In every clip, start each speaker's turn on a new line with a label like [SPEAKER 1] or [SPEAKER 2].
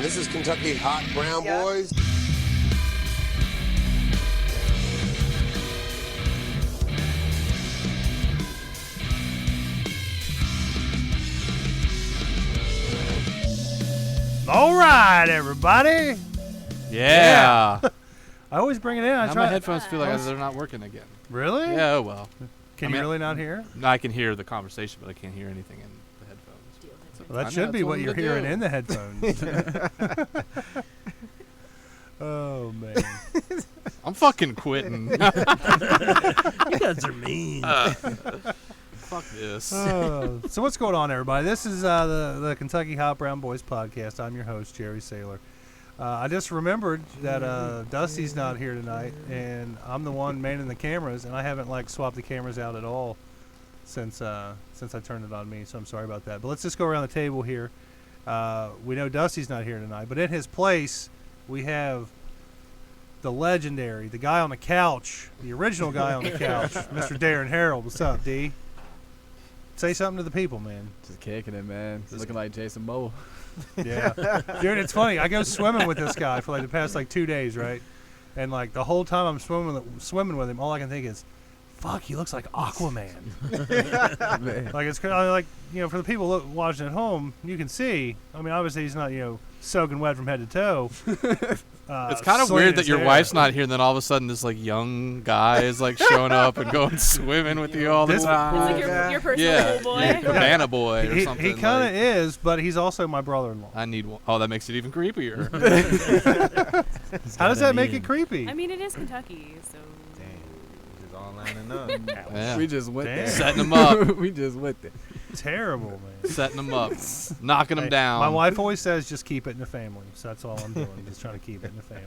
[SPEAKER 1] This is Kentucky Hot Brown Boys.
[SPEAKER 2] All right, everybody.
[SPEAKER 3] Yeah.
[SPEAKER 2] I always bring it in.
[SPEAKER 3] Now my headphones feel like they're not working again.
[SPEAKER 2] Really?
[SPEAKER 3] Yeah, oh well.
[SPEAKER 2] Can you really not hear?
[SPEAKER 3] No, I can hear the conversation, but I can't hear anything in the headphones.
[SPEAKER 2] Well, that should be what you're hearing in the headphones. Oh, man.
[SPEAKER 3] I'm fucking quitting.
[SPEAKER 4] You guys are mean.
[SPEAKER 3] Fuck this.
[SPEAKER 2] So what's going on, everybody? This is the Kentucky Hot Brown Boys podcast. I'm your host, Jerry Saylor. I just remembered that Dusty's not here tonight, and I'm the one manning the cameras, and I haven't swapped the cameras out at all since I turned it on me. So I'm sorry about that. But let's just go around the table here. We know Dusty's not here tonight, but in his place we have the legendary, the guy on the couch, the original guy on the couch, Mr. Darren Harold. What's up, D? Say something to the people, man.
[SPEAKER 5] Just kicking it, man. Looking like Jason Moe.
[SPEAKER 2] Yeah. Dude, it's funny. I go swimming with this guy for the past 2 days, right? And the whole time I'm swimming with him, all I can think is, fuck, he looks like Aquaman. It's for the people watching at home, you can see. I mean, obviously he's not, soaking wet from head to toe.
[SPEAKER 3] It's kind of weird that your wife's not here, and then all of a sudden this young guy is showing up and going swimming with you all the time.
[SPEAKER 6] It's like your personal pool boy.
[SPEAKER 3] Cabana boy or something.
[SPEAKER 2] He kind of is, but he's also my brother-in-law.
[SPEAKER 3] I need one. Oh, that makes it even creepier.
[SPEAKER 2] How does that make it creepy?
[SPEAKER 6] I mean, it is Kentucky, so.
[SPEAKER 7] Just all lining up.
[SPEAKER 3] Yeah.
[SPEAKER 5] We just went there.
[SPEAKER 3] Setting them up.
[SPEAKER 5] We just went there.
[SPEAKER 2] Terrible, man.
[SPEAKER 3] Setting them up. Knocking them down.
[SPEAKER 2] My wife always says just keep it in the family. So that's all I'm doing. Just trying to keep it in the family.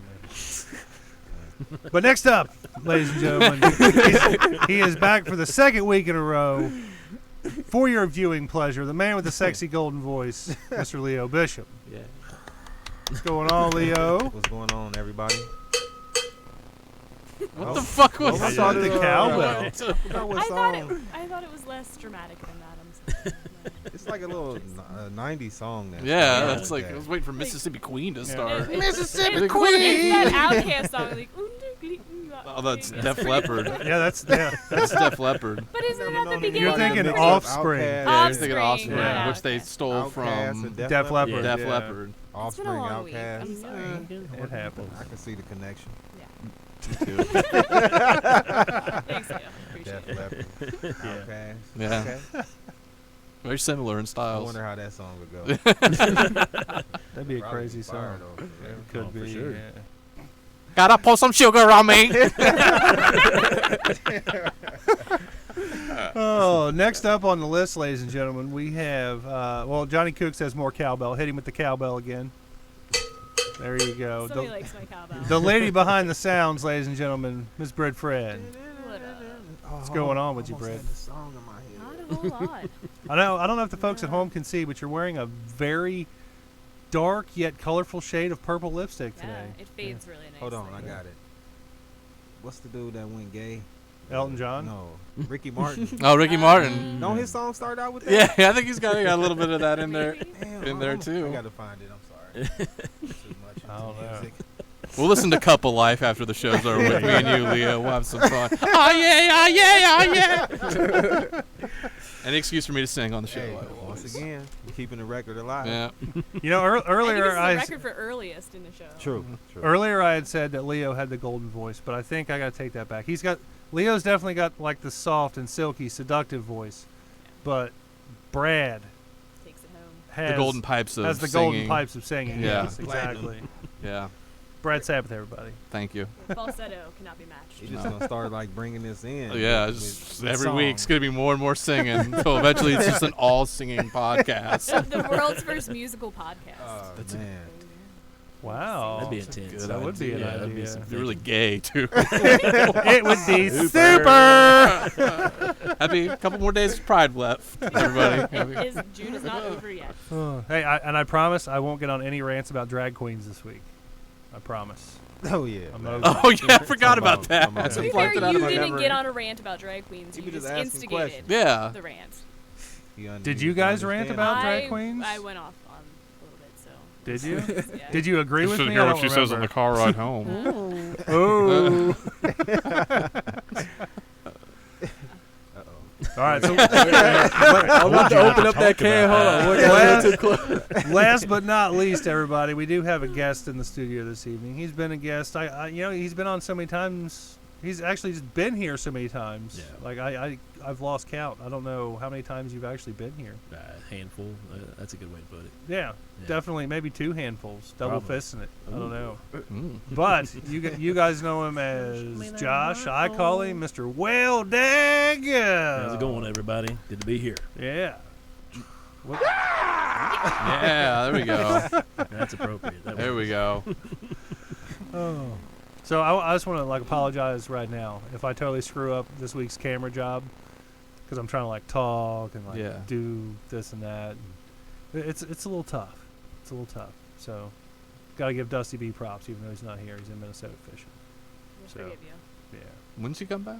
[SPEAKER 2] But next up, ladies and gentlemen, he is back for the second week in a row. For your viewing pleasure, the man with the sexy golden voice, Mr. Leo Bishop.
[SPEAKER 3] Yeah.
[SPEAKER 2] What's going on, Leo?
[SPEAKER 7] What's going on, everybody?
[SPEAKER 3] What the fuck was
[SPEAKER 2] I
[SPEAKER 3] that?
[SPEAKER 2] saw the cowbell.
[SPEAKER 6] I thought it was less dramatic than that. I'm sorry.
[SPEAKER 7] It's like a little 90s song.
[SPEAKER 3] Yeah, that's I was waiting for Mississippi Queen to start.
[SPEAKER 6] Mississippi Queen! It's that Outkast song.
[SPEAKER 3] Oh, that's Def Leppard.
[SPEAKER 2] Yeah, that's
[SPEAKER 3] Def Leppard.
[SPEAKER 6] But isn't that the beginning?
[SPEAKER 2] You're thinking Offspring.
[SPEAKER 3] Yeah, you're thinking Offspring,
[SPEAKER 6] yeah.
[SPEAKER 3] which they stole from
[SPEAKER 2] Def Leppard.
[SPEAKER 3] Def Leppard.
[SPEAKER 7] Offspring, Outkast.
[SPEAKER 6] I'm sorry.
[SPEAKER 2] It happens.
[SPEAKER 7] I can see the connection.
[SPEAKER 6] Thanks, Leo. Appreciate
[SPEAKER 7] Def Leppard. Outkast.
[SPEAKER 3] Yeah.
[SPEAKER 7] Okay.
[SPEAKER 3] Very similar in
[SPEAKER 7] I
[SPEAKER 3] styles.
[SPEAKER 7] wonder how that song would go.
[SPEAKER 2] That'd be a crazy song. Could be.
[SPEAKER 5] Sure.
[SPEAKER 2] Yeah.
[SPEAKER 3] Gotta pour some sugar on me.
[SPEAKER 2] Oh, next up on the list, ladies and gentlemen, we have, Johnny Cooks has more cowbell. Hit him with the cowbell again. There you go.
[SPEAKER 6] Somebody likes my cowbell.
[SPEAKER 2] The lady behind the sounds, ladies and gentlemen, Miss Britt Fred.
[SPEAKER 6] What up?
[SPEAKER 2] What's going on with you, Britt?
[SPEAKER 6] Not a whole lot.
[SPEAKER 2] I don't know if the folks at home can see, but you're wearing a very dark yet colorful shade of purple lipstick today.
[SPEAKER 6] Yeah, it fades really nice.
[SPEAKER 7] Hold on, I got it. What's the dude that went gay?
[SPEAKER 2] Elton John?
[SPEAKER 7] No. Ricky Martin.
[SPEAKER 3] Oh, Ricky Martin.
[SPEAKER 7] Don't his song start out with that?
[SPEAKER 3] Yeah, I think he's got a little bit of that in there.
[SPEAKER 7] Damn,
[SPEAKER 3] too.
[SPEAKER 7] I got to find it. I'm sorry. Too much
[SPEAKER 2] I don't know.
[SPEAKER 7] music.
[SPEAKER 3] We'll listen to Couple Life after the show's over with me and you, Leo. We'll have some fun. Oh, yeah. Any excuse for me to sing on the show.
[SPEAKER 7] Hey, once again, we're keeping the record alive.
[SPEAKER 3] Yeah.
[SPEAKER 2] Earlier
[SPEAKER 6] I
[SPEAKER 2] I
[SPEAKER 6] think this is the record for earliest in the show.
[SPEAKER 7] True.
[SPEAKER 2] Earlier I had said that Leo had the golden voice, but I think I got to take that back. Leo's definitely got the soft and silky, seductive voice, but Brad
[SPEAKER 6] Takes it home.
[SPEAKER 2] has
[SPEAKER 3] The golden pipes of
[SPEAKER 2] has the
[SPEAKER 3] singing.
[SPEAKER 2] golden pipes of singing.
[SPEAKER 3] Yeah.
[SPEAKER 2] Yes, exactly.
[SPEAKER 3] Yeah.
[SPEAKER 2] Brad Sabbath, everybody.
[SPEAKER 3] Thank you.
[SPEAKER 6] Falsetto cannot be matched.
[SPEAKER 7] He's just going to start bringing this in.
[SPEAKER 3] Yeah, just every week it's going to be more and more singing until eventually it's just an all-singing podcast.
[SPEAKER 6] The world's first musical podcast.
[SPEAKER 7] Oh,
[SPEAKER 4] That's
[SPEAKER 7] man.
[SPEAKER 2] Wow.
[SPEAKER 4] That'd be intense.
[SPEAKER 2] That would be an
[SPEAKER 4] That'd
[SPEAKER 2] idea.
[SPEAKER 4] be some
[SPEAKER 3] It'd be really gay, too.
[SPEAKER 2] It would be super.
[SPEAKER 3] That'd be a couple more days of Pride left, everybody.
[SPEAKER 6] June is not over yet.
[SPEAKER 2] Hey, I promise I won't get on any rants about drag queens this week. I promise.
[SPEAKER 7] Oh, yeah.
[SPEAKER 2] I'm
[SPEAKER 7] man.
[SPEAKER 2] over
[SPEAKER 3] Oh, yeah, I forgot about
[SPEAKER 7] Come
[SPEAKER 3] that.
[SPEAKER 7] on.
[SPEAKER 6] To be
[SPEAKER 3] Plucked
[SPEAKER 6] fair,
[SPEAKER 3] it out
[SPEAKER 6] you
[SPEAKER 3] of my
[SPEAKER 6] didn't
[SPEAKER 3] memory.
[SPEAKER 6] get on a rant about drag queens.
[SPEAKER 7] You
[SPEAKER 6] You
[SPEAKER 7] just
[SPEAKER 6] just
[SPEAKER 7] asked some
[SPEAKER 6] instigated
[SPEAKER 3] Yeah.
[SPEAKER 6] the rant.
[SPEAKER 2] Did you guys rant about drag queens?
[SPEAKER 6] I went off on a little bit, so
[SPEAKER 2] Did you?
[SPEAKER 6] Yeah.
[SPEAKER 2] Did you agree
[SPEAKER 3] You
[SPEAKER 2] with
[SPEAKER 3] should
[SPEAKER 2] me?
[SPEAKER 3] hear
[SPEAKER 2] I
[SPEAKER 3] what
[SPEAKER 2] don't
[SPEAKER 3] she says on the
[SPEAKER 2] remember.
[SPEAKER 3] car ride home.
[SPEAKER 2] Oh. All right. So
[SPEAKER 5] I'm about to open up that can. Hold on. We're
[SPEAKER 2] Last-
[SPEAKER 5] too close.
[SPEAKER 2] last but not least, everybody, we do have a guest in the studio this evening. He's been a guest. He's been on so many times. He's actually just been here so many times.
[SPEAKER 4] Yeah.
[SPEAKER 2] Like I've lost count. I don't know how many times you've actually been here.
[SPEAKER 4] Handful. That's a good way to put it.
[SPEAKER 2] Yeah,
[SPEAKER 4] Yeah.
[SPEAKER 2] definitely, maybe 2 handfuls, double
[SPEAKER 4] Probably.
[SPEAKER 2] fisting it. I don't know.
[SPEAKER 3] Mm.
[SPEAKER 2] But you guys know him as Josh. I call him Mr. Well Dag.
[SPEAKER 4] How's it going, everybody? Good to be here.
[SPEAKER 2] Yeah. What?
[SPEAKER 3] Yeah, there we go.
[SPEAKER 4] That's appropriate. That
[SPEAKER 3] There we go.
[SPEAKER 2] Oh. So I just want to apologize right now if I totally screw up this week's camera job, because I'm trying to talk and
[SPEAKER 3] Yeah.
[SPEAKER 2] do this and that. It's a little tough. It's a little tough. So got to give Dusty B props, even though he's not here. He's in Minnesota fishing.
[SPEAKER 6] We'll
[SPEAKER 2] So-
[SPEAKER 6] forgive you.
[SPEAKER 2] Yeah.
[SPEAKER 3] When's he come back?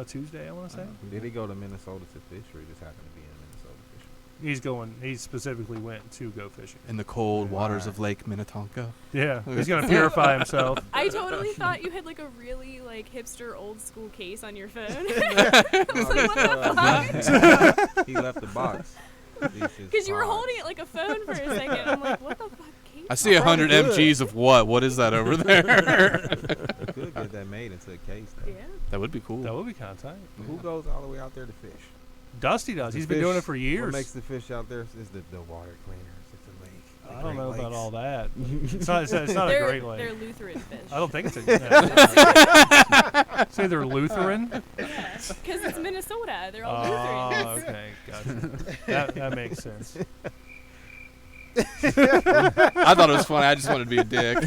[SPEAKER 2] Tuesday, I want to say.
[SPEAKER 7] Did he go to Minnesota to fish, or he just happened to be in Minnesota fishing?
[SPEAKER 2] He specifically went to go fishing.
[SPEAKER 3] In the cold waters
[SPEAKER 7] Alright.
[SPEAKER 3] of Lake Minnetonka.
[SPEAKER 2] Yeah, he's gonna purify himself.
[SPEAKER 6] I totally thought you had a really hipster old school case on your phone.
[SPEAKER 7] He left the box.
[SPEAKER 6] Because you were holding it like a phone for a second. I'm like, what the fuck case?
[SPEAKER 3] I see 100 mgs of what? What is that over there?
[SPEAKER 7] Could get that made into a case. Though.
[SPEAKER 6] Yeah.
[SPEAKER 3] That would be cool.
[SPEAKER 2] That would be kind of tight.
[SPEAKER 7] Who goes all the way out there to fish?
[SPEAKER 2] Dusty does.
[SPEAKER 7] The
[SPEAKER 2] He's been doing
[SPEAKER 7] fish-
[SPEAKER 2] it for years.
[SPEAKER 7] What makes the fish out there is the water cleaners. It's a lake.
[SPEAKER 2] I don't know about all that. It's not a
[SPEAKER 6] They're,
[SPEAKER 2] great
[SPEAKER 6] they're
[SPEAKER 2] lake.
[SPEAKER 6] Lutheran fish.
[SPEAKER 2] I don't think it's a. It's either Lutheran.
[SPEAKER 6] Yeah, because it's Minnesota. They're all
[SPEAKER 2] Oh,
[SPEAKER 6] Lutherans.
[SPEAKER 2] okay, gotcha. That makes sense.
[SPEAKER 3] I thought it was funny. I just wanted to be a dick.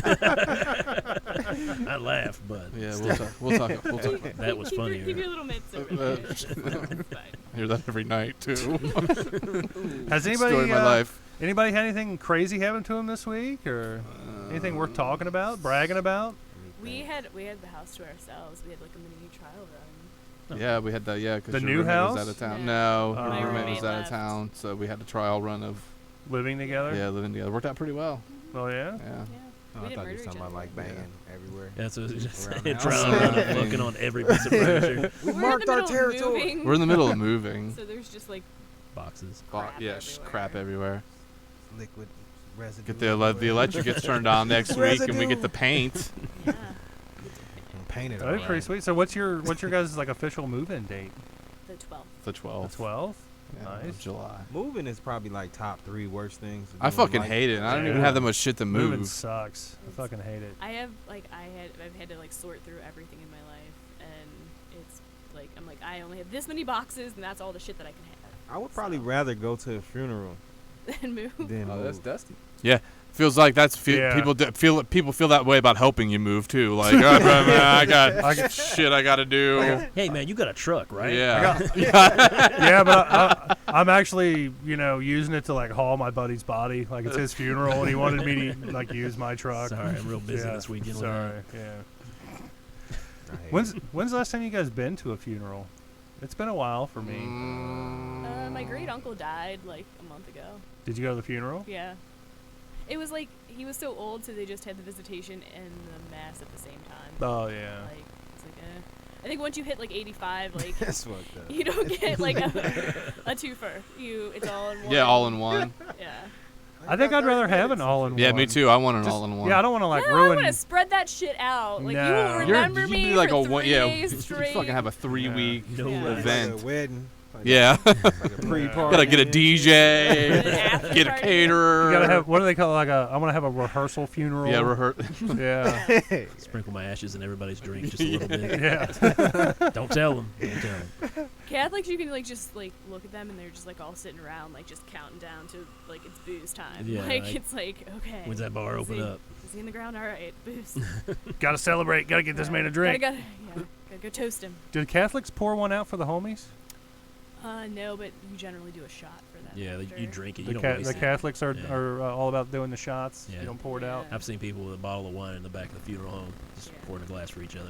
[SPEAKER 4] I laugh, but
[SPEAKER 3] Yeah,
[SPEAKER 4] still,
[SPEAKER 3] we'll talk.
[SPEAKER 4] that was
[SPEAKER 6] keep
[SPEAKER 4] funnier.
[SPEAKER 6] Keep your little mitts over there. It's fine.
[SPEAKER 3] I hear that every night too.
[SPEAKER 2] Has
[SPEAKER 3] Story
[SPEAKER 2] anybody
[SPEAKER 3] of my life.
[SPEAKER 2] anybody had anything crazy happen to him this week, or anything worth talking about, bragging about?
[SPEAKER 6] We had the house to ourselves. We had a mini trial run.
[SPEAKER 3] Yeah, we had that. Yeah, because
[SPEAKER 2] The
[SPEAKER 3] your
[SPEAKER 2] new
[SPEAKER 3] roommate
[SPEAKER 2] house?
[SPEAKER 3] was out of town.
[SPEAKER 6] Yeah.
[SPEAKER 3] No,
[SPEAKER 2] My
[SPEAKER 3] your roommate
[SPEAKER 6] roommate
[SPEAKER 3] was out of
[SPEAKER 6] left.
[SPEAKER 3] town, so we had a trial run of
[SPEAKER 2] Living together?
[SPEAKER 3] living together. Worked out pretty well.
[SPEAKER 2] Oh yeah.
[SPEAKER 3] Yeah.
[SPEAKER 6] Yeah.
[SPEAKER 7] Oh,
[SPEAKER 6] We
[SPEAKER 7] I
[SPEAKER 6] didn't
[SPEAKER 7] thought you
[SPEAKER 6] murder
[SPEAKER 7] were
[SPEAKER 6] each
[SPEAKER 7] talking about
[SPEAKER 6] other.
[SPEAKER 7] banging everywhere.
[SPEAKER 4] That's what I was just
[SPEAKER 7] Around
[SPEAKER 4] saying.
[SPEAKER 7] the
[SPEAKER 4] Trial
[SPEAKER 7] house.
[SPEAKER 4] run, looking on every piece of furniture.
[SPEAKER 7] We
[SPEAKER 6] We're
[SPEAKER 7] marked
[SPEAKER 6] in the
[SPEAKER 7] our
[SPEAKER 6] middle of
[SPEAKER 7] territory.
[SPEAKER 6] moving,
[SPEAKER 3] We're in the middle of moving.
[SPEAKER 6] so there's just
[SPEAKER 4] Boxes.
[SPEAKER 6] crap
[SPEAKER 3] Crap everywhere.
[SPEAKER 7] Liquid residue.
[SPEAKER 3] Get the electric gets turned on next week, and we get the paint.
[SPEAKER 6] yeah.
[SPEAKER 7] Painted.
[SPEAKER 2] That's pretty sweet. So what's your guys' official move-in date?
[SPEAKER 6] The 12th.
[SPEAKER 3] The
[SPEAKER 2] The
[SPEAKER 3] 12th.
[SPEAKER 2] 12th.
[SPEAKER 3] Yeah, of
[SPEAKER 2] Nice.
[SPEAKER 3] July.
[SPEAKER 7] Moving is probably top 3 worst things. to
[SPEAKER 3] I
[SPEAKER 7] do in
[SPEAKER 3] fucking
[SPEAKER 7] life.
[SPEAKER 3] hate it. I don't even
[SPEAKER 2] Yeah.
[SPEAKER 3] have that much shit to
[SPEAKER 2] Moving
[SPEAKER 3] move.
[SPEAKER 2] sucks. I fucking hate it.
[SPEAKER 6] I've had to sort through everything in my life, and it's I only have this many boxes, and that's all the shit that I can have.
[SPEAKER 7] I would probably rather go to a funeral
[SPEAKER 6] And move.
[SPEAKER 7] than
[SPEAKER 5] Oh, that's
[SPEAKER 7] move.
[SPEAKER 5] Dusty.
[SPEAKER 3] Feels like that's
[SPEAKER 2] Yeah.
[SPEAKER 3] people feel that way about helping you move too. Like, oh, bro, man, I got shit I gotta do.
[SPEAKER 4] Hey, man, you got a truck, right?
[SPEAKER 3] Yeah.
[SPEAKER 2] Yeah, but I'm actually, using it to haul my buddy's body. It's his funeral, and he wanted me to use my truck.
[SPEAKER 4] Sorry, I'm real busy
[SPEAKER 2] Yeah,
[SPEAKER 4] this weekend.
[SPEAKER 2] Sorry. Yeah.
[SPEAKER 7] I hate
[SPEAKER 2] When's the last time you guys been to a funeral? It's been a while for me.
[SPEAKER 6] My great uncle died a month ago.
[SPEAKER 2] Did you go to the funeral?
[SPEAKER 6] Yeah. It was he was so old, so they just had the visitation and the mass at the same time.
[SPEAKER 2] Oh yeah.
[SPEAKER 6] It's I think once you hit 85,
[SPEAKER 7] That's fucked up.
[SPEAKER 6] you don't get a twofer. It's all in one.
[SPEAKER 3] Yeah, all in one.
[SPEAKER 6] Yeah.
[SPEAKER 2] I think I'd rather have an all-in-one.
[SPEAKER 3] Yeah, me too. I want an
[SPEAKER 2] Just-
[SPEAKER 3] all in one.
[SPEAKER 2] Yeah, I don't want to
[SPEAKER 6] No, I
[SPEAKER 2] ruin.
[SPEAKER 6] want to spread that shit out. You
[SPEAKER 2] No.
[SPEAKER 6] will remember
[SPEAKER 3] you'd
[SPEAKER 6] me
[SPEAKER 3] be like
[SPEAKER 6] for
[SPEAKER 3] a
[SPEAKER 6] 3
[SPEAKER 3] one. Yeah,
[SPEAKER 6] days
[SPEAKER 3] you
[SPEAKER 6] straight.
[SPEAKER 3] fucking have a 3-week
[SPEAKER 4] No
[SPEAKER 6] Yeah.
[SPEAKER 4] way.
[SPEAKER 3] event.
[SPEAKER 7] Like a wedding.
[SPEAKER 3] Yeah.
[SPEAKER 7] Like a pre-party.
[SPEAKER 3] Gotta get a
[SPEAKER 6] An
[SPEAKER 3] DJ,
[SPEAKER 6] after
[SPEAKER 3] get a
[SPEAKER 6] party.
[SPEAKER 3] caterer.
[SPEAKER 2] You gotta have. What do they call it? I want to have a rehearsal funeral.
[SPEAKER 3] Yeah,
[SPEAKER 2] Yeah.
[SPEAKER 4] Sprinkle my ashes in everybody's drink just a little bit.
[SPEAKER 2] Yeah.
[SPEAKER 4] Don't tell them. Don't tell them.
[SPEAKER 6] Catholics, you can just look at them and they're just all sitting around just counting down to it's booze time.
[SPEAKER 4] Yeah,
[SPEAKER 6] It's okay.
[SPEAKER 4] When's that bar open up?
[SPEAKER 6] Is he in the ground? All right, booze.
[SPEAKER 2] Gotta celebrate. Gotta get this man a drink.
[SPEAKER 6] Gotta go toast him.
[SPEAKER 2] Did Catholics pour one out for the homies?
[SPEAKER 6] No, but you generally do a shot for them.
[SPEAKER 4] Yeah,
[SPEAKER 6] after.
[SPEAKER 4] you drink it.
[SPEAKER 2] The,
[SPEAKER 4] You don't waste
[SPEAKER 2] the
[SPEAKER 4] it.
[SPEAKER 2] Catholics are,
[SPEAKER 4] Yeah.
[SPEAKER 2] are all about doing the shots.
[SPEAKER 4] Yeah.
[SPEAKER 2] You don't pour it out.
[SPEAKER 6] Yeah.
[SPEAKER 4] I've seen people with a bottle of wine in the back of the funeral home, just
[SPEAKER 6] Yeah.
[SPEAKER 4] pouring a glass for each other.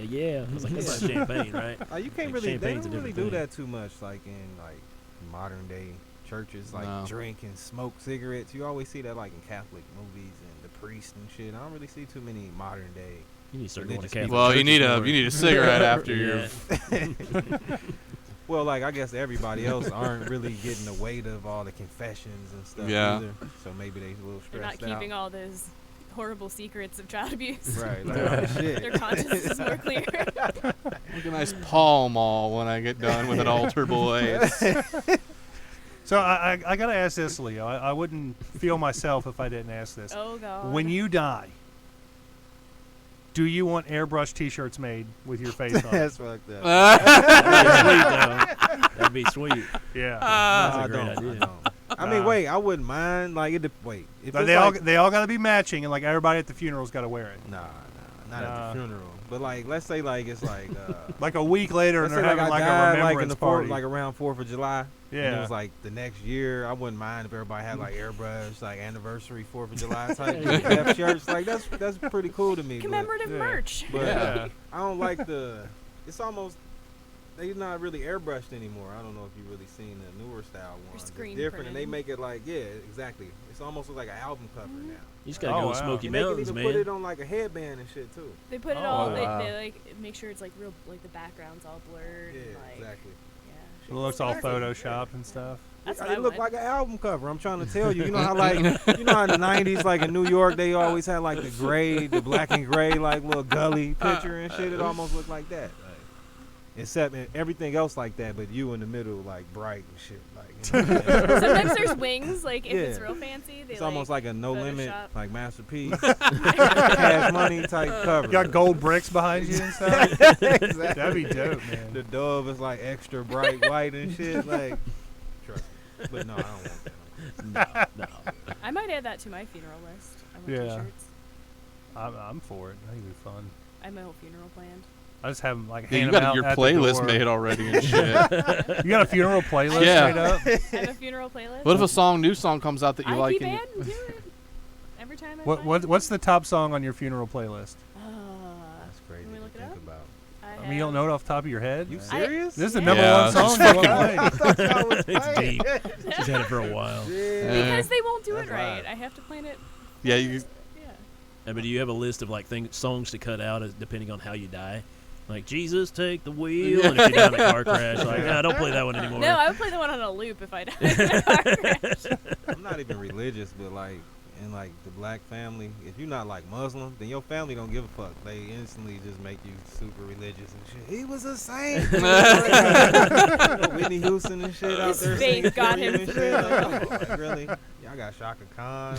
[SPEAKER 4] Yeah. I was like, that's not champagne, right?
[SPEAKER 7] You can't
[SPEAKER 4] Like,
[SPEAKER 7] really. They
[SPEAKER 4] champagne's
[SPEAKER 7] don't
[SPEAKER 4] a
[SPEAKER 7] really
[SPEAKER 4] different
[SPEAKER 7] do
[SPEAKER 4] thing.
[SPEAKER 7] that too much, in modern day churches like drink and smoke cigarettes. You always see that like in Catholic movies and the priest and shit. I don't really see too many modern day.
[SPEAKER 4] You need to start going to Catholic
[SPEAKER 3] Well, you
[SPEAKER 4] churches
[SPEAKER 3] need
[SPEAKER 4] more.
[SPEAKER 3] a cigarette after
[SPEAKER 4] Yeah.
[SPEAKER 3] you've.
[SPEAKER 7] Well, like I guess everybody else aren't really getting the weight of all the confessions and stuff either. So maybe they a little
[SPEAKER 6] They're not
[SPEAKER 7] stressed out.
[SPEAKER 6] keeping all those horrible secrets of child abuse.
[SPEAKER 7] Right. Like, oh, shit.
[SPEAKER 6] Their conscience is more clear.
[SPEAKER 3] Like a nice Pall Mall when I get done with an altar boys.
[SPEAKER 2] So I got to ask this, Leo. I wouldn't feel myself if I didn't ask this.
[SPEAKER 6] Oh, God.
[SPEAKER 2] When you die, do you want airbrush T-shirts made with your face on it?
[SPEAKER 7] That's fucked up.
[SPEAKER 4] That'd be sweet.
[SPEAKER 2] Yeah.
[SPEAKER 4] That's
[SPEAKER 7] I
[SPEAKER 4] a great
[SPEAKER 7] don't.
[SPEAKER 4] idea.
[SPEAKER 7] I don't. I mean, wait. I wouldn't mind. Like, wait. If
[SPEAKER 2] But
[SPEAKER 7] it's
[SPEAKER 2] they all got to be matching, and like everybody at the funeral's got to wear it.
[SPEAKER 7] Nah, not at the funeral. But like, let's say like it's like
[SPEAKER 2] Like a week later, and
[SPEAKER 7] let's
[SPEAKER 2] they're
[SPEAKER 7] say
[SPEAKER 2] having
[SPEAKER 7] like
[SPEAKER 2] like
[SPEAKER 7] I
[SPEAKER 2] a
[SPEAKER 7] died
[SPEAKER 2] remembrance
[SPEAKER 7] like in the
[SPEAKER 2] party.
[SPEAKER 7] like around 4th of July. And it
[SPEAKER 2] Yeah.
[SPEAKER 7] was like the next year. I wouldn't mind if everybody had like airbrush, like anniversary 4th of July type death shirts. Like that's pretty cool to me.
[SPEAKER 6] Commemorative
[SPEAKER 2] yeah.
[SPEAKER 6] merch.
[SPEAKER 7] But
[SPEAKER 2] Yeah.
[SPEAKER 7] I don't like it's almost. They're not really airbrushed anymore. I don't know if you've really seen the newer style ones. It's
[SPEAKER 6] screen
[SPEAKER 7] different, and they
[SPEAKER 6] printed.
[SPEAKER 7] make it like exactly. It's almost like an album cover now.
[SPEAKER 4] You just gotta
[SPEAKER 2] Oh,
[SPEAKER 4] go
[SPEAKER 2] wow.
[SPEAKER 4] to Smoky
[SPEAKER 7] And they can
[SPEAKER 4] Mountains,
[SPEAKER 7] even
[SPEAKER 4] man.
[SPEAKER 7] put it on like a headband and shit too.
[SPEAKER 6] They put it
[SPEAKER 2] Oh,
[SPEAKER 6] all.
[SPEAKER 2] wow.
[SPEAKER 6] They like make sure it's like real, like the background's all blurred.
[SPEAKER 7] Yeah,
[SPEAKER 6] and, like,
[SPEAKER 7] exactly.
[SPEAKER 6] Yeah.
[SPEAKER 2] It looks all
[SPEAKER 6] It's
[SPEAKER 2] photoshopped and stuff.
[SPEAKER 6] That's what
[SPEAKER 7] It
[SPEAKER 6] I
[SPEAKER 7] looked
[SPEAKER 6] want.
[SPEAKER 7] like an album cover. I'm trying to tell you. You know how like you know how in the '90s, like in New York, they always had like the black and gray, like little gully picture and shit. It almost looked like that. Except everything else like that, but you in the middle, like bright and shit. Like, you know,
[SPEAKER 6] Sometimes there's wings. Like if it's
[SPEAKER 7] Yeah.
[SPEAKER 6] real fancy, they
[SPEAKER 7] it's almost like a no limit,
[SPEAKER 6] Photoshop.
[SPEAKER 7] like masterpiece, Cash Money type cover.
[SPEAKER 2] You got gold bricks behind you and stuff.
[SPEAKER 7] Exactly.
[SPEAKER 2] That'd be dope, man.
[SPEAKER 7] The dove is like extra bright white and shit. Like, trust me. But no, I don't want that.
[SPEAKER 4] No.
[SPEAKER 6] I might add that to my funeral list. I want
[SPEAKER 2] Yeah.
[SPEAKER 6] t-shirts.
[SPEAKER 2] I'm for it. I think it'd be fun.
[SPEAKER 6] I have my whole funeral planned.
[SPEAKER 2] I just have them like
[SPEAKER 3] Yeah,
[SPEAKER 2] hand
[SPEAKER 3] you
[SPEAKER 2] them
[SPEAKER 3] got
[SPEAKER 2] out
[SPEAKER 3] your
[SPEAKER 2] at the
[SPEAKER 3] playlist
[SPEAKER 2] door.
[SPEAKER 3] made already and shit.
[SPEAKER 2] You got a funeral playlist
[SPEAKER 3] Yeah.
[SPEAKER 2] made up?
[SPEAKER 6] I have a funeral playlist.
[SPEAKER 3] What if a new song comes out that you
[SPEAKER 6] I
[SPEAKER 3] like?
[SPEAKER 6] keep
[SPEAKER 3] and
[SPEAKER 6] adding to it. Every time I
[SPEAKER 2] What's the top song on your funeral playlist?
[SPEAKER 7] That's crazy
[SPEAKER 6] Can we look
[SPEAKER 7] to
[SPEAKER 6] it
[SPEAKER 7] think
[SPEAKER 6] up?
[SPEAKER 7] about.
[SPEAKER 2] I mean, you don't know it off the top of your head?
[SPEAKER 7] You
[SPEAKER 6] I-
[SPEAKER 7] serious?
[SPEAKER 2] This is the
[SPEAKER 6] Yeah.
[SPEAKER 2] number
[SPEAKER 3] Yeah,
[SPEAKER 2] one song
[SPEAKER 3] just
[SPEAKER 2] you want played.
[SPEAKER 4] It's deep. She's had it for a while.
[SPEAKER 6] because they won't do
[SPEAKER 7] That's
[SPEAKER 6] it right.
[SPEAKER 7] live.
[SPEAKER 6] I have to plan it.
[SPEAKER 3] Yeah, you.
[SPEAKER 6] Yeah.
[SPEAKER 4] Yeah, but do you have a list of like songs to cut out depending on how you die? Like Jesus, take the wheel, and if you die in a car crash, like don't play that one anymore.
[SPEAKER 6] No, I would play the one on a loop if I died in a car crash.
[SPEAKER 7] I'm not even religious, but like in like the black family, if you're not like Muslim, then your family don't give a fuck. They instantly just make you super religious and shit. He was a saint. Whitney Houston and shit out
[SPEAKER 6] His
[SPEAKER 7] there.
[SPEAKER 6] faith
[SPEAKER 7] singing
[SPEAKER 6] got
[SPEAKER 7] for you
[SPEAKER 6] him
[SPEAKER 7] and
[SPEAKER 6] through.
[SPEAKER 7] shit. Like, really? Y'all got Shaka Khan.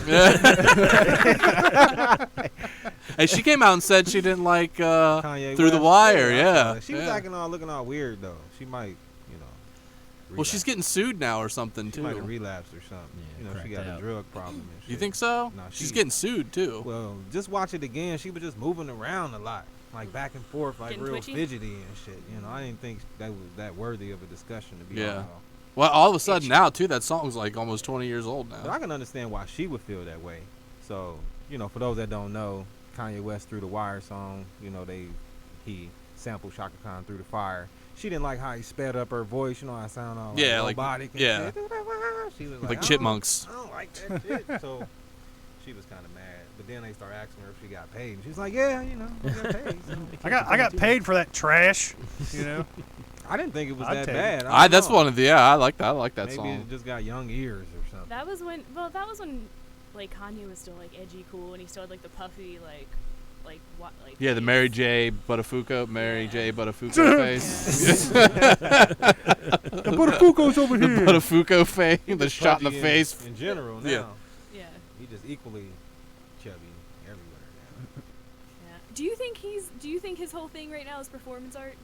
[SPEAKER 3] Hey, she came out and said she didn't like
[SPEAKER 7] Kanye
[SPEAKER 3] Through the
[SPEAKER 7] West.
[SPEAKER 3] Wire.
[SPEAKER 7] I
[SPEAKER 3] Yeah.
[SPEAKER 7] saw that. She was
[SPEAKER 3] Yeah.
[SPEAKER 7] acting looking all weird though. She might,
[SPEAKER 3] Well, she's getting sued now or something
[SPEAKER 7] She might have
[SPEAKER 3] too.
[SPEAKER 7] relapsed or something.
[SPEAKER 4] Yeah,
[SPEAKER 7] She got
[SPEAKER 4] cracked
[SPEAKER 7] a
[SPEAKER 4] out.
[SPEAKER 7] drug problem and shit.
[SPEAKER 3] You think so?
[SPEAKER 7] No,
[SPEAKER 3] She's
[SPEAKER 7] she-
[SPEAKER 3] getting sued too.
[SPEAKER 7] Well, just watch it again. She was just moving around a lot, like back and forth, like
[SPEAKER 6] Getting
[SPEAKER 7] real
[SPEAKER 6] twitchy?
[SPEAKER 7] fidgety and shit. You know, I didn't think that was that worthy of a discussion to be
[SPEAKER 3] Yeah.
[SPEAKER 7] on.
[SPEAKER 3] Well, all of a sudden now too, that song's like almost 20 years old
[SPEAKER 7] But
[SPEAKER 3] now.
[SPEAKER 7] I can understand why she would feel that way. So, for those that don't know, Kanye West Through the Wire song, he sampled Shaka Khan Through the Fire. She didn't like how he sped up her voice. I sound all
[SPEAKER 3] Yeah, like-
[SPEAKER 7] robotic and
[SPEAKER 3] yeah.
[SPEAKER 7] shit. She was
[SPEAKER 3] Like
[SPEAKER 7] I don't-
[SPEAKER 3] chipmunks.
[SPEAKER 7] I don't like that shit. So she was kind of mad. But then they start asking her if she got paid. And she's like, yeah, I got paid. So.
[SPEAKER 2] I got paid for that trash, you know?
[SPEAKER 7] I didn't think it was
[SPEAKER 2] I'd
[SPEAKER 7] that
[SPEAKER 2] take
[SPEAKER 7] bad.
[SPEAKER 3] That's
[SPEAKER 7] don't know.
[SPEAKER 3] one of the I like that. I like that
[SPEAKER 7] Maybe
[SPEAKER 3] song.
[SPEAKER 7] it just got young ears or something.
[SPEAKER 6] That was when like Kanye was still like edgy cool and he still had like the puffy like what like
[SPEAKER 3] Yeah, the
[SPEAKER 6] face.
[SPEAKER 3] Mary J. Buttafuoco face.
[SPEAKER 2] The Buttafuoco's over
[SPEAKER 3] The
[SPEAKER 2] here.
[SPEAKER 3] Buttafuoco face. The shot in the
[SPEAKER 7] Pudgy
[SPEAKER 3] face.
[SPEAKER 7] In general now.
[SPEAKER 3] Yeah.
[SPEAKER 6] Yeah.
[SPEAKER 7] He just equally chubby everywhere now.
[SPEAKER 6] Yeah. Do you think his whole thing right now is performance art?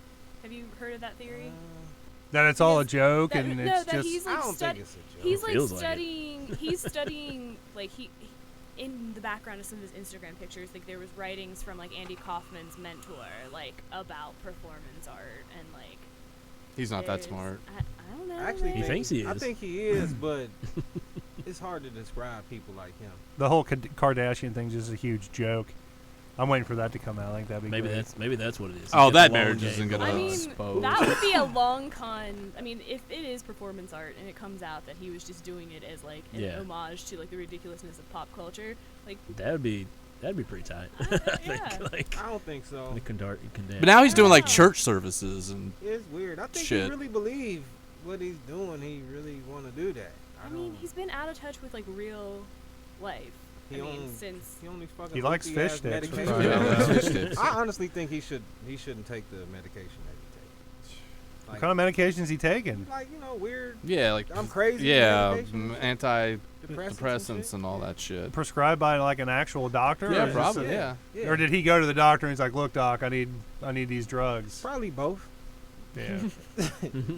[SPEAKER 6] Have you heard of that theory?
[SPEAKER 2] That it's all a
[SPEAKER 6] Yes.
[SPEAKER 2] joke
[SPEAKER 6] That-
[SPEAKER 2] and
[SPEAKER 6] no,
[SPEAKER 2] it's
[SPEAKER 6] that
[SPEAKER 2] just...
[SPEAKER 6] he's
[SPEAKER 7] I
[SPEAKER 6] like
[SPEAKER 7] don't think it's a joke.
[SPEAKER 6] he's like
[SPEAKER 4] Feels like it.
[SPEAKER 6] studying he's studying like he in the background of some of his Instagram pictures, like there was writings from like Andy Kaufman's mentor, like about performance art and like
[SPEAKER 3] He's not that
[SPEAKER 6] there's-
[SPEAKER 3] smart.
[SPEAKER 6] I don't know.
[SPEAKER 7] I actually
[SPEAKER 6] man.
[SPEAKER 4] He thinks he
[SPEAKER 7] I
[SPEAKER 4] is.
[SPEAKER 7] think he is, but it's hard to describe people like him.
[SPEAKER 2] The whole Kardashian thing's just a huge joke. I'm waiting for that to come out. I think that'd be
[SPEAKER 4] Maybe
[SPEAKER 2] great.
[SPEAKER 4] that's what it is.
[SPEAKER 3] Oh,
[SPEAKER 4] He's got
[SPEAKER 3] that
[SPEAKER 4] the long
[SPEAKER 3] marriage
[SPEAKER 4] game
[SPEAKER 3] isn't gonna
[SPEAKER 6] I
[SPEAKER 4] going.
[SPEAKER 6] mean,
[SPEAKER 3] expose.
[SPEAKER 6] that would be a long con. I mean, if it is performance art and it comes out that he was just doing it as like an
[SPEAKER 4] Yeah.
[SPEAKER 6] homage to like the ridiculousness of pop culture, like
[SPEAKER 4] That'd be pretty tight. I
[SPEAKER 6] yeah.
[SPEAKER 4] think like
[SPEAKER 7] I don't think so.
[SPEAKER 4] the condemn.
[SPEAKER 3] But now he's doing like
[SPEAKER 6] Wow.
[SPEAKER 3] church services and
[SPEAKER 7] It's weird. I think
[SPEAKER 3] Shit.
[SPEAKER 7] he really believe what he's doing. He really want to do that.
[SPEAKER 6] I mean, he's been out of touch with like real life.
[SPEAKER 7] He
[SPEAKER 6] I mean,
[SPEAKER 7] only-
[SPEAKER 6] since
[SPEAKER 7] he only fucking
[SPEAKER 2] He likes
[SPEAKER 7] goofy-ass
[SPEAKER 2] fish sticks.
[SPEAKER 7] medication.
[SPEAKER 3] Right.
[SPEAKER 7] I honestly think he shouldn't take the medication that he takes.
[SPEAKER 2] What kind of medications he taking?
[SPEAKER 7] Like weird.
[SPEAKER 3] yeah, like
[SPEAKER 7] I'm crazy.
[SPEAKER 3] yeah,
[SPEAKER 7] medications,
[SPEAKER 3] antidepressants and all that shit.
[SPEAKER 2] Prescribed by like an actual doctor?
[SPEAKER 3] Yeah,
[SPEAKER 2] or is this
[SPEAKER 3] probably.
[SPEAKER 2] a-
[SPEAKER 3] Yeah.
[SPEAKER 7] Yeah.
[SPEAKER 2] Or did he go to the doctor and he's like, "Look, doc, I need these drugs."
[SPEAKER 7] Probably both.
[SPEAKER 2] Yeah.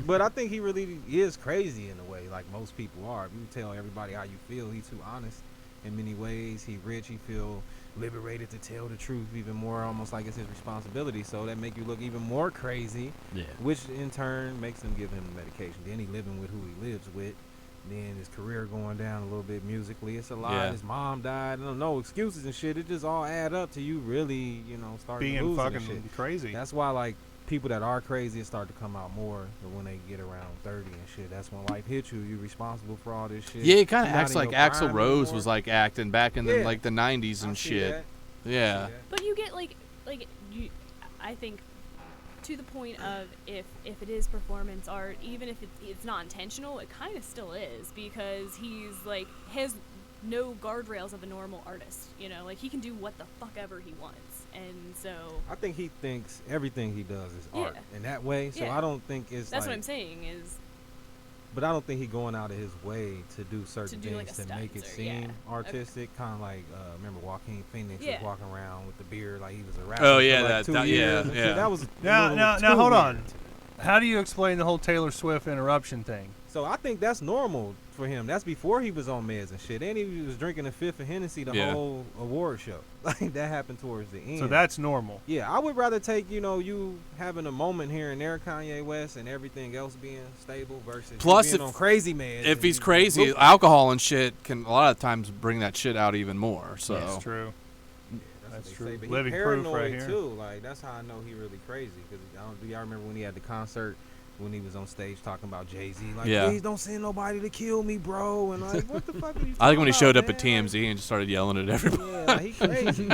[SPEAKER 7] But I think he really is crazy in a way, like most people are. If you tell everybody how you feel, he's too honest in many ways. He rich, he feel liberated to tell the truth even more, almost like it's his responsibility. So that make you look even more crazy,
[SPEAKER 4] Yeah.
[SPEAKER 7] which in turn makes them give him the medication. Then he living with who he lives with. Then his career going down a little bit musically. It's a lot.
[SPEAKER 3] Yeah.
[SPEAKER 7] His mom died. No excuses and shit. It just all add up to you really, start
[SPEAKER 2] Being
[SPEAKER 7] losing and
[SPEAKER 2] fucking
[SPEAKER 7] shit.
[SPEAKER 2] crazy.
[SPEAKER 7] That's why like people that are crazy start to come out more when they get around 30 and shit. That's when life hits you. You're responsible for all this shit.
[SPEAKER 3] Yeah, he kind of
[SPEAKER 7] You're not
[SPEAKER 3] acts
[SPEAKER 7] in
[SPEAKER 3] like
[SPEAKER 7] your
[SPEAKER 3] Axl
[SPEAKER 7] prime
[SPEAKER 3] Rose
[SPEAKER 7] anymore.
[SPEAKER 3] was like acting back in the
[SPEAKER 7] Yeah.
[SPEAKER 3] like the 90s
[SPEAKER 7] I
[SPEAKER 3] and
[SPEAKER 7] see
[SPEAKER 3] shit.
[SPEAKER 7] that.
[SPEAKER 3] Yeah.
[SPEAKER 6] but you get like you, I think, to the point of if it is performance art, even if it's not intentional, it kind of still is, because he's like has no guardrails of a normal artist. Like he can do what the fuck ever he wants, and so
[SPEAKER 7] I think he thinks everything he does is art
[SPEAKER 6] Yeah.
[SPEAKER 7] in that way. So
[SPEAKER 6] Yeah.
[SPEAKER 7] I don't think it's
[SPEAKER 6] that's
[SPEAKER 7] like,
[SPEAKER 6] what I'm saying is
[SPEAKER 7] but I don't think he going out of his way to do certain
[SPEAKER 6] do, like,
[SPEAKER 7] things
[SPEAKER 6] a
[SPEAKER 7] to make it
[SPEAKER 6] stunts or- yeah.
[SPEAKER 7] seem artistic. Kind of like remember Joaquin Phoenix
[SPEAKER 6] Yeah.
[SPEAKER 7] was walking around with the beard like he was a rapper.
[SPEAKER 3] Oh,
[SPEAKER 7] for
[SPEAKER 3] yeah,
[SPEAKER 7] like
[SPEAKER 3] that-
[SPEAKER 7] 2
[SPEAKER 3] that-
[SPEAKER 7] years
[SPEAKER 3] yeah,
[SPEAKER 7] and shit.
[SPEAKER 3] yeah.
[SPEAKER 7] That was a
[SPEAKER 2] Now,
[SPEAKER 7] little
[SPEAKER 2] now,
[SPEAKER 7] too
[SPEAKER 2] now, hold
[SPEAKER 7] weird.
[SPEAKER 2] on. How do you explain the whole Taylor Swift interruption thing?
[SPEAKER 7] So I think that's normal for him. That's before he was on meds and shit. And he was drinking a fifth of Hennessy the
[SPEAKER 3] Yeah.
[SPEAKER 7] whole award show. Like that happened towards the end.
[SPEAKER 2] So that's normal.
[SPEAKER 7] yeah. I would rather take you having a moment here and there, Kanye West, and everything else being stable versus you
[SPEAKER 3] Plus,
[SPEAKER 7] being
[SPEAKER 3] if-
[SPEAKER 7] on crazy meds.
[SPEAKER 3] If
[SPEAKER 7] and
[SPEAKER 3] he's
[SPEAKER 7] you
[SPEAKER 3] crazy,
[SPEAKER 7] look-
[SPEAKER 3] alcohol and shit can a lot of times bring that shit out even more. So
[SPEAKER 2] That's true.
[SPEAKER 7] Yeah,
[SPEAKER 2] That's
[SPEAKER 7] what
[SPEAKER 2] true.
[SPEAKER 7] they say. But
[SPEAKER 2] Living
[SPEAKER 7] he
[SPEAKER 2] proof
[SPEAKER 7] paranoid
[SPEAKER 2] right here.
[SPEAKER 7] too. Like that's how I know he really crazy. Cause do y'all remember when he had the concert? When he was on stage talking about Jay-Z, like,
[SPEAKER 3] Yeah.
[SPEAKER 7] please don't send nobody to kill me, bro. And like, what the fuck are you
[SPEAKER 3] I think when he
[SPEAKER 7] talking
[SPEAKER 3] showed
[SPEAKER 7] about,
[SPEAKER 3] up at
[SPEAKER 7] man?
[SPEAKER 3] TMZ and just started yelling at everybody.
[SPEAKER 7] Yeah, he crazy.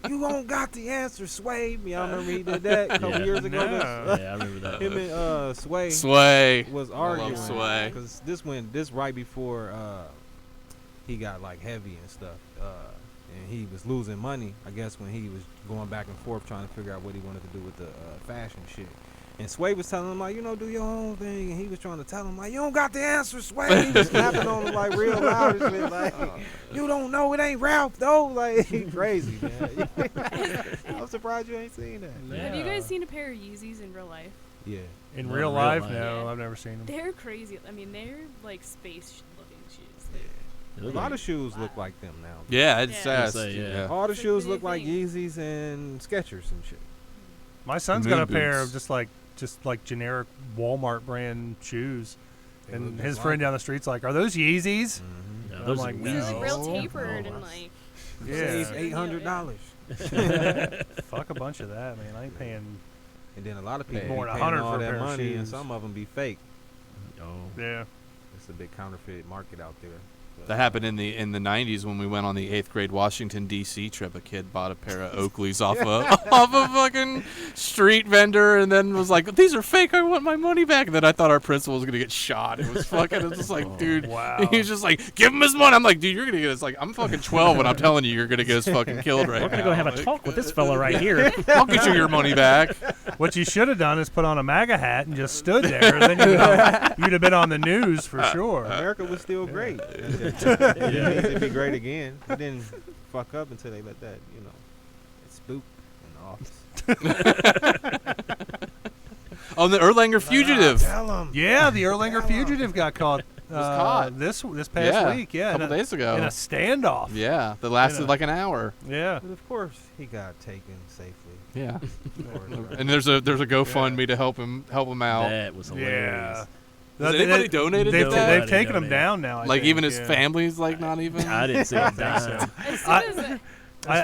[SPEAKER 7] You don't got the answer, Sway. Y'all remember he did that a couple
[SPEAKER 4] Yeah.
[SPEAKER 7] years ago?
[SPEAKER 2] No.
[SPEAKER 4] Yeah, I remember that.
[SPEAKER 7] Him and Sway
[SPEAKER 3] Sway.
[SPEAKER 7] was
[SPEAKER 3] love
[SPEAKER 7] arguing.
[SPEAKER 3] Sway.
[SPEAKER 7] Because this right before he got like heavy and stuff. And he was losing money, I guess, when he was going back and forth trying to figure out what he wanted to do with the fashion shit. And Sway was telling him, like, do your own thing. And he was trying to tell him, like, you don't got the answer, Sway. He was snapping on him, like, real loud and shit. Like, you don't know, it ain't Ralph, though. Like, he crazy, man. I'm surprised you ain't seen that.
[SPEAKER 6] Have you guys seen a pair of Yeezys in real life?
[SPEAKER 7] Yeah.
[SPEAKER 2] In
[SPEAKER 4] Not
[SPEAKER 2] real
[SPEAKER 4] in real
[SPEAKER 2] life,
[SPEAKER 4] life.
[SPEAKER 2] no,
[SPEAKER 6] Yeah.
[SPEAKER 2] I've never seen them.
[SPEAKER 6] They're crazy. I mean, they're like space-looking shoes.
[SPEAKER 4] They
[SPEAKER 7] A
[SPEAKER 4] look
[SPEAKER 7] lot
[SPEAKER 4] like-
[SPEAKER 7] of shoes look like them now.
[SPEAKER 3] Yeah, it's
[SPEAKER 6] Yeah.
[SPEAKER 3] fast.
[SPEAKER 4] Say, yeah.
[SPEAKER 7] All the
[SPEAKER 6] It's like
[SPEAKER 7] shoes
[SPEAKER 6] the
[SPEAKER 7] look
[SPEAKER 6] new
[SPEAKER 7] like
[SPEAKER 6] thing.
[SPEAKER 7] Yeezys and Skechers and shit.
[SPEAKER 2] My son's
[SPEAKER 3] Moon
[SPEAKER 2] got a pair
[SPEAKER 3] boots.
[SPEAKER 2] of just like generic Walmart brand shoes,
[SPEAKER 7] They
[SPEAKER 2] and
[SPEAKER 7] look
[SPEAKER 2] his
[SPEAKER 7] just
[SPEAKER 2] friend
[SPEAKER 7] like
[SPEAKER 2] down the street's like, "Are those Yeezys?"
[SPEAKER 4] No,
[SPEAKER 2] I'm
[SPEAKER 4] those
[SPEAKER 2] like,
[SPEAKER 4] are
[SPEAKER 2] no.
[SPEAKER 6] They're like real
[SPEAKER 2] Oh,
[SPEAKER 6] tapered and
[SPEAKER 7] no,
[SPEAKER 6] like.
[SPEAKER 2] Yeah.
[SPEAKER 7] Saved $800.
[SPEAKER 2] Fuck a bunch of that, man. I ain't paying.
[SPEAKER 7] And then a lot of people
[SPEAKER 2] More
[SPEAKER 7] be
[SPEAKER 2] than
[SPEAKER 7] paying
[SPEAKER 2] 100
[SPEAKER 7] all
[SPEAKER 2] for a
[SPEAKER 7] that
[SPEAKER 2] pair of
[SPEAKER 7] money, and
[SPEAKER 2] shoes.
[SPEAKER 7] some of them be fake.
[SPEAKER 4] Oh.
[SPEAKER 2] Yeah.
[SPEAKER 7] It's a big counterfeit market out there. But,
[SPEAKER 3] That happened in the 90s when we went on the 8th grade Washington D.C. trip. A kid bought a pair of Oakleys off a fucking street vendor, and then was like, "These are fake. I want my money back." And then I thought our principal was gonna get shot. It was fucking. It was just like, dude.
[SPEAKER 2] Wow.
[SPEAKER 3] He was just like, "Give him his money." I'm like, "Dude, you're gonna get us like, I'm fucking 12, and I'm telling you, you're gonna get us fucking killed right now."
[SPEAKER 4] We're gonna go have a
[SPEAKER 3] Like,
[SPEAKER 4] talk with this fella right here.
[SPEAKER 3] I'll get you your money back.
[SPEAKER 2] What you should have done is put on a MAGA hat and just stood there. And then you'd have been on the news for sure.
[SPEAKER 7] America was still great. It needs to be great again. It didn't fuck up until they let that, spook in the office.
[SPEAKER 3] Oh, the Erlanger fugitive.
[SPEAKER 7] Tell 'em.
[SPEAKER 2] Yeah, the Erlanger fugitive got caught.
[SPEAKER 3] caught.
[SPEAKER 2] This past week. Yeah,
[SPEAKER 3] a couple days ago.
[SPEAKER 2] in a standoff.
[SPEAKER 3] Yeah, that lasted
[SPEAKER 2] In a-
[SPEAKER 3] like an hour.
[SPEAKER 2] Yeah.
[SPEAKER 7] But of course, he got taken safely.
[SPEAKER 3] Yeah,
[SPEAKER 7] Or-
[SPEAKER 3] and there's a GoFundMe to help him out.
[SPEAKER 4] That was hilarious.
[SPEAKER 2] Yeah.
[SPEAKER 3] Has anybody donated
[SPEAKER 2] They've,
[SPEAKER 3] to that?
[SPEAKER 2] they've taken him
[SPEAKER 4] Nobody
[SPEAKER 2] down now. I
[SPEAKER 3] Like
[SPEAKER 2] think,
[SPEAKER 3] even his
[SPEAKER 2] yeah.
[SPEAKER 3] family's like not even.
[SPEAKER 4] I didn't see a dime.
[SPEAKER 6] As soon
[SPEAKER 2] I-
[SPEAKER 6] as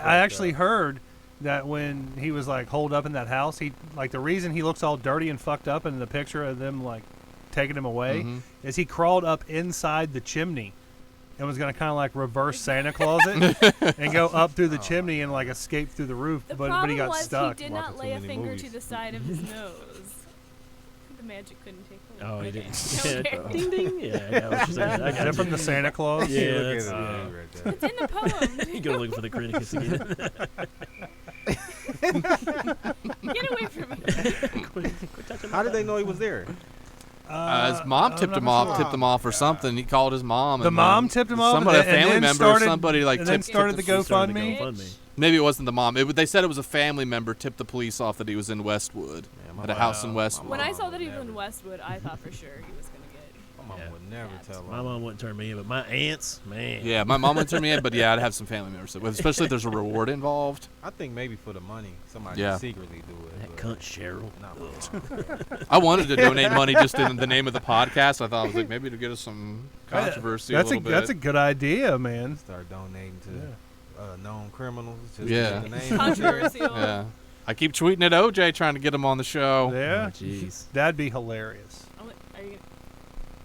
[SPEAKER 2] I actually heard that when he was like holed up in that house, he like the reason he looks all dirty and fucked up in the picture of them like taking him away is he crawled up inside the chimney and was gonna kind of like reverse Santa Claus it and go up through the chimney and like escape through the roof,
[SPEAKER 6] The
[SPEAKER 2] but
[SPEAKER 6] problem
[SPEAKER 2] he got
[SPEAKER 6] was
[SPEAKER 2] stuck.
[SPEAKER 6] he did not
[SPEAKER 7] Watching
[SPEAKER 6] lay
[SPEAKER 7] too
[SPEAKER 6] a
[SPEAKER 7] many
[SPEAKER 6] finger
[SPEAKER 7] movies.
[SPEAKER 6] to the side of his nose. The magic couldn't take hold.
[SPEAKER 4] Oh, he
[SPEAKER 6] Okay.
[SPEAKER 4] didn't.
[SPEAKER 6] Okay.
[SPEAKER 4] Ding ding. Yeah, I got what you're saying. I
[SPEAKER 2] Is
[SPEAKER 4] got
[SPEAKER 2] that from the Santa Claus?
[SPEAKER 4] Yeah,
[SPEAKER 7] Look
[SPEAKER 4] that's,
[SPEAKER 7] at it,
[SPEAKER 4] yeah.
[SPEAKER 7] right there.
[SPEAKER 6] It's in the poem.
[SPEAKER 4] You go looking for the criticus again.
[SPEAKER 6] Get away from me.
[SPEAKER 4] Quit touching my
[SPEAKER 7] How did they
[SPEAKER 4] thumb.
[SPEAKER 7] know he was there?
[SPEAKER 3] His mom
[SPEAKER 2] I'm
[SPEAKER 3] tipped
[SPEAKER 2] not
[SPEAKER 3] him off,
[SPEAKER 2] sure.
[SPEAKER 3] tipped him off or something. He called his mom.
[SPEAKER 2] The
[SPEAKER 3] and
[SPEAKER 2] mom
[SPEAKER 3] then
[SPEAKER 2] tipped him off.
[SPEAKER 3] Somebody, a
[SPEAKER 2] and
[SPEAKER 3] family
[SPEAKER 2] then
[SPEAKER 3] member,
[SPEAKER 2] started,
[SPEAKER 3] or somebody like
[SPEAKER 2] and then
[SPEAKER 3] tipped.
[SPEAKER 2] started the
[SPEAKER 4] Started the
[SPEAKER 2] GoFundMe.
[SPEAKER 4] GoFundMe.
[SPEAKER 3] Maybe it wasn't the mom. They said it was a family member tipped the police off that he was in Westwood
[SPEAKER 7] my
[SPEAKER 3] at a
[SPEAKER 7] mom-
[SPEAKER 3] house in
[SPEAKER 7] my
[SPEAKER 3] Westwood.
[SPEAKER 6] When I
[SPEAKER 7] mom
[SPEAKER 6] saw
[SPEAKER 7] would
[SPEAKER 6] that he was
[SPEAKER 7] never.
[SPEAKER 6] in Westwood, I thought for sure he was gonna get.
[SPEAKER 7] My mom
[SPEAKER 4] Yeah.
[SPEAKER 7] would never tell
[SPEAKER 4] My
[SPEAKER 7] her.
[SPEAKER 4] mom wouldn't turn me in, but my aunts, man.
[SPEAKER 3] Yeah, my mom wouldn't turn me in, but yeah, I'd have some family members, especially if there's a reward involved.
[SPEAKER 7] I think maybe for the money, somebody
[SPEAKER 3] Yeah.
[SPEAKER 7] would secretly do it.
[SPEAKER 4] That
[SPEAKER 7] but
[SPEAKER 4] cunt Cheryl.
[SPEAKER 7] not my mom.
[SPEAKER 3] I wanted to donate money just in the name of the podcast. I thought I was like maybe to get us some controversy
[SPEAKER 2] That's
[SPEAKER 3] a little bit.
[SPEAKER 2] that's a good idea, man.
[SPEAKER 7] Start donating to known criminals. Just
[SPEAKER 3] Yeah.
[SPEAKER 7] to get the name.
[SPEAKER 6] Controversial.
[SPEAKER 3] Yeah, I keep tweeting at OJ trying to get him on the show.
[SPEAKER 2] Yeah,
[SPEAKER 4] Oh, jeez.
[SPEAKER 2] that'd be hilarious.
[SPEAKER 6] Are you?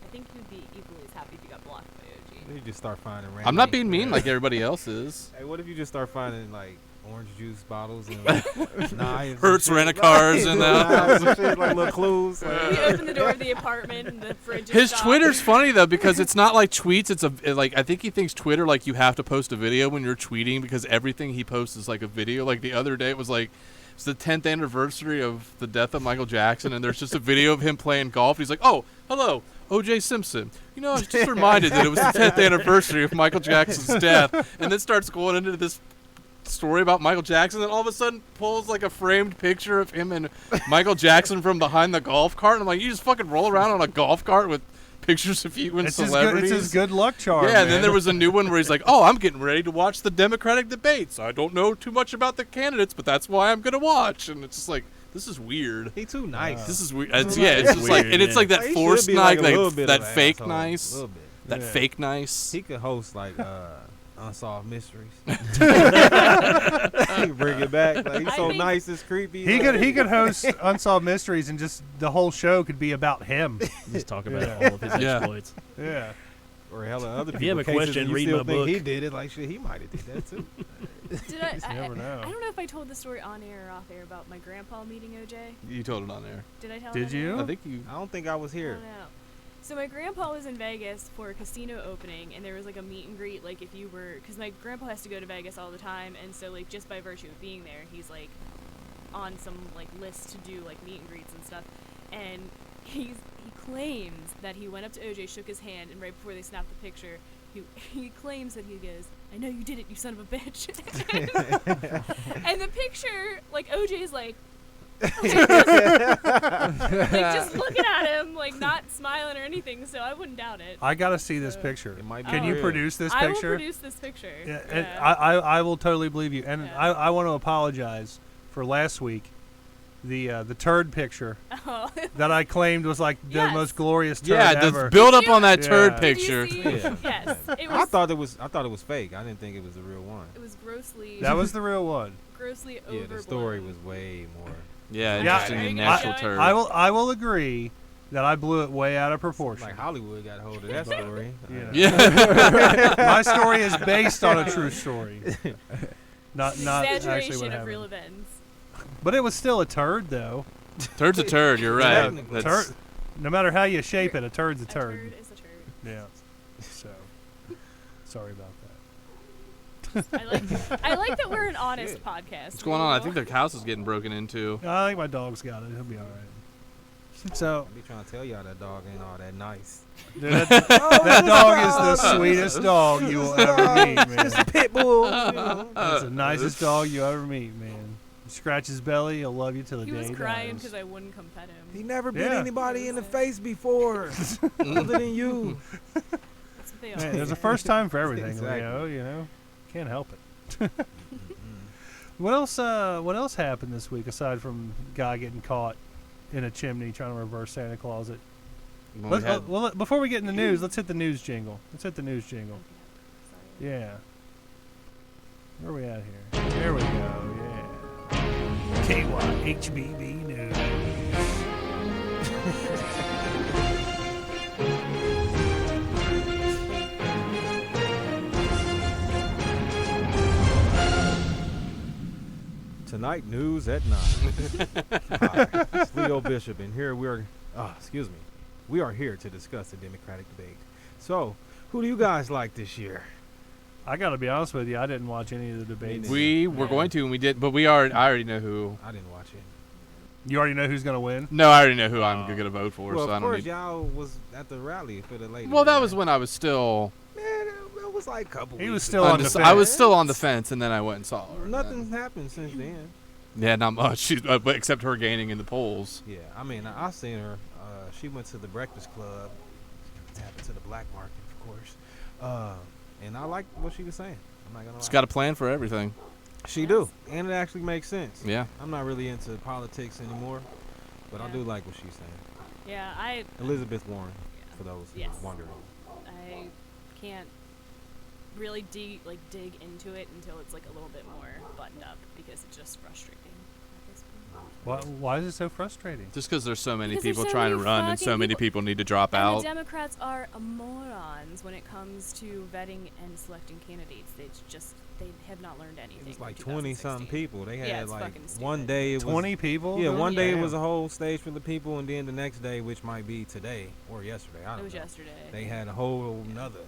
[SPEAKER 6] I think you'd be equally as happy if you got blocked by OG.
[SPEAKER 7] You just start finding random.
[SPEAKER 3] I'm not being mean like everybody else is.
[SPEAKER 7] Hey, what if you just start finding like orange juice bottles and like, knives?
[SPEAKER 3] Hertz
[SPEAKER 7] and shit?
[SPEAKER 3] rent-a-cars and
[SPEAKER 7] knives and shit, like little clues.
[SPEAKER 6] We
[SPEAKER 7] Like,
[SPEAKER 6] open the door of the apartment and the fridge is
[SPEAKER 3] His
[SPEAKER 6] stocked.
[SPEAKER 3] Twitter's funny though because it's not like tweets. It's like I think he thinks Twitter like you have to post a video when you're tweeting because everything he posts is like a video. Like the other day it was like it's the 10th anniversary of the death of Michael Jackson and there's just a video of him playing golf. He's like, oh, hello, O.J. Simpson. You know, I was just reminded that it was the 10th anniversary of Michael Jackson's death, and then starts going into this story about Michael Jackson, and all of a sudden pulls like a framed picture of him and Michael Jackson from behind the golf cart. And I'm like, you just fucking roll around on a golf cart with pictures of you and
[SPEAKER 2] It's his,
[SPEAKER 3] celebrities.
[SPEAKER 2] it's his good luck charm.
[SPEAKER 3] Yeah, and then
[SPEAKER 2] man.
[SPEAKER 3] there was a new one where he's like, "Oh, I'm getting ready to watch the Democratic debates. I don't know too much about the candidates, but that's why I'm gonna watch." And it's just like, this is weird.
[SPEAKER 7] he too nice.
[SPEAKER 3] This is weird. It's just
[SPEAKER 4] Weird,
[SPEAKER 3] like, and it's
[SPEAKER 4] yeah.
[SPEAKER 3] like that
[SPEAKER 7] Like, he should
[SPEAKER 3] forced
[SPEAKER 7] be like
[SPEAKER 3] nice,
[SPEAKER 7] a little bit
[SPEAKER 3] that
[SPEAKER 7] of an
[SPEAKER 3] fake
[SPEAKER 7] asshole,
[SPEAKER 3] nice,
[SPEAKER 7] a little bit.
[SPEAKER 3] that
[SPEAKER 2] Yeah.
[SPEAKER 3] fake nice.
[SPEAKER 7] He could host like unsolved mysteries. He bring it back. Like he's
[SPEAKER 6] I
[SPEAKER 7] so
[SPEAKER 6] think-
[SPEAKER 7] nice, it's creepy.
[SPEAKER 2] he
[SPEAKER 7] Like,
[SPEAKER 2] could host Unsolved Mysteries and just the whole show could be about him.
[SPEAKER 4] Just talk about
[SPEAKER 2] Yeah.
[SPEAKER 4] all of his
[SPEAKER 3] Yeah.
[SPEAKER 4] exploits.
[SPEAKER 2] Yeah.
[SPEAKER 7] or hella other people.
[SPEAKER 4] If you have a
[SPEAKER 7] cases
[SPEAKER 4] question,
[SPEAKER 7] and you
[SPEAKER 4] read
[SPEAKER 7] still
[SPEAKER 4] my
[SPEAKER 7] think
[SPEAKER 4] book.
[SPEAKER 7] He did it. Like shit, he might have did that too.
[SPEAKER 6] Did I
[SPEAKER 2] never know.
[SPEAKER 6] I don't know if I told the story on air or off air about my grandpa meeting OJ.
[SPEAKER 3] You told it on there.
[SPEAKER 6] Did I tell?
[SPEAKER 2] Did
[SPEAKER 6] it on
[SPEAKER 2] you?
[SPEAKER 6] air?
[SPEAKER 3] I think you.
[SPEAKER 7] I don't think I was
[SPEAKER 6] I
[SPEAKER 7] here.
[SPEAKER 6] don't know. So my grandpa was in Vegas for a casino opening, and there was like a meet and greet. Like if you were, because my grandpa has to go to Vegas all the time, and so like just by virtue of being there, he's like on some like list to do like meet and greets and stuff. And he claims that he went up to OJ, shook his hand, and right before they snapped the picture, he claims that he goes, "I know you did it, you son of a bitch." And the picture, like OJ's like just looking at him, like not smiling or anything. So I wouldn't doubt it.
[SPEAKER 2] I gotta see this picture.
[SPEAKER 7] It might be
[SPEAKER 2] Can you
[SPEAKER 7] real.
[SPEAKER 2] produce this
[SPEAKER 6] I will
[SPEAKER 2] picture?
[SPEAKER 6] produce this picture.
[SPEAKER 2] Yeah, and I will totally believe you. And
[SPEAKER 6] Yeah.
[SPEAKER 2] I want to apologize for last week. The turd picture
[SPEAKER 6] Oh.
[SPEAKER 2] that I claimed was like the
[SPEAKER 6] Yes.
[SPEAKER 2] most glorious turd
[SPEAKER 3] Yeah,
[SPEAKER 2] ever.
[SPEAKER 3] the build up
[SPEAKER 6] Did you-
[SPEAKER 3] on that
[SPEAKER 2] Yeah.
[SPEAKER 3] turd
[SPEAKER 6] Did you
[SPEAKER 3] picture.
[SPEAKER 6] see-
[SPEAKER 7] Yeah.
[SPEAKER 6] Yes, it
[SPEAKER 7] I
[SPEAKER 6] was.
[SPEAKER 7] thought it was fake. I didn't think it was the real one.
[SPEAKER 6] It was grossly.
[SPEAKER 2] That was the real one.
[SPEAKER 6] grossly
[SPEAKER 7] Yeah,
[SPEAKER 6] overblown.
[SPEAKER 7] the story was way more.
[SPEAKER 3] Yeah,
[SPEAKER 2] Yeah,
[SPEAKER 3] just
[SPEAKER 6] are
[SPEAKER 3] an
[SPEAKER 6] you gonna
[SPEAKER 3] natural
[SPEAKER 6] show it?
[SPEAKER 3] turd.
[SPEAKER 2] I will agree that I blew it way out of proportion.
[SPEAKER 7] Like Hollywood got hold of that story.
[SPEAKER 2] Yeah.
[SPEAKER 3] Yeah.
[SPEAKER 2] My story is based on a true story. Not actually
[SPEAKER 6] Exaggeration
[SPEAKER 2] what
[SPEAKER 6] of
[SPEAKER 2] happened.
[SPEAKER 6] real events.
[SPEAKER 2] But it was still a turd though.
[SPEAKER 3] Turd's a turd. You're right.
[SPEAKER 7] Technically.
[SPEAKER 3] That's-
[SPEAKER 2] Turd. No matter how you shape it, a turd's a
[SPEAKER 6] A
[SPEAKER 2] turd.
[SPEAKER 6] turd is a turd.
[SPEAKER 2] Yeah. So sorry about that.
[SPEAKER 6] I like that we're an honest podcast.
[SPEAKER 3] What's going on? I think their house is getting broken into.
[SPEAKER 2] I think my dog's got it. He'll be all right. So
[SPEAKER 7] I be trying to tell y'all that dog ain't all that nice.
[SPEAKER 2] dude, that dog is the sweetest dog you will ever meet, man.
[SPEAKER 7] Pit bull. You know?
[SPEAKER 2] That's the nicest dog you ever meet, man. You scratch his belly, he'll love you till the
[SPEAKER 6] He
[SPEAKER 2] day
[SPEAKER 6] was
[SPEAKER 2] he
[SPEAKER 6] crying
[SPEAKER 2] dies.
[SPEAKER 6] because I wouldn't come pet him.
[SPEAKER 7] He never bit
[SPEAKER 2] Yeah.
[SPEAKER 7] anybody in the face before, other than you.
[SPEAKER 6] That's what they
[SPEAKER 2] Man,
[SPEAKER 6] are.
[SPEAKER 2] there's a first time for everything,
[SPEAKER 7] Exactly.
[SPEAKER 2] Leo. You know, can't help it. What else? What else happened this week aside from guy getting caught in a chimney trying to reverse Santa Claus it?
[SPEAKER 3] When we had-
[SPEAKER 2] Well, before we get in the news, let's hit the news jingle. Let's hit the news jingle.
[SPEAKER 6] Sorry.
[SPEAKER 2] Yeah. Where are we at here? There we go. Yeah. KYHBB News.
[SPEAKER 7] Tonight news at 9. Hi, it's Leo Bishop, and here we are. We are here to discuss the Democratic debate. So, who do you guys like this year?
[SPEAKER 2] I got to be honest with you, I didn't watch any of the debates.
[SPEAKER 3] We were going to, and we did, but I already know who.
[SPEAKER 7] I didn't watch it.
[SPEAKER 2] You already know who's going to win?
[SPEAKER 3] No, I already know who I'm going to vote for.
[SPEAKER 7] Well,
[SPEAKER 3] so I
[SPEAKER 7] of
[SPEAKER 3] don't
[SPEAKER 7] course,
[SPEAKER 3] need.
[SPEAKER 7] y'all was at the rally for the lady.
[SPEAKER 3] Well, that was when I was still.
[SPEAKER 7] Man, it was like a couple
[SPEAKER 2] He
[SPEAKER 7] weeks
[SPEAKER 2] was still
[SPEAKER 7] ago.
[SPEAKER 2] on the fence.
[SPEAKER 3] I was still on the fence, and then I went and saw her.
[SPEAKER 7] Nothing's happened since then.
[SPEAKER 3] Yeah, not much. But except her gaining in the polls.
[SPEAKER 7] Yeah, I mean, I seen her. She went to the Breakfast Club, tapping to the black market, of course. And I liked what she was saying. I'm not gonna lie.
[SPEAKER 3] She's got a plan for everything.
[SPEAKER 7] She do, and it actually makes sense.
[SPEAKER 3] Yeah.
[SPEAKER 7] I'm not really into politics anymore, but I
[SPEAKER 6] Yeah.
[SPEAKER 7] do like what she's saying.
[SPEAKER 6] Yeah,
[SPEAKER 7] Elizabeth Warren, for those
[SPEAKER 6] Yes.
[SPEAKER 7] wondering.
[SPEAKER 6] I can't really dig into it until it's like a little bit more buttoned up because it's just frustrating at this point.
[SPEAKER 2] Why is it so frustrating?
[SPEAKER 3] Just because there's so many
[SPEAKER 6] Because there's
[SPEAKER 3] people
[SPEAKER 6] so
[SPEAKER 3] trying to
[SPEAKER 6] many
[SPEAKER 3] run and
[SPEAKER 6] fucking
[SPEAKER 3] so many people need to drop
[SPEAKER 6] And
[SPEAKER 3] out.
[SPEAKER 6] the Democrats are morons when it comes to vetting and selecting candidates. They have not learned anything.
[SPEAKER 7] It was like
[SPEAKER 6] from
[SPEAKER 7] 20-something
[SPEAKER 6] 2016.
[SPEAKER 7] people. They
[SPEAKER 6] Yeah,
[SPEAKER 7] had
[SPEAKER 6] it's
[SPEAKER 7] like
[SPEAKER 6] fucking stupid.
[SPEAKER 7] one day it was
[SPEAKER 2] 20 people?
[SPEAKER 7] Yeah, one day it
[SPEAKER 2] Damn.
[SPEAKER 7] was a whole stage for the people, and then the next day, which might be today or yesterday, I don't
[SPEAKER 6] It was
[SPEAKER 7] know.
[SPEAKER 6] yesterday.
[SPEAKER 7] They had a whole another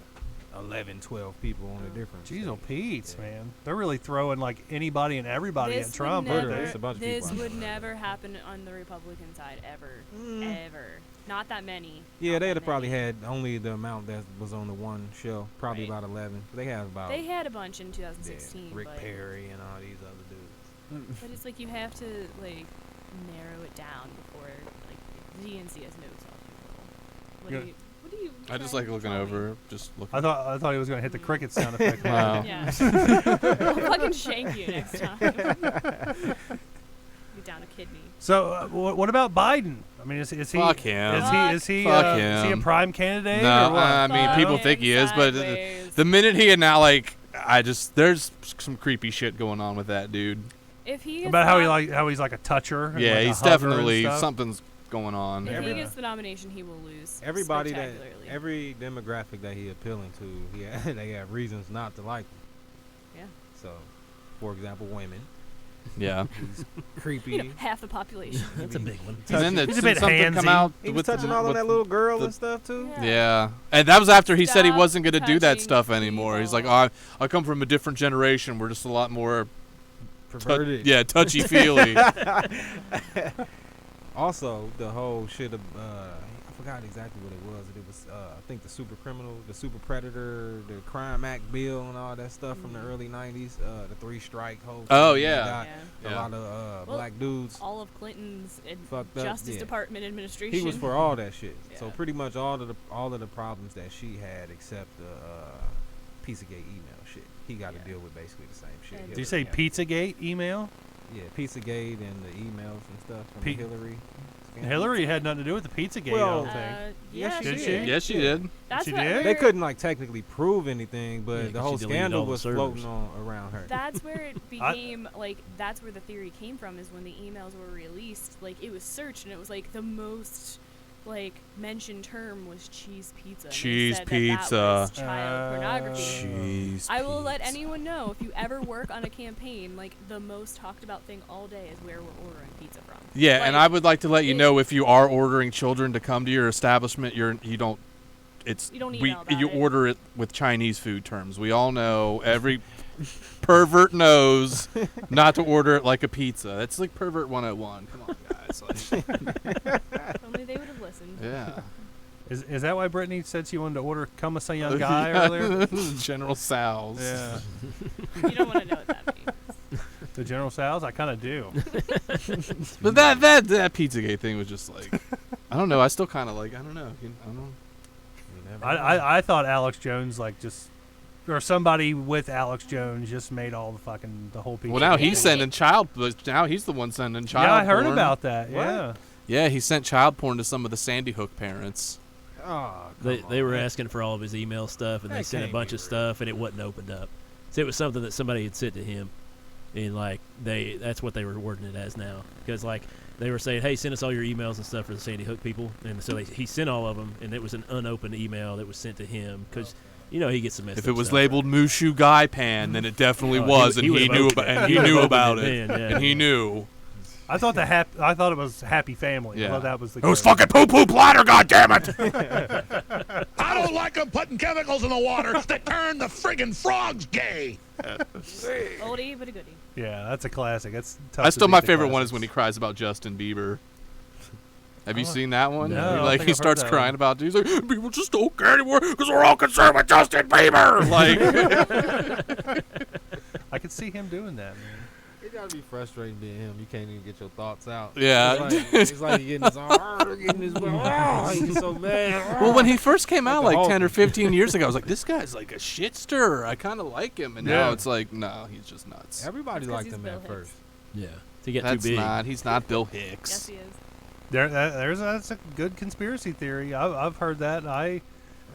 [SPEAKER 7] 11, 12 people on a different
[SPEAKER 2] Jeez,
[SPEAKER 7] stage.
[SPEAKER 2] oh Pete's,
[SPEAKER 7] Yeah.
[SPEAKER 2] man. They're really throwing like anybody and everybody
[SPEAKER 6] This
[SPEAKER 2] at
[SPEAKER 6] would
[SPEAKER 2] Trump,
[SPEAKER 6] never,
[SPEAKER 2] aren't
[SPEAKER 7] There's
[SPEAKER 2] they?
[SPEAKER 7] a bunch of
[SPEAKER 6] this
[SPEAKER 7] people out
[SPEAKER 6] would
[SPEAKER 7] there.
[SPEAKER 6] never happen on the Republican side ever,
[SPEAKER 7] Mm.
[SPEAKER 6] ever. Not that many.
[SPEAKER 7] Yeah,
[SPEAKER 6] Not
[SPEAKER 7] they'd
[SPEAKER 6] that
[SPEAKER 7] have probably
[SPEAKER 6] many.
[SPEAKER 7] had only the amount that was on the one show, probably
[SPEAKER 6] Right.
[SPEAKER 7] about 11. They had about
[SPEAKER 6] They had a bunch in
[SPEAKER 7] yeah,
[SPEAKER 6] 2016,
[SPEAKER 7] Rick
[SPEAKER 6] but,
[SPEAKER 7] Perry and all these other dudes.
[SPEAKER 6] but it's like you have to like narrow it down before like the DNC has no self-control.
[SPEAKER 2] Yeah.
[SPEAKER 6] What do you?
[SPEAKER 3] I just
[SPEAKER 6] trying
[SPEAKER 3] like
[SPEAKER 6] to
[SPEAKER 3] looking
[SPEAKER 6] tell me?
[SPEAKER 3] over, just looking.
[SPEAKER 2] I thought he was going to hit the cricket sound effect.
[SPEAKER 3] Wow.
[SPEAKER 6] Yeah. I'll fucking shank you next time. Be down a kidney.
[SPEAKER 2] So, what about Biden? I mean, is he?
[SPEAKER 3] Fuck him.
[SPEAKER 2] Is he
[SPEAKER 3] Fuck
[SPEAKER 2] is he a
[SPEAKER 3] him.
[SPEAKER 2] prime candidate?
[SPEAKER 3] No,
[SPEAKER 2] or what?
[SPEAKER 3] I mean,
[SPEAKER 6] Fuck
[SPEAKER 3] people
[SPEAKER 6] him
[SPEAKER 3] think he is, but
[SPEAKER 6] sideways.
[SPEAKER 3] the minute he now there's some creepy shit going on with that dude.
[SPEAKER 6] If he gets
[SPEAKER 2] About
[SPEAKER 6] the
[SPEAKER 2] how he's like a toucher. and
[SPEAKER 3] Yeah,
[SPEAKER 2] like a
[SPEAKER 3] he's
[SPEAKER 2] hugger and
[SPEAKER 3] definitely
[SPEAKER 2] stuff?
[SPEAKER 3] something's going on.
[SPEAKER 6] If he
[SPEAKER 2] Yeah.
[SPEAKER 6] gets the nomination, he will lose.
[SPEAKER 7] Everybody that,
[SPEAKER 6] spectacularly.
[SPEAKER 7] every demographic that he appealing to, they have reasons not to like him.
[SPEAKER 6] Yeah.
[SPEAKER 7] So, for example, women.
[SPEAKER 3] Yeah,
[SPEAKER 7] He's creepy.
[SPEAKER 6] You know, half the population.
[SPEAKER 4] That's a big one.
[SPEAKER 3] and then
[SPEAKER 2] He's a
[SPEAKER 3] did
[SPEAKER 2] bit
[SPEAKER 3] something come
[SPEAKER 2] handsy.
[SPEAKER 3] out
[SPEAKER 7] He was
[SPEAKER 3] with
[SPEAKER 7] touching all on
[SPEAKER 3] with
[SPEAKER 7] that little girl
[SPEAKER 3] the-
[SPEAKER 7] and stuff too.
[SPEAKER 3] Yeah, and that was after he said he
[SPEAKER 6] Stop
[SPEAKER 3] wasn't going to do that
[SPEAKER 6] touching
[SPEAKER 3] stuff anymore. He's like,
[SPEAKER 6] people.
[SPEAKER 3] oh, I come from a different generation. We're just a lot more,
[SPEAKER 7] Perverted.
[SPEAKER 3] touchy feely.
[SPEAKER 7] Also, the whole shit of I forgot exactly what it was. It was I think the super criminal, the super predator, the Crime Act bill, and all that stuff from the early '90s. The 3-strike whole.
[SPEAKER 3] Oh,
[SPEAKER 7] thing
[SPEAKER 3] yeah.
[SPEAKER 7] got
[SPEAKER 6] Yeah.
[SPEAKER 7] A
[SPEAKER 3] Yeah.
[SPEAKER 7] lot of
[SPEAKER 6] Well,
[SPEAKER 7] black dudes.
[SPEAKER 6] All of Clinton's
[SPEAKER 7] Fucked up,
[SPEAKER 6] Justice
[SPEAKER 7] yeah.
[SPEAKER 6] Department administration.
[SPEAKER 7] He was for all that shit. So
[SPEAKER 6] Yeah.
[SPEAKER 7] pretty much all of the problems that she had, except the Pizzagate email shit, he got to
[SPEAKER 6] Yeah.
[SPEAKER 7] deal with basically the same shit.
[SPEAKER 6] And-
[SPEAKER 2] Did you say Pizzagate email?
[SPEAKER 7] Yeah, Pizzagate and the emails and stuff from
[SPEAKER 2] P-
[SPEAKER 7] Hillary. scandal.
[SPEAKER 2] Hillary had nothing to do with the Pizzagate. I
[SPEAKER 7] Well,
[SPEAKER 2] don't think.
[SPEAKER 7] Yes,
[SPEAKER 6] yeah,
[SPEAKER 7] she
[SPEAKER 2] Did
[SPEAKER 7] did.
[SPEAKER 2] she?
[SPEAKER 3] Yes, she did.
[SPEAKER 6] That's
[SPEAKER 2] She
[SPEAKER 6] what
[SPEAKER 2] did?
[SPEAKER 7] They couldn't like technically prove anything, but
[SPEAKER 4] Yeah,
[SPEAKER 7] the
[SPEAKER 4] 'cause
[SPEAKER 7] whole
[SPEAKER 4] she deleted
[SPEAKER 7] scandal
[SPEAKER 4] all the
[SPEAKER 7] was
[SPEAKER 4] servers.
[SPEAKER 7] floating on around her.
[SPEAKER 6] That's where it became like that's where the theory came from is when the emails were released. Like it was searched and it was like the most like mentioned term was cheese pizza. And they
[SPEAKER 3] Cheese
[SPEAKER 6] said
[SPEAKER 3] pizza.
[SPEAKER 6] That was child pornography.
[SPEAKER 3] Jeez.
[SPEAKER 6] I will let anyone know if you ever work on a campaign, like the most talked about thing all day is where we're ordering pizza from.
[SPEAKER 3] Yeah, and I would like to let you
[SPEAKER 6] it-
[SPEAKER 3] know if you are ordering children to come to your establishment, you don't. It's
[SPEAKER 6] You don't email about
[SPEAKER 3] you
[SPEAKER 6] it.
[SPEAKER 3] order it with Chinese food terms. We all know every pervert knows not to order it like a pizza. That's like pervert 101. Come on, guys. Like,
[SPEAKER 6] Only they would have listened.
[SPEAKER 3] yeah.
[SPEAKER 2] Is that why Brittany said she wanted to order "Come a Young Guy" earlier?
[SPEAKER 3] General Sal's.
[SPEAKER 2] Yeah,
[SPEAKER 6] You don't want to know what that means.
[SPEAKER 2] the General Sal's. I kind of do.
[SPEAKER 3] But that Pizzagate thing was just like, I don't know. I still kind of like. I don't know. I don't know.
[SPEAKER 7] You never know.
[SPEAKER 2] I thought Alex Jones or somebody with Alex Jones just made all the whole pizza.
[SPEAKER 3] Well, now
[SPEAKER 6] Yeah.
[SPEAKER 3] he's sending child. Now he's the one sending child.
[SPEAKER 2] Yeah, I heard
[SPEAKER 3] porn.
[SPEAKER 2] about that.
[SPEAKER 7] What?
[SPEAKER 2] Yeah.
[SPEAKER 3] Yeah, he sent child porn to some of the Sandy Hook parents.
[SPEAKER 7] Oh,
[SPEAKER 4] They were asking for all of his email stuff, and they
[SPEAKER 7] That
[SPEAKER 4] sent a
[SPEAKER 7] can't
[SPEAKER 4] bunch
[SPEAKER 7] be
[SPEAKER 4] of stuff, and it wasn't opened up. So it was something that somebody had said to him. and like that's what they were wording it as now, because like they were saying, hey, send us all your emails and stuff for the Sandy Hook people, and so he sent all of them, and it was an unopened email that was sent to him because. You know he gets some messed
[SPEAKER 3] If it
[SPEAKER 4] up
[SPEAKER 3] was
[SPEAKER 4] stuff.
[SPEAKER 3] labeled Mushu Guy Pan, then it definitely
[SPEAKER 4] Oh,
[SPEAKER 3] was,
[SPEAKER 4] he
[SPEAKER 3] and he
[SPEAKER 4] would've
[SPEAKER 3] knew
[SPEAKER 4] opened
[SPEAKER 3] about
[SPEAKER 4] it.
[SPEAKER 3] and
[SPEAKER 4] He
[SPEAKER 3] he
[SPEAKER 4] would've
[SPEAKER 3] knew
[SPEAKER 4] opened
[SPEAKER 3] about
[SPEAKER 4] it
[SPEAKER 3] it,
[SPEAKER 4] then, yeah.
[SPEAKER 3] and he knew.
[SPEAKER 2] I thought I thought it was Happy Family.
[SPEAKER 3] Yeah.
[SPEAKER 2] I thought that was the.
[SPEAKER 3] It was
[SPEAKER 2] code.
[SPEAKER 3] fucking poo poo platter, goddammit!
[SPEAKER 8] I don't like them putting chemicals in the water that turn the friggin' frogs gay.
[SPEAKER 6] Oldie but a goodie.
[SPEAKER 2] Yeah, that's a classic. That's tough.
[SPEAKER 3] That's
[SPEAKER 2] to
[SPEAKER 3] still
[SPEAKER 2] beat
[SPEAKER 3] my
[SPEAKER 2] the
[SPEAKER 3] favorite one is
[SPEAKER 2] classics.
[SPEAKER 3] when he cries about Justin Bieber. Have you
[SPEAKER 2] Oh,
[SPEAKER 3] seen that one?
[SPEAKER 2] no, I don't
[SPEAKER 3] Like
[SPEAKER 2] think
[SPEAKER 3] he
[SPEAKER 2] I've heard
[SPEAKER 3] starts
[SPEAKER 2] that
[SPEAKER 3] crying
[SPEAKER 2] one.
[SPEAKER 3] about. He's like, people just don't care anymore because we're all concerned with Justin Bieber. Like,
[SPEAKER 2] I could see him doing that, man.
[SPEAKER 5] It gotta be frustrating being him. You can't even get your thoughts out.
[SPEAKER 3] Yeah.
[SPEAKER 5] It's like you're getting his getting his he's so mad.
[SPEAKER 3] well, when he first came out,
[SPEAKER 5] Like the
[SPEAKER 3] like 10 or
[SPEAKER 5] Hulk.
[SPEAKER 3] 15 years ago, I was like, this guy's like a shit stirrer. I kind of like him, and
[SPEAKER 2] Yeah.
[SPEAKER 3] now it's like, no, he's just nuts.
[SPEAKER 5] Everybody
[SPEAKER 6] That's 'cause
[SPEAKER 5] liked
[SPEAKER 6] he's
[SPEAKER 5] him
[SPEAKER 6] Bill
[SPEAKER 5] at
[SPEAKER 6] Hicks.
[SPEAKER 5] first.
[SPEAKER 4] Yeah, he got
[SPEAKER 3] That's
[SPEAKER 4] too big.
[SPEAKER 3] not. He's not Bill
[SPEAKER 6] Yes,
[SPEAKER 3] Hicks.
[SPEAKER 6] he is.
[SPEAKER 2] That's a good conspiracy theory. I've heard that. I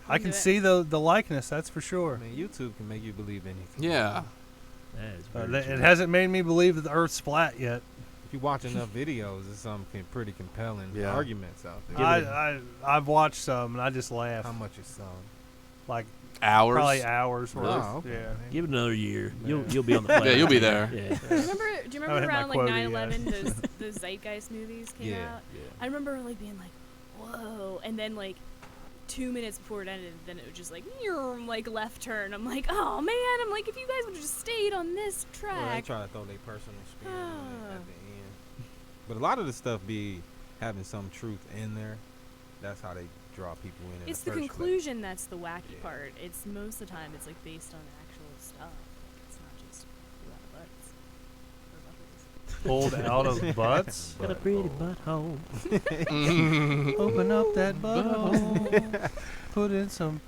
[SPEAKER 6] can
[SPEAKER 2] can
[SPEAKER 6] do it.
[SPEAKER 2] see the likeness. That's for sure.
[SPEAKER 5] I mean, YouTube can make you believe anything.
[SPEAKER 3] Yeah.
[SPEAKER 4] That is very true.
[SPEAKER 2] It hasn't made me believe that the Earth's flat yet.
[SPEAKER 5] If you watch enough videos, there's some pretty compelling
[SPEAKER 3] Yeah.
[SPEAKER 5] arguments out there.
[SPEAKER 2] I've watched some and I just laugh.
[SPEAKER 5] How much is some?
[SPEAKER 2] Like
[SPEAKER 3] Hours.
[SPEAKER 2] probably hours worth.
[SPEAKER 5] Oh, okay.
[SPEAKER 2] Yeah.
[SPEAKER 4] Give it another year.
[SPEAKER 2] Yeah.
[SPEAKER 4] You'll be on the flat.
[SPEAKER 3] Yeah, you'll be
[SPEAKER 4] Earth.
[SPEAKER 3] there.
[SPEAKER 4] Yeah.
[SPEAKER 6] Do you remember
[SPEAKER 2] hit my
[SPEAKER 6] around like
[SPEAKER 2] quota
[SPEAKER 6] 9/11
[SPEAKER 2] yet.
[SPEAKER 6] those Zeitgeist movies came
[SPEAKER 5] Yeah,
[SPEAKER 6] out? I remember like being like, whoa, and then like 2 minutes before it ended, then it was just like left turn. I'm like, oh man, I'm like, if you guys would have just stayed on this
[SPEAKER 5] Well, they
[SPEAKER 6] track.
[SPEAKER 5] try to throw their personal spin on it
[SPEAKER 6] Ah.
[SPEAKER 5] at the end. But a lot of the stuff be having some truth in there. That's how they draw people in.
[SPEAKER 6] It's
[SPEAKER 5] the
[SPEAKER 6] the
[SPEAKER 5] first place.
[SPEAKER 6] conclusion that's the wacky
[SPEAKER 5] Yeah.
[SPEAKER 6] part. It's most of the time it's like based on actual stuff. It's not just
[SPEAKER 2] Pulled out of butts.
[SPEAKER 4] Got a pretty butthole.
[SPEAKER 2] Open up that butthole. Put in some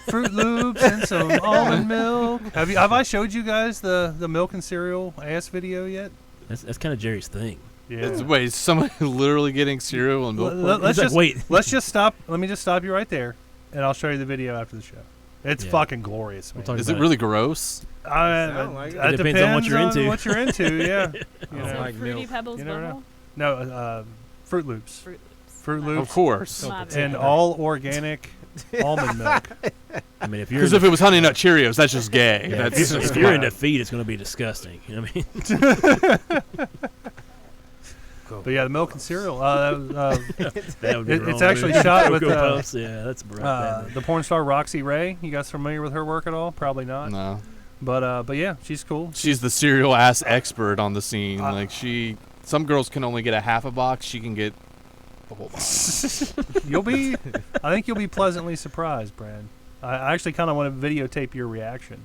[SPEAKER 2] Fruit Loops and some almond milk. Have I showed you guys the milk and cereal ass video yet?
[SPEAKER 4] That's kind of Jerry's thing.
[SPEAKER 2] Yeah.
[SPEAKER 3] Wait, is somebody literally getting cereal and milk?
[SPEAKER 2] Let's
[SPEAKER 4] He's like,
[SPEAKER 2] just
[SPEAKER 4] wait.
[SPEAKER 2] Let's just stop. Let me just stop you right there, and I'll show you the video after the show. It's
[SPEAKER 4] Yeah.
[SPEAKER 2] fucking glorious, man.
[SPEAKER 4] We'll talk
[SPEAKER 3] Is it
[SPEAKER 4] about
[SPEAKER 3] really gross?
[SPEAKER 5] Sound like it.
[SPEAKER 2] It
[SPEAKER 4] depends on what you're into.
[SPEAKER 2] What you're into, yeah. You
[SPEAKER 5] I
[SPEAKER 2] know.
[SPEAKER 5] like
[SPEAKER 6] Fruity
[SPEAKER 5] milk.
[SPEAKER 6] Pebbles
[SPEAKER 2] You never
[SPEAKER 6] butthole.
[SPEAKER 2] know. No, Fruit Loops.
[SPEAKER 6] Fruit Loops.
[SPEAKER 2] Fruit
[SPEAKER 3] Of
[SPEAKER 2] Loops
[SPEAKER 3] course.
[SPEAKER 6] Love it.
[SPEAKER 2] and all organic almond milk.
[SPEAKER 4] I mean, if you're
[SPEAKER 3] Because if it was Honey Nut Cheerios, that's just gay.
[SPEAKER 4] yeah,
[SPEAKER 3] That's
[SPEAKER 4] if you're into feet, it's going to be disgusting. I mean,
[SPEAKER 2] But yeah, the milk and cereal.
[SPEAKER 4] that would be
[SPEAKER 2] It's
[SPEAKER 4] wrong,
[SPEAKER 2] actually
[SPEAKER 4] dude.
[SPEAKER 2] shot with,
[SPEAKER 4] Cocoa Puffs. Yeah, that's rough.
[SPEAKER 2] the porn star Roxy Ray. You guys familiar with her work at all? Probably not.
[SPEAKER 3] No.
[SPEAKER 2] But yeah, she's cool.
[SPEAKER 3] She's the cereal ass expert on the scene.
[SPEAKER 2] Uh,
[SPEAKER 3] Like some girls can only get a half a box. She can get the whole box.
[SPEAKER 2] I think you'll be pleasantly surprised, Brad. I actually kind of want to videotape your reaction.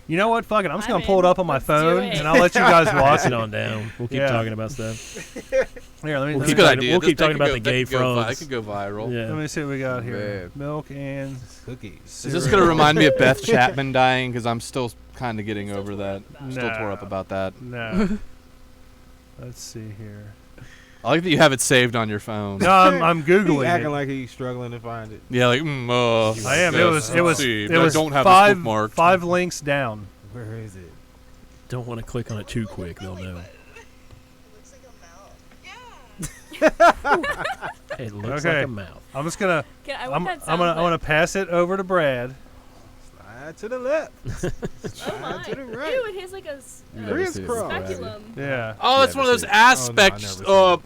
[SPEAKER 2] You know what? Fuck it. I'm just
[SPEAKER 6] I'm
[SPEAKER 2] gonna pull it
[SPEAKER 6] in.
[SPEAKER 2] up on my
[SPEAKER 6] Let's do
[SPEAKER 2] phone
[SPEAKER 6] it.
[SPEAKER 2] and I'll let you guys watch
[SPEAKER 4] Pass
[SPEAKER 2] it.
[SPEAKER 4] it on down. We'll keep
[SPEAKER 2] Yeah.
[SPEAKER 4] talking about stuff.
[SPEAKER 2] Here, let me.
[SPEAKER 4] We'll
[SPEAKER 2] let
[SPEAKER 4] keep
[SPEAKER 2] me-
[SPEAKER 3] Good
[SPEAKER 4] talking-
[SPEAKER 3] idea.
[SPEAKER 4] we'll keep
[SPEAKER 3] That
[SPEAKER 4] talking
[SPEAKER 3] could
[SPEAKER 4] about
[SPEAKER 3] go-
[SPEAKER 4] the
[SPEAKER 3] that
[SPEAKER 4] gay
[SPEAKER 3] could go vi-
[SPEAKER 4] frogs.
[SPEAKER 3] It could go viral.
[SPEAKER 4] Yeah.
[SPEAKER 2] Let me see what we got here.
[SPEAKER 5] Man.
[SPEAKER 2] Milk and
[SPEAKER 5] Cookies.
[SPEAKER 3] Is this gonna remind me of Beth Chapman dying? Because I'm still kind of getting over that. I'm still
[SPEAKER 2] Nah.
[SPEAKER 3] tore up about that.
[SPEAKER 2] no. Let's see here.
[SPEAKER 3] I like that you have it saved on your phone.
[SPEAKER 2] No, I'm
[SPEAKER 5] He
[SPEAKER 2] googling
[SPEAKER 5] acting
[SPEAKER 2] it.
[SPEAKER 5] like he's struggling to find it.
[SPEAKER 3] Yeah, like
[SPEAKER 2] I am.
[SPEAKER 3] yes,
[SPEAKER 2] It was.
[SPEAKER 3] let's see.
[SPEAKER 2] It
[SPEAKER 3] I
[SPEAKER 2] was
[SPEAKER 3] don't have
[SPEAKER 2] five.
[SPEAKER 3] this bookmarked.
[SPEAKER 2] 5 links down.
[SPEAKER 5] Where is it?
[SPEAKER 4] Don't want to click on it too quick. They'll know. It looks
[SPEAKER 2] Okay.
[SPEAKER 4] like a mouth.
[SPEAKER 2] I'm just gonna.
[SPEAKER 6] I
[SPEAKER 2] I'm
[SPEAKER 6] want that sound
[SPEAKER 2] gonna. I'm
[SPEAKER 6] clip.
[SPEAKER 2] gonna pass it over to Brad.
[SPEAKER 5] Slide to the left.
[SPEAKER 6] Oh my.
[SPEAKER 5] to the right.
[SPEAKER 6] Ew, it has like a
[SPEAKER 5] Crisscross.
[SPEAKER 6] speculum.
[SPEAKER 2] Yeah.
[SPEAKER 3] Oh, that's one of those aspects.
[SPEAKER 5] Oh,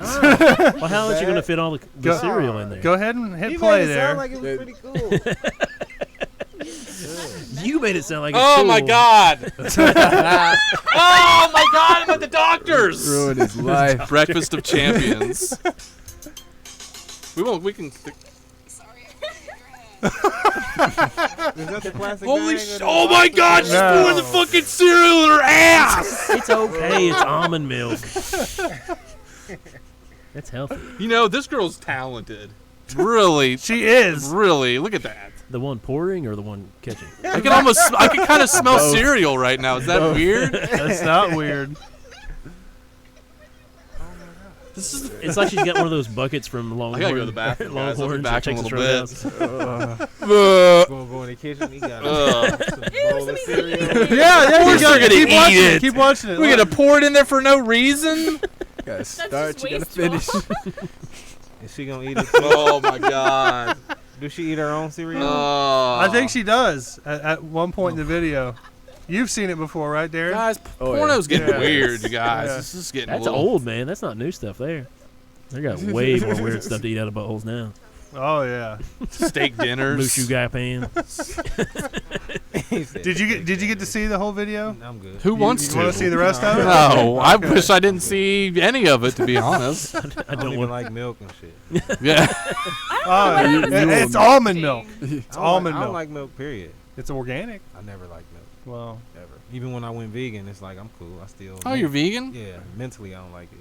[SPEAKER 4] Well, how is you going to fit all the
[SPEAKER 2] Go-
[SPEAKER 4] cereal in there?
[SPEAKER 2] Go ahead and hit
[SPEAKER 5] He
[SPEAKER 2] play
[SPEAKER 5] made it
[SPEAKER 2] there.
[SPEAKER 5] sound like it was pretty cool.
[SPEAKER 4] You made it sound like it's
[SPEAKER 3] Oh
[SPEAKER 4] cool.
[SPEAKER 3] my god! Oh my god! I'm at the doctor's.
[SPEAKER 5] Ruined his life.
[SPEAKER 3] Breakfast of Champions. We won't. We can.
[SPEAKER 5] Is that the plastic
[SPEAKER 3] Holy
[SPEAKER 5] bag
[SPEAKER 3] sh!
[SPEAKER 5] or the
[SPEAKER 3] Oh my god! She's
[SPEAKER 2] No.
[SPEAKER 3] pouring the fucking cereal in her ass.
[SPEAKER 4] It's okay. It's almond milk. That's healthy.
[SPEAKER 3] You know, this girl's talented. Really,
[SPEAKER 2] She is.
[SPEAKER 3] really. Look at that.
[SPEAKER 4] The one pouring or the one catching?
[SPEAKER 3] I can kind of smell cereal right now. Is that weird?
[SPEAKER 2] That's not weird.
[SPEAKER 3] This is.
[SPEAKER 4] It's like she's got one of those buckets from Longhorn.
[SPEAKER 3] I gotta go to the bathroom, guys. I'll be
[SPEAKER 4] Longhorn
[SPEAKER 3] back in a
[SPEAKER 4] Texas
[SPEAKER 3] little
[SPEAKER 4] Roadhouse.
[SPEAKER 5] Gonna go in
[SPEAKER 7] in the kitchen. He got
[SPEAKER 3] Ugh.
[SPEAKER 7] some bowl of cereal.
[SPEAKER 2] Yeah,
[SPEAKER 3] course
[SPEAKER 2] you
[SPEAKER 3] they're gonna
[SPEAKER 2] keep
[SPEAKER 3] eat
[SPEAKER 2] watching
[SPEAKER 3] it.
[SPEAKER 2] Keep watching it.
[SPEAKER 3] We're gonna pour it in there for no reason.
[SPEAKER 1] Gotta
[SPEAKER 6] That's
[SPEAKER 1] start,
[SPEAKER 6] just
[SPEAKER 1] you gotta
[SPEAKER 6] wasteful.
[SPEAKER 1] finish.
[SPEAKER 7] Is she gonna eat it?
[SPEAKER 3] Oh my god.
[SPEAKER 7] Do she eat her own cereal?
[SPEAKER 2] I think she does at one point in the video. You've seen it before, right, Darren?
[SPEAKER 3] Guys,
[SPEAKER 1] Oh, yeah.
[SPEAKER 3] porno's getting
[SPEAKER 2] Yeah.
[SPEAKER 3] weird, you guys.
[SPEAKER 2] Yeah.
[SPEAKER 3] This is getting
[SPEAKER 4] That's
[SPEAKER 3] a little...
[SPEAKER 4] old, man. That's not new stuff there. They got way more weird stuff to eat out of buttholes now.
[SPEAKER 2] Oh yeah.
[SPEAKER 3] steak dinners.
[SPEAKER 4] Mushu guy pan.
[SPEAKER 7] He said,
[SPEAKER 2] Did you get to see the whole video?
[SPEAKER 7] I'm good.
[SPEAKER 3] Who wants
[SPEAKER 2] You want to see the rest of it?
[SPEAKER 3] No, I
[SPEAKER 2] Okay.
[SPEAKER 3] wish I didn't see any of it, to be honest.
[SPEAKER 4] I
[SPEAKER 7] I don't
[SPEAKER 4] don't
[SPEAKER 7] even
[SPEAKER 4] want.
[SPEAKER 7] like milk and shit.
[SPEAKER 3] Yeah.
[SPEAKER 2] Oh,
[SPEAKER 6] you-
[SPEAKER 2] it's almond milk. It's
[SPEAKER 7] I
[SPEAKER 2] almond
[SPEAKER 7] don't
[SPEAKER 2] milk.
[SPEAKER 7] like milk. Period.
[SPEAKER 2] It's organic.
[SPEAKER 7] I never liked milk
[SPEAKER 2] Well,
[SPEAKER 7] ever. Even when I went vegan, it's like I'm cool. I still.
[SPEAKER 3] Oh, you're vegan?
[SPEAKER 7] Yeah, mentally I don't like it.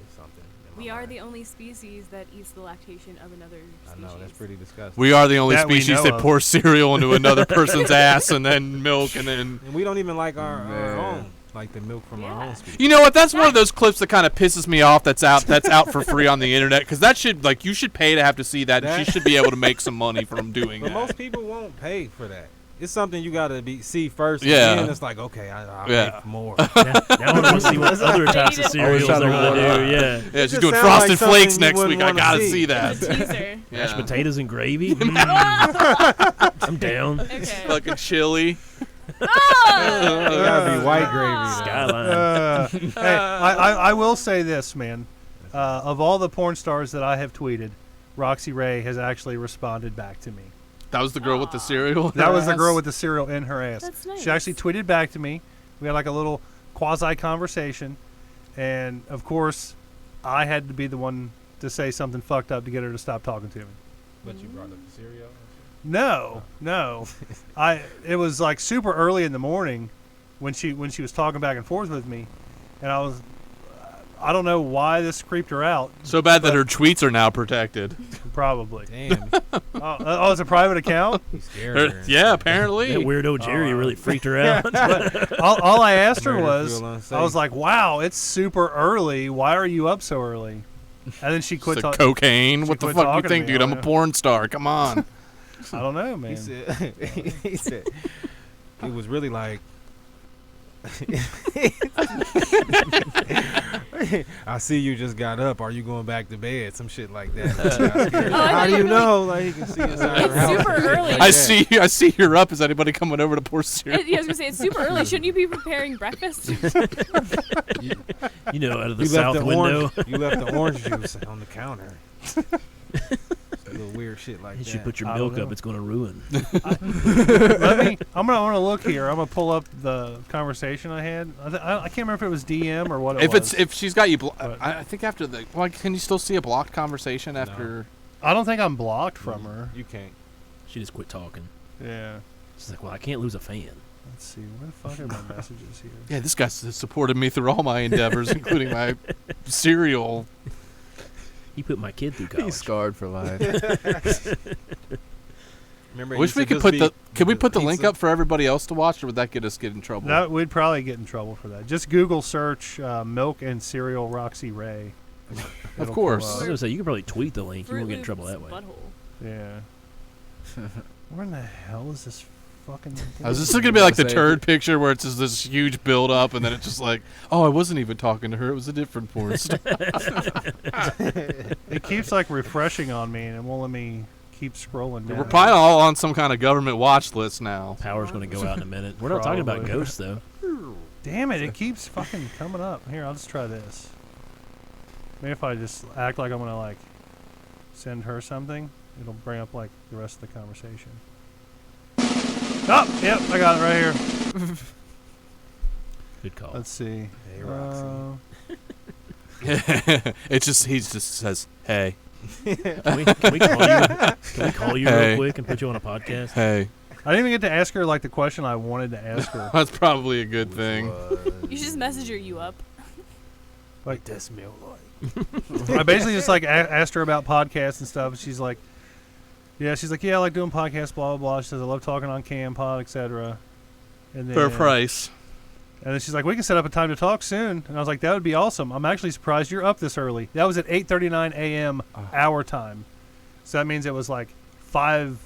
[SPEAKER 7] It's something. in
[SPEAKER 6] We
[SPEAKER 7] my
[SPEAKER 6] are
[SPEAKER 7] mind.
[SPEAKER 6] the only species that eats the lactation of another
[SPEAKER 7] I
[SPEAKER 6] species.
[SPEAKER 7] know that's pretty disgusting.
[SPEAKER 3] We are the only
[SPEAKER 2] That we
[SPEAKER 3] species
[SPEAKER 2] know
[SPEAKER 3] that
[SPEAKER 2] of.
[SPEAKER 3] pours cereal into another person's ass and then milk and then...
[SPEAKER 7] And we don't even like our
[SPEAKER 1] Man.
[SPEAKER 7] own, like the milk from our
[SPEAKER 6] Yeah.
[SPEAKER 7] own species.
[SPEAKER 3] You know what? That's one of those clips that kind of pisses me off. That's out for free on the internet because that should you should pay to have to see that. And
[SPEAKER 7] That-
[SPEAKER 3] she should be able to make some money from doing
[SPEAKER 7] But
[SPEAKER 3] that.
[SPEAKER 7] most people won't pay for that. It's something you gotta see first.
[SPEAKER 3] Yeah.
[SPEAKER 7] And then it's like, okay, I'll
[SPEAKER 3] Yeah.
[SPEAKER 7] pay for more.
[SPEAKER 4] Now I want to see what other types of cereals
[SPEAKER 1] trying
[SPEAKER 4] they're
[SPEAKER 1] to
[SPEAKER 4] gonna
[SPEAKER 1] warm
[SPEAKER 4] do. Yeah,
[SPEAKER 3] Yeah, she's
[SPEAKER 7] just
[SPEAKER 3] doing
[SPEAKER 7] sound
[SPEAKER 3] Frosted
[SPEAKER 7] like something
[SPEAKER 3] Flakes
[SPEAKER 7] you
[SPEAKER 3] next
[SPEAKER 7] wouldn't
[SPEAKER 3] week. I
[SPEAKER 7] wanna
[SPEAKER 3] gotta
[SPEAKER 7] see.
[SPEAKER 3] see that.
[SPEAKER 6] It's a teaser.
[SPEAKER 4] mashed
[SPEAKER 3] Yeah.
[SPEAKER 4] potatoes and gravy. I'm down.
[SPEAKER 6] Okay.
[SPEAKER 3] Fucking chili.
[SPEAKER 7] It gotta be white gravy. though.
[SPEAKER 4] Skyline.
[SPEAKER 2] hey, I will say this, man. Of all the porn stars that I have tweeted, Roxy Ray has actually responded back to me.
[SPEAKER 3] That was the girl with the cereal.
[SPEAKER 2] That was the girl with the cereal in her ass.
[SPEAKER 6] That's nice.
[SPEAKER 2] She actually tweeted back to me. We had like a little quasi conversation, and of course, I had to be the one to say something fucked up to get her to stop talking to me.
[SPEAKER 7] But you brought up the cereal.
[SPEAKER 2] No. It was like super early in the morning when she was talking back and forth with me, and I don't know why this creeped her out.
[SPEAKER 3] So bad that her tweets are now protected.
[SPEAKER 2] Probably.
[SPEAKER 7] Damn,
[SPEAKER 2] Oh, it's a private account.
[SPEAKER 7] he scared her.
[SPEAKER 3] Yeah,
[SPEAKER 4] That
[SPEAKER 3] apparently.
[SPEAKER 4] weirdo Jerry really freaked her out.
[SPEAKER 2] All I asked her
[SPEAKER 7] Made her
[SPEAKER 2] was,
[SPEAKER 7] feel unsafe.
[SPEAKER 2] I was like, "Wow, it's super early. Why are you up so early?" And then she
[SPEAKER 3] It's
[SPEAKER 2] quit
[SPEAKER 3] like
[SPEAKER 2] talking.
[SPEAKER 3] cocaine.
[SPEAKER 2] she
[SPEAKER 3] What the
[SPEAKER 2] quit
[SPEAKER 3] fuck you
[SPEAKER 2] talking to
[SPEAKER 3] think,
[SPEAKER 2] me.
[SPEAKER 3] dude?
[SPEAKER 2] I
[SPEAKER 3] I'm a
[SPEAKER 2] know.
[SPEAKER 3] porn star. Come on.
[SPEAKER 2] I don't know, man.
[SPEAKER 7] He said, he said, it was really like, I see you just got up. Are you going back to bed? Some shit like that. I got scared.
[SPEAKER 6] Oh, I
[SPEAKER 7] How
[SPEAKER 6] thought
[SPEAKER 7] do you
[SPEAKER 6] you were
[SPEAKER 7] know? Like he can see inside her
[SPEAKER 6] It's
[SPEAKER 7] house.
[SPEAKER 6] super early.
[SPEAKER 7] Like
[SPEAKER 3] I
[SPEAKER 7] that.
[SPEAKER 3] see you're up. Is anybody coming over to pour cereal?
[SPEAKER 6] Yeah, I was gonna say it's super early. Shouldn't you be preparing breakfast?
[SPEAKER 4] You know, out of the
[SPEAKER 7] You left
[SPEAKER 4] south
[SPEAKER 7] the
[SPEAKER 4] window.
[SPEAKER 7] orange. You left the orange juice on the counter. A little weird shit like
[SPEAKER 4] You
[SPEAKER 7] that.
[SPEAKER 4] should put your
[SPEAKER 2] I don't
[SPEAKER 4] milk up.
[SPEAKER 2] know.
[SPEAKER 4] It's going to ruin.
[SPEAKER 2] I'm gonna look here. I'm gonna pull up the conversation I had. I can't remember if it was DM or what it was.
[SPEAKER 3] If she's got you,
[SPEAKER 2] But-
[SPEAKER 3] I think after the. Well, can you still see a blocked conversation after?
[SPEAKER 2] I don't think I'm blocked from her.
[SPEAKER 7] You can't.
[SPEAKER 4] She just quit talking.
[SPEAKER 2] Yeah.
[SPEAKER 4] She's like, well, I can't lose a fan.
[SPEAKER 2] Let's see. Where the fuck are my messages here?
[SPEAKER 3] Yeah, this guy's supported me through all my endeavors, including my cereal.
[SPEAKER 4] He put my kid through
[SPEAKER 1] He's
[SPEAKER 4] college.
[SPEAKER 1] scarred for life.
[SPEAKER 7] Remember,
[SPEAKER 3] Wish we could put the. Could we put the link up for everybody else to watch, or would that get in trouble?
[SPEAKER 2] No, we'd probably get in trouble for that. Just Google search milk and cereal Roxy Ray. It'll come
[SPEAKER 3] course.
[SPEAKER 4] I was
[SPEAKER 2] up.
[SPEAKER 4] going to say, you could probably tweet the link. You
[SPEAKER 6] Fruit
[SPEAKER 4] won't get in trouble
[SPEAKER 6] Loops
[SPEAKER 4] that way.
[SPEAKER 6] Butthole.
[SPEAKER 2] Yeah. Where in the hell is this fucking?
[SPEAKER 3] I was just going to be like the turd picture where it's just this huge build up, and then it's just like, oh, I wasn't even talking to her. It was a different porn star.
[SPEAKER 2] It keeps like refreshing on me, and it won't let me keep scrolling down.
[SPEAKER 3] We're probably all on some kind of government watch list now.
[SPEAKER 4] Power's going to go out in a minute. We're not talking about
[SPEAKER 2] Probably.
[SPEAKER 4] ghosts, though.
[SPEAKER 2] Damn it! It keeps fucking coming up. Here, I'll just try this. Maybe if I just act like I'm gonna like send her something, it'll bring up like the rest of the conversation. Oh, yep, I got it right here.
[SPEAKER 4] Good call.
[SPEAKER 2] Let's see.
[SPEAKER 7] Hey, Roxy.
[SPEAKER 3] He just says, hey,
[SPEAKER 4] Can we call you
[SPEAKER 3] Hey.
[SPEAKER 4] real quick and put you on a podcast?
[SPEAKER 3] hey.
[SPEAKER 2] I didn't even get to ask her like the question I wanted to ask her.
[SPEAKER 3] That's probably a good thing.
[SPEAKER 6] You should just message her you up.
[SPEAKER 2] Like,
[SPEAKER 7] That smell like.
[SPEAKER 2] I basically just like asked her about podcasts and stuff. And she's like, yeah, I like doing podcasts, blah blah blah. She says I love talking on Cam Pod, etc. And then
[SPEAKER 3] Fair price.
[SPEAKER 2] And then she's like, we can set up a time to talk soon. And I was like, that would be awesome. I'm actually surprised you're up this early. That was at 8:39 a.m. our time. So that means it was like 5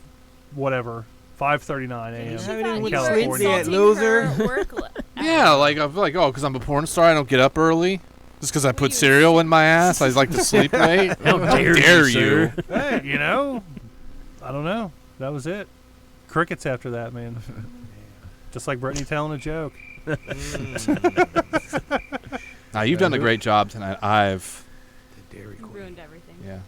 [SPEAKER 2] 5:39 a.m.
[SPEAKER 7] You
[SPEAKER 6] She
[SPEAKER 7] haven't
[SPEAKER 6] thought
[SPEAKER 7] even
[SPEAKER 6] you
[SPEAKER 7] went to
[SPEAKER 6] were
[SPEAKER 7] sleep yet,
[SPEAKER 6] insulting
[SPEAKER 7] loser.
[SPEAKER 6] her work
[SPEAKER 3] Yeah, like I feel like, oh, because I'm a porn star, I don't get up early. Just because I put cereal in my ass, I like to sleep late.
[SPEAKER 4] How dare you, sir?
[SPEAKER 2] Hey, you know, I don't know. That was it. Crickets after that, man. Just like Brittany telling a joke.
[SPEAKER 3] Now you've done a great job tonight. I've
[SPEAKER 6] ruined everything.
[SPEAKER 3] Yeah.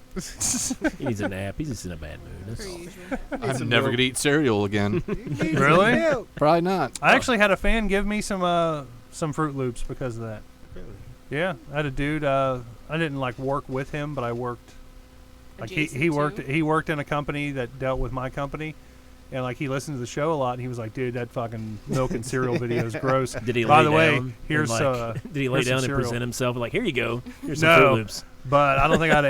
[SPEAKER 4] He needs a nap. He's just in a bad mood.
[SPEAKER 6] Per
[SPEAKER 4] That's all.
[SPEAKER 6] usual.
[SPEAKER 3] I'm never gonna eat cereal again.
[SPEAKER 2] Really?
[SPEAKER 3] Probably not.
[SPEAKER 2] I actually had a fan give me some Fruit Loops because of that.
[SPEAKER 7] Really?
[SPEAKER 2] Yeah, I had a dude. I didn't like work with him, but I worked. Like he
[SPEAKER 6] Adjacent to?
[SPEAKER 2] worked in a company that dealt with my company, and like he listened to the show a lot. And he was like, "Dude, that fucking milk and cereal video is gross."
[SPEAKER 4] Did he
[SPEAKER 2] By
[SPEAKER 4] lay
[SPEAKER 2] the way,
[SPEAKER 4] down
[SPEAKER 2] here's
[SPEAKER 4] and, like, did he lay
[SPEAKER 2] here's some
[SPEAKER 4] down and
[SPEAKER 2] cereal.
[SPEAKER 4] present himself like, "Here you go. Here's some
[SPEAKER 2] No.
[SPEAKER 4] Fruit Loops."
[SPEAKER 2] But I don't think I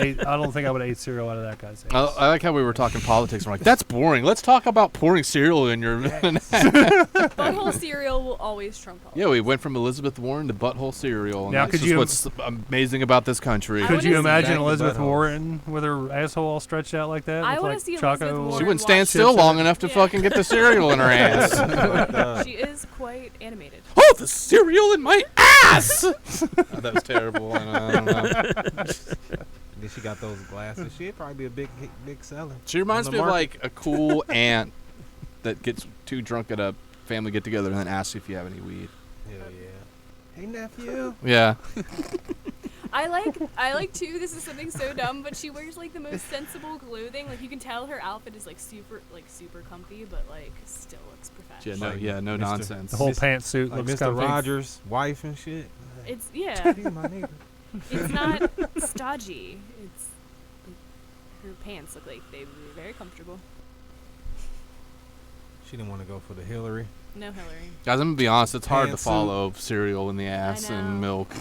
[SPEAKER 2] would have ate cereal out of that guy's ass.
[SPEAKER 3] I like how we were talking politics. We're like, that's boring. Let's talk about pouring cereal in your.
[SPEAKER 6] Butthole cereal will always trump politics.
[SPEAKER 3] Yeah, we went from Elizabeth Warren to butthole cereal. And
[SPEAKER 2] Now,
[SPEAKER 3] that's
[SPEAKER 2] could
[SPEAKER 3] just
[SPEAKER 2] you-
[SPEAKER 3] what's amazing about this country.
[SPEAKER 6] I
[SPEAKER 2] Could
[SPEAKER 6] wanna
[SPEAKER 2] you
[SPEAKER 6] see-
[SPEAKER 2] imagine
[SPEAKER 7] Back to
[SPEAKER 2] Elizabeth
[SPEAKER 7] buttholes.
[SPEAKER 2] Warren with her asshole all stretched out like that?
[SPEAKER 6] I
[SPEAKER 2] with,
[SPEAKER 6] wanna
[SPEAKER 2] like,
[SPEAKER 6] see
[SPEAKER 2] Choco?
[SPEAKER 6] Elizabeth Warren
[SPEAKER 3] She wouldn't
[SPEAKER 6] watch
[SPEAKER 3] stand still
[SPEAKER 6] Simpson.
[SPEAKER 3] long enough to
[SPEAKER 6] Yeah.
[SPEAKER 3] fucking get the cereal in her ass.
[SPEAKER 6] She is quite animated.
[SPEAKER 3] Oh, the cereal in my ass! Oh, that was terrible. I don't know.
[SPEAKER 7] Then she got those glasses. She'd probably be a big seller.
[SPEAKER 3] She reminds
[SPEAKER 7] On
[SPEAKER 3] me
[SPEAKER 7] the
[SPEAKER 3] of
[SPEAKER 7] market.
[SPEAKER 3] like a cool aunt that gets too drunk at a family get together and then asks if you have any weed.
[SPEAKER 7] Hell yeah. Hey nephew.
[SPEAKER 3] Yeah.
[SPEAKER 6] I like too. This is something so dumb, but she wears like the most sensible clothing. Like you can tell her outfit is like super comfy, but like still looks professional.
[SPEAKER 3] No
[SPEAKER 7] Mr.
[SPEAKER 3] nonsense.
[SPEAKER 2] The whole pantsuit
[SPEAKER 7] Like
[SPEAKER 2] looks
[SPEAKER 7] Mr.
[SPEAKER 2] comfy.
[SPEAKER 7] Rogers' wife and shit.
[SPEAKER 6] It's yeah.
[SPEAKER 7] He's my neighbor.
[SPEAKER 6] It's not stodgy. It's her pants look like they were very comfortable.
[SPEAKER 7] She didn't want to go for the Hillary.
[SPEAKER 6] No Hillary.
[SPEAKER 3] Guys, I'm gonna be honest. It's hard to
[SPEAKER 7] Pantsuit.
[SPEAKER 3] follow cereal in the ass
[SPEAKER 6] know.
[SPEAKER 3] and milk.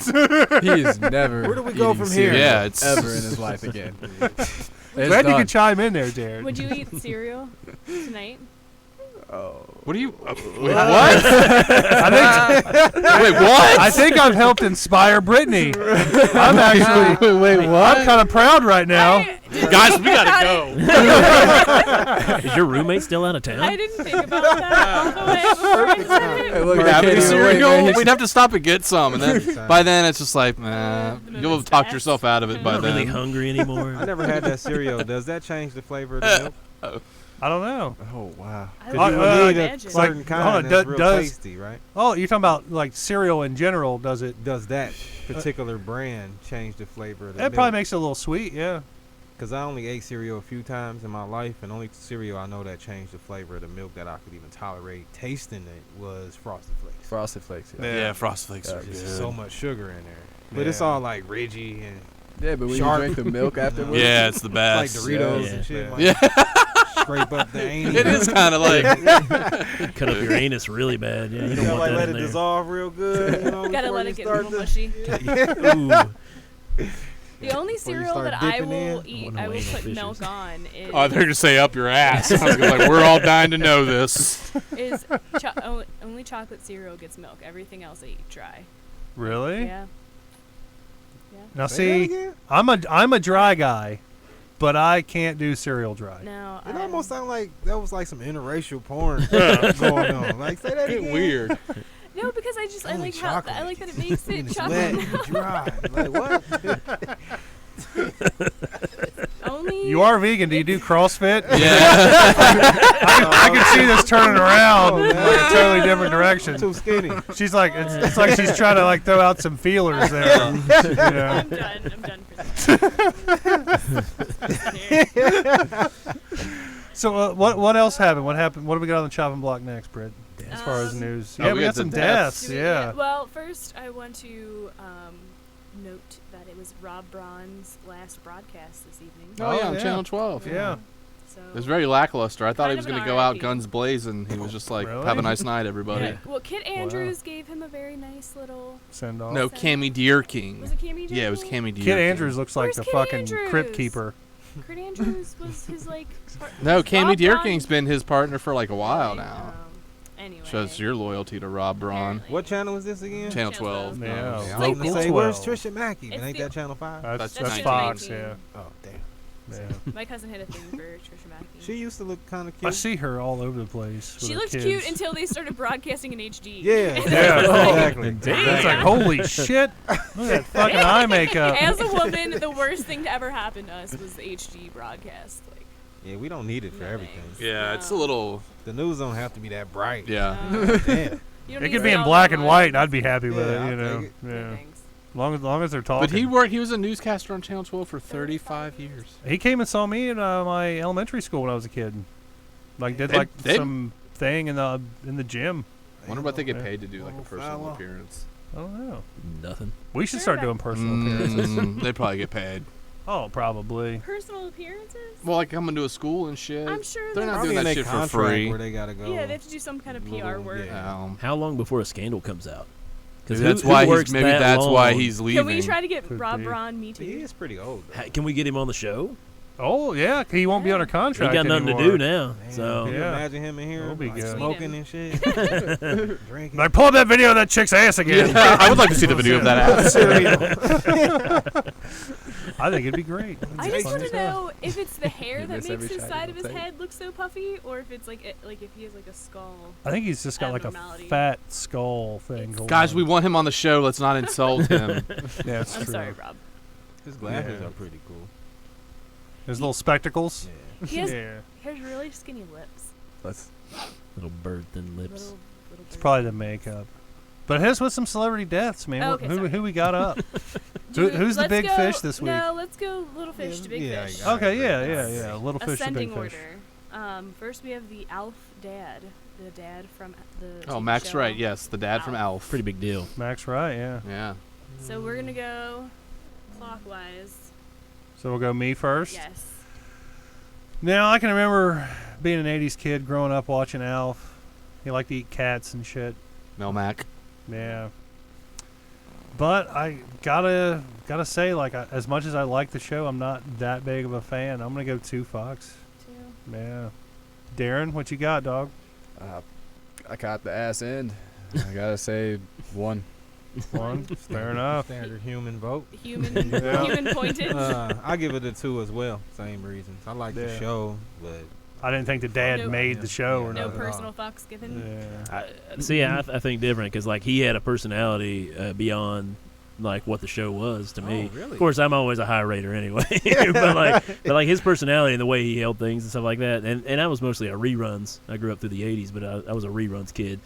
[SPEAKER 9] He is never.
[SPEAKER 7] Where do we go
[SPEAKER 9] eating
[SPEAKER 7] from here?
[SPEAKER 9] cereal
[SPEAKER 3] Yeah, it's
[SPEAKER 9] ever in his life again. It's
[SPEAKER 2] Glad you
[SPEAKER 9] done.
[SPEAKER 2] could chime in there, Jared.
[SPEAKER 6] Would you eat cereal tonight?
[SPEAKER 3] What are you? Wait, what?
[SPEAKER 2] I think
[SPEAKER 3] Wait, what?
[SPEAKER 2] I think I've helped inspire Brittany. I'm actually
[SPEAKER 9] Wait, what?
[SPEAKER 2] I'm kind of proud right now.
[SPEAKER 3] Guys, we gotta go.
[SPEAKER 4] Is your roommate still out of town?
[SPEAKER 6] I didn't think about that all the way before I said it.
[SPEAKER 9] Hey, look,
[SPEAKER 3] We
[SPEAKER 9] I
[SPEAKER 3] have
[SPEAKER 9] can't
[SPEAKER 3] any
[SPEAKER 9] even wait,
[SPEAKER 3] cereal?
[SPEAKER 9] man.
[SPEAKER 3] We'd have to stop and get some, and then by then it's just like,
[SPEAKER 6] The
[SPEAKER 3] you'll have
[SPEAKER 6] moment's
[SPEAKER 3] talked
[SPEAKER 6] passed.
[SPEAKER 3] yourself out of it
[SPEAKER 6] I'm
[SPEAKER 3] by
[SPEAKER 4] I'm not
[SPEAKER 3] then.
[SPEAKER 4] really hungry anymore.
[SPEAKER 7] I never had that cereal. Does that change the flavor of the milk?
[SPEAKER 2] I don't know.
[SPEAKER 9] Oh wow.
[SPEAKER 6] I
[SPEAKER 7] Because
[SPEAKER 6] would
[SPEAKER 7] you would need a
[SPEAKER 6] imagine.
[SPEAKER 7] certain
[SPEAKER 2] Like,
[SPEAKER 7] kind
[SPEAKER 2] hold on,
[SPEAKER 7] that's real
[SPEAKER 2] does-
[SPEAKER 7] tasty, right?
[SPEAKER 2] Oh, you're talking about like cereal in general? Does it?
[SPEAKER 7] Does that particular brand change the flavor of the
[SPEAKER 2] It
[SPEAKER 7] milk?
[SPEAKER 2] probably makes it a little sweet. Yeah.
[SPEAKER 7] Because I only ate cereal a few times in my life, and only cereal I know that changed the flavor of the milk that I could even tolerate tasting it was Frosted Flakes.
[SPEAKER 9] Frosted Flakes. Yeah.
[SPEAKER 3] Yeah, Frost Flakes are
[SPEAKER 7] There's
[SPEAKER 3] good.
[SPEAKER 7] so much sugar in there. But it's
[SPEAKER 2] Yeah.
[SPEAKER 7] all like ridgy and
[SPEAKER 9] Yeah, but when
[SPEAKER 7] Sharp.
[SPEAKER 9] you drink the milk afterwards.
[SPEAKER 3] Yeah, it's the
[SPEAKER 7] like
[SPEAKER 3] best.
[SPEAKER 7] Doritos
[SPEAKER 4] Yeah.
[SPEAKER 7] and shit. Like,
[SPEAKER 3] Yeah.
[SPEAKER 7] scrape up the anus.
[SPEAKER 3] It is kind of like.
[SPEAKER 4] Cut up your anus really bad. Yeah, you
[SPEAKER 7] You
[SPEAKER 4] don't
[SPEAKER 7] gotta
[SPEAKER 4] want
[SPEAKER 7] like
[SPEAKER 4] that
[SPEAKER 7] let
[SPEAKER 4] in
[SPEAKER 7] it
[SPEAKER 4] there.
[SPEAKER 7] dissolve real good. You know,
[SPEAKER 6] Gotta
[SPEAKER 7] before
[SPEAKER 6] let
[SPEAKER 7] you
[SPEAKER 6] it get a
[SPEAKER 7] start
[SPEAKER 6] little
[SPEAKER 7] to-
[SPEAKER 6] mushy.
[SPEAKER 4] Ooh.
[SPEAKER 6] The only
[SPEAKER 7] Before you
[SPEAKER 6] cereal
[SPEAKER 7] start
[SPEAKER 6] that I
[SPEAKER 7] dipping
[SPEAKER 6] will
[SPEAKER 7] in.
[SPEAKER 6] eat,
[SPEAKER 4] One
[SPEAKER 6] I
[SPEAKER 4] of
[SPEAKER 6] will
[SPEAKER 4] anal
[SPEAKER 6] put
[SPEAKER 4] fishes.
[SPEAKER 6] milk on is
[SPEAKER 3] Oh, they're gonna say up your ass. I was like, we're all dying to know this.
[SPEAKER 6] is only chocolate cereal gets milk. Everything else I eat dry.
[SPEAKER 2] Really?
[SPEAKER 6] Yeah.
[SPEAKER 2] Now
[SPEAKER 7] Say that
[SPEAKER 2] see,
[SPEAKER 7] again?
[SPEAKER 2] I'm a dry guy, but I can't do cereal dry.
[SPEAKER 6] No.
[SPEAKER 7] It almost sounded like that was like some interracial porn going on. Like, say that again.
[SPEAKER 3] Weird.
[SPEAKER 6] No, because I
[SPEAKER 7] Only
[SPEAKER 6] like
[SPEAKER 7] chocolate.
[SPEAKER 6] I like that it makes
[SPEAKER 7] And
[SPEAKER 6] it
[SPEAKER 7] it's
[SPEAKER 6] chocolate.
[SPEAKER 7] wet and dry. Like, what?
[SPEAKER 6] Only
[SPEAKER 2] You are vegan. Do you do CrossFit?
[SPEAKER 3] Yeah.
[SPEAKER 2] I can see this turning around
[SPEAKER 7] Oh,
[SPEAKER 2] in
[SPEAKER 7] man.
[SPEAKER 2] like a totally different direction.
[SPEAKER 7] Too skinny.
[SPEAKER 2] She's like, it's like she's trying to like throw out some feelers there. You know?
[SPEAKER 6] I'm done for this.
[SPEAKER 2] So what else happened? What happened? What do we got on the chopping block next, Britt? As far as news,
[SPEAKER 3] Oh,
[SPEAKER 2] yeah,
[SPEAKER 3] we
[SPEAKER 2] we
[SPEAKER 3] got
[SPEAKER 2] got some
[SPEAKER 3] the
[SPEAKER 2] deaths.
[SPEAKER 3] deaths.
[SPEAKER 2] Yeah.
[SPEAKER 6] Well, first I want to note that it was Rob Braun's last broadcast this evening.
[SPEAKER 3] Oh, yeah, on
[SPEAKER 2] yeah.
[SPEAKER 3] Channel 12.
[SPEAKER 2] Yeah.
[SPEAKER 6] So
[SPEAKER 3] It was very lackluster. I thought he
[SPEAKER 6] Kind
[SPEAKER 3] was
[SPEAKER 6] of
[SPEAKER 3] going
[SPEAKER 6] an
[SPEAKER 3] to go out
[SPEAKER 6] RIP.
[SPEAKER 3] guns blazing. He was just like,
[SPEAKER 2] Really?
[SPEAKER 3] have a nice night, everybody.
[SPEAKER 4] Yeah.
[SPEAKER 6] well, Kit Andrews gave him a very nice little.
[SPEAKER 2] Send off.
[SPEAKER 3] No, Cammy Deer King.
[SPEAKER 6] Was it Cammy?
[SPEAKER 3] Yeah, it was Cammy Deer
[SPEAKER 2] Kid
[SPEAKER 3] King.
[SPEAKER 2] Andrews looks like
[SPEAKER 6] Where's
[SPEAKER 2] the
[SPEAKER 6] Kid
[SPEAKER 2] fucking
[SPEAKER 6] Andrews?
[SPEAKER 2] crypt keeper.
[SPEAKER 6] Kurt Andrews was his like.
[SPEAKER 3] No, Cammy
[SPEAKER 6] Rob
[SPEAKER 3] Deer
[SPEAKER 6] Braun-
[SPEAKER 3] King's been his partner for like a while now.
[SPEAKER 6] Anyway.
[SPEAKER 3] Shows your loyalty to Rob Braun.
[SPEAKER 6] Apparently.
[SPEAKER 7] What channel is this again?
[SPEAKER 3] Channel
[SPEAKER 6] Channel
[SPEAKER 3] 12.
[SPEAKER 6] 12.
[SPEAKER 2] Yeah.
[SPEAKER 7] I was
[SPEAKER 2] Local
[SPEAKER 7] gonna say,
[SPEAKER 2] 12.
[SPEAKER 7] where's Trisha Mackey?
[SPEAKER 6] It's
[SPEAKER 7] Ain't
[SPEAKER 6] the-
[SPEAKER 7] that Channel 5?
[SPEAKER 2] That's
[SPEAKER 3] That's
[SPEAKER 2] Fox.
[SPEAKER 6] 19.
[SPEAKER 2] Yeah.
[SPEAKER 7] Oh, damn.
[SPEAKER 2] Yeah.
[SPEAKER 6] My cousin had a thing for Trisha Mackey.
[SPEAKER 7] She used to look kind of
[SPEAKER 2] I
[SPEAKER 7] cute.
[SPEAKER 2] see her all over the place. with
[SPEAKER 6] She
[SPEAKER 2] her
[SPEAKER 6] looked
[SPEAKER 2] kids.
[SPEAKER 6] cute until they started broadcasting in HD.
[SPEAKER 7] Yeah,
[SPEAKER 2] Yeah,
[SPEAKER 7] exactly.
[SPEAKER 2] It's like, holy shit! Look at that fucking eye makeup.
[SPEAKER 6] As a woman, the worst thing to ever happen to us was the HD broadcast. Like,
[SPEAKER 7] Yeah, we don't need it for
[SPEAKER 6] no
[SPEAKER 7] everything.
[SPEAKER 6] thanks.
[SPEAKER 3] Yeah, it's a
[SPEAKER 6] No.
[SPEAKER 3] little.
[SPEAKER 7] The news don't have to be that bright.
[SPEAKER 3] Yeah.
[SPEAKER 6] No.
[SPEAKER 7] Damn.
[SPEAKER 6] You don't
[SPEAKER 2] It
[SPEAKER 6] need
[SPEAKER 2] could
[SPEAKER 6] to
[SPEAKER 2] be
[SPEAKER 6] see
[SPEAKER 2] in
[SPEAKER 6] all
[SPEAKER 2] black
[SPEAKER 6] the
[SPEAKER 2] and white, and
[SPEAKER 6] lines.
[SPEAKER 2] I'd be happy with
[SPEAKER 7] Yeah,
[SPEAKER 2] it.
[SPEAKER 7] I'll
[SPEAKER 2] You know,
[SPEAKER 7] take it.
[SPEAKER 6] No
[SPEAKER 2] yeah.
[SPEAKER 6] thanks.
[SPEAKER 2] Long as they're talking.
[SPEAKER 3] But he was a newscaster on Channel 12 for 35 years.
[SPEAKER 2] He came and saw me at my elementary school when I was a kid. Like did like
[SPEAKER 3] They-
[SPEAKER 2] some thing in the gym.
[SPEAKER 3] Wonder what they get
[SPEAKER 2] Yeah.
[SPEAKER 3] paid to do like a
[SPEAKER 7] Little
[SPEAKER 3] personal
[SPEAKER 7] fella.
[SPEAKER 3] appearance.
[SPEAKER 2] I don't know.
[SPEAKER 4] Nothing.
[SPEAKER 2] We should
[SPEAKER 6] Sure,
[SPEAKER 2] start
[SPEAKER 6] but-
[SPEAKER 2] doing personal appearances.
[SPEAKER 3] They probably get paid.
[SPEAKER 2] Oh, probably.
[SPEAKER 6] Personal appearances?
[SPEAKER 3] Well, like coming to a school and shit.
[SPEAKER 6] I'm sure
[SPEAKER 3] They're not
[SPEAKER 7] Probably
[SPEAKER 3] doing
[SPEAKER 7] in
[SPEAKER 3] that
[SPEAKER 7] their
[SPEAKER 3] shit for
[SPEAKER 7] contract
[SPEAKER 3] free.
[SPEAKER 7] where they gotta go.
[SPEAKER 6] Yeah, they have to do some kind of PR
[SPEAKER 7] Little-
[SPEAKER 6] work.
[SPEAKER 7] yeah.
[SPEAKER 4] How long before a scandal comes out?
[SPEAKER 3] Maybe
[SPEAKER 4] who-
[SPEAKER 3] that's
[SPEAKER 4] who
[SPEAKER 3] why
[SPEAKER 4] works
[SPEAKER 3] he's maybe
[SPEAKER 4] that
[SPEAKER 3] that's why
[SPEAKER 4] long?
[SPEAKER 3] he's leaving.
[SPEAKER 6] Can we try to get
[SPEAKER 2] Could
[SPEAKER 6] Rob
[SPEAKER 2] be.
[SPEAKER 6] Braun, me
[SPEAKER 7] He
[SPEAKER 6] too?
[SPEAKER 7] is pretty old. Though.
[SPEAKER 4] Can we get him on the show?
[SPEAKER 2] Oh yeah, he won't be under
[SPEAKER 4] He
[SPEAKER 2] contract.
[SPEAKER 4] got nothing
[SPEAKER 2] anymore.
[SPEAKER 4] to do now.
[SPEAKER 7] Man,
[SPEAKER 4] So
[SPEAKER 7] can you
[SPEAKER 2] Yeah.
[SPEAKER 7] imagine him in here
[SPEAKER 2] That'll be
[SPEAKER 7] like,
[SPEAKER 2] good.
[SPEAKER 7] smoking and shit, drinking.
[SPEAKER 2] Like, pull up that video of that chick's ass again.
[SPEAKER 3] Yeah, I would like to see the video of that ass.
[SPEAKER 2] I think it'd be great.
[SPEAKER 6] I just want to know if it's the hair
[SPEAKER 9] You
[SPEAKER 6] that
[SPEAKER 9] miss
[SPEAKER 6] makes
[SPEAKER 9] every
[SPEAKER 6] his
[SPEAKER 9] shot
[SPEAKER 6] side
[SPEAKER 9] you
[SPEAKER 6] of his
[SPEAKER 9] take.
[SPEAKER 6] head look so puffy, or if it's like if he has like a skull.
[SPEAKER 2] I think he's just got like a
[SPEAKER 6] Abnormality.
[SPEAKER 2] fat skull thing going
[SPEAKER 3] Guys,
[SPEAKER 2] on.
[SPEAKER 3] we want him on the show. Let's not insult him.
[SPEAKER 2] Yeah, it's
[SPEAKER 6] I'm
[SPEAKER 2] true.
[SPEAKER 6] sorry, Rob.
[SPEAKER 7] His glasses
[SPEAKER 2] Yeah.
[SPEAKER 7] are pretty cool.
[SPEAKER 2] His little spectacles.
[SPEAKER 7] Yeah.
[SPEAKER 6] He has,
[SPEAKER 2] Yeah.
[SPEAKER 6] he has really skinny lips.
[SPEAKER 9] Let's
[SPEAKER 4] little bird thin lips.
[SPEAKER 6] Little
[SPEAKER 2] It's probably the makeup. But hit us with some celebrity deaths, man.
[SPEAKER 6] Oh, okay,
[SPEAKER 2] who
[SPEAKER 6] sorry.
[SPEAKER 2] we got up?
[SPEAKER 6] Dude,
[SPEAKER 2] who's the
[SPEAKER 6] let's
[SPEAKER 2] big
[SPEAKER 6] go-
[SPEAKER 2] fish this week?
[SPEAKER 6] No, let's go little fish to big
[SPEAKER 7] Yeah,
[SPEAKER 6] fish.
[SPEAKER 7] I
[SPEAKER 2] Okay, yeah,
[SPEAKER 7] agree.
[SPEAKER 2] yeah. Little fish to
[SPEAKER 6] Ascending
[SPEAKER 2] big fish.
[SPEAKER 6] order. First we have the Alf dad, the dad from the.
[SPEAKER 3] Oh,
[SPEAKER 6] TV
[SPEAKER 3] Max
[SPEAKER 6] show.
[SPEAKER 3] Wright. Yes, the dad from Alf.
[SPEAKER 4] Pretty big deal.
[SPEAKER 2] Max Wright, yeah.
[SPEAKER 3] Yeah.
[SPEAKER 6] So we're gonna go clockwise.
[SPEAKER 2] So we'll go me first.
[SPEAKER 6] Yes.
[SPEAKER 2] Now, I can remember being an 80s kid growing up watching Alf. He liked to eat cats and shit.
[SPEAKER 3] Melmac.
[SPEAKER 2] Yeah. But I gotta say, like, as much as I like the show, I'm not that big of a fan. I'm gonna go 2 Fox.
[SPEAKER 6] Two.
[SPEAKER 2] Yeah. Darren, what you got, dog?
[SPEAKER 9] I got the ass end. I gotta say 1.
[SPEAKER 2] 1. Fair enough.
[SPEAKER 7] Standard human vote.
[SPEAKER 6] Human,
[SPEAKER 2] Yeah.
[SPEAKER 6] human pointed.
[SPEAKER 7] I give it a 2 as well. Same reasons. I like the
[SPEAKER 2] Yeah.
[SPEAKER 7] show, but
[SPEAKER 2] I didn't think the dad
[SPEAKER 6] No-
[SPEAKER 2] made the show or
[SPEAKER 6] no
[SPEAKER 2] nothing.
[SPEAKER 6] personal fucks given.
[SPEAKER 2] Yeah.
[SPEAKER 4] I think different because like he had a personality beyond like what the show was to me.
[SPEAKER 7] Oh, really?
[SPEAKER 4] Of course, I'm always a high rater anyway, but like his personality and the way he held things and stuff like that. And I was mostly a reruns. I grew up through the '80s, but I was a reruns kid,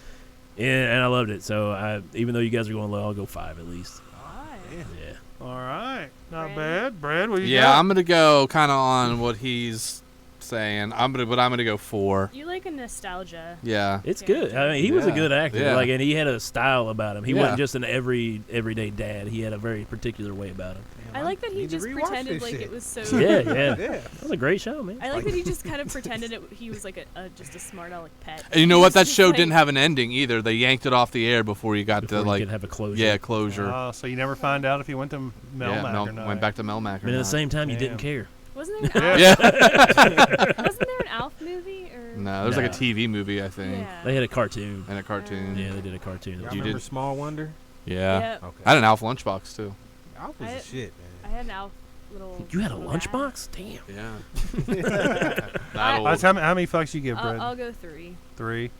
[SPEAKER 4] and I loved it. So even though you guys are going low, I'll go 5 at least.
[SPEAKER 6] Why?
[SPEAKER 4] Yeah.
[SPEAKER 2] All right. Not
[SPEAKER 6] Brad?
[SPEAKER 2] bad. Brad, what you
[SPEAKER 3] Yeah,
[SPEAKER 2] got?
[SPEAKER 3] I'm gonna go kind of on what he's saying. I'm gonna go 4.
[SPEAKER 6] You like a nostalgia.
[SPEAKER 3] Yeah.
[SPEAKER 4] It's good. I mean, he was a
[SPEAKER 3] Yeah.
[SPEAKER 4] good actor.
[SPEAKER 3] Yeah.
[SPEAKER 4] Like, and he had a style about him. He
[SPEAKER 3] Yeah.
[SPEAKER 4] wasn't just an everyday dad. He had a very particular way about him.
[SPEAKER 6] I like that he
[SPEAKER 7] need to
[SPEAKER 6] just
[SPEAKER 7] rewatch
[SPEAKER 6] pretended
[SPEAKER 7] this
[SPEAKER 6] like
[SPEAKER 7] shit.
[SPEAKER 6] it was so.
[SPEAKER 4] Yeah.
[SPEAKER 7] yeah.
[SPEAKER 4] That was a great show, man.
[SPEAKER 6] I like that he just kind of pretended he was like just a smart aleck pet.
[SPEAKER 3] And you know what? That
[SPEAKER 6] Just
[SPEAKER 3] show
[SPEAKER 6] like-
[SPEAKER 3] didn't have an ending either. They yanked it off the air before you got
[SPEAKER 4] Before
[SPEAKER 3] to
[SPEAKER 4] you
[SPEAKER 3] like
[SPEAKER 4] could have a closure.
[SPEAKER 3] yeah closure.
[SPEAKER 2] So you never find out if he went to Melmac or not.
[SPEAKER 3] Went back to Melmac.
[SPEAKER 4] But at the same time, you didn't
[SPEAKER 2] Damn.
[SPEAKER 4] care.
[SPEAKER 6] Wasn't there an
[SPEAKER 3] Yeah.
[SPEAKER 6] Alf? Wasn't there an Alf movie or?
[SPEAKER 3] No, there's like a
[SPEAKER 4] No.
[SPEAKER 3] TV movie, I think,
[SPEAKER 6] Yeah.
[SPEAKER 4] They had a cartoon.
[SPEAKER 3] and a cartoon.
[SPEAKER 4] Yeah, they did a cartoon.
[SPEAKER 7] Y'all
[SPEAKER 3] You
[SPEAKER 7] remember
[SPEAKER 3] did-
[SPEAKER 7] Small Wonder?
[SPEAKER 3] Yeah.
[SPEAKER 6] Yep.
[SPEAKER 7] Okay.
[SPEAKER 3] I had an Alf lunchbox too.
[SPEAKER 7] Alf was
[SPEAKER 6] I-
[SPEAKER 7] the shit,
[SPEAKER 6] I had an Alf little.
[SPEAKER 4] You had a
[SPEAKER 6] little bag.
[SPEAKER 4] lunchbox? Damn.
[SPEAKER 3] Yeah.
[SPEAKER 7] man.
[SPEAKER 3] That old.
[SPEAKER 2] How many fucks you give, Brad?
[SPEAKER 6] I'll go 3.
[SPEAKER 2] 3.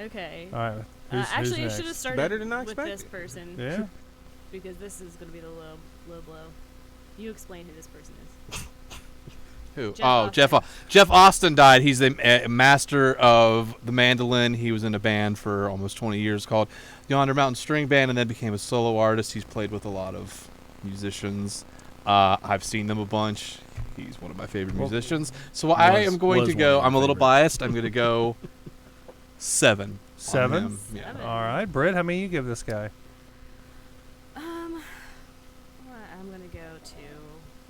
[SPEAKER 6] Okay.
[SPEAKER 2] All right. Who's
[SPEAKER 6] Actually, I
[SPEAKER 2] next?
[SPEAKER 6] should have started
[SPEAKER 7] Better than I
[SPEAKER 6] with this
[SPEAKER 7] expected.
[SPEAKER 6] person
[SPEAKER 2] Yeah.
[SPEAKER 6] because this is going to be the low blow. You explain who this person is.
[SPEAKER 3] Who?
[SPEAKER 6] Jeff
[SPEAKER 3] Oh,
[SPEAKER 6] Austin.
[SPEAKER 3] Jeff Austin died. He's the master of the mandolin. He was in a band for almost 20 years called Yonder Mountain String Band, and then became a solo artist. He's played with a lot of musicians. I've seen them a bunch. He's one of my favorite musicians. So I am going to
[SPEAKER 4] was
[SPEAKER 3] go.
[SPEAKER 4] one of
[SPEAKER 3] I'm a
[SPEAKER 4] your
[SPEAKER 3] little
[SPEAKER 4] favorites.
[SPEAKER 3] biased. I'm going to go 7. on
[SPEAKER 2] 7?
[SPEAKER 3] him. Yeah.
[SPEAKER 6] 7.
[SPEAKER 2] All right, Brad. How many you give this guy?
[SPEAKER 6] I'm going to go 2.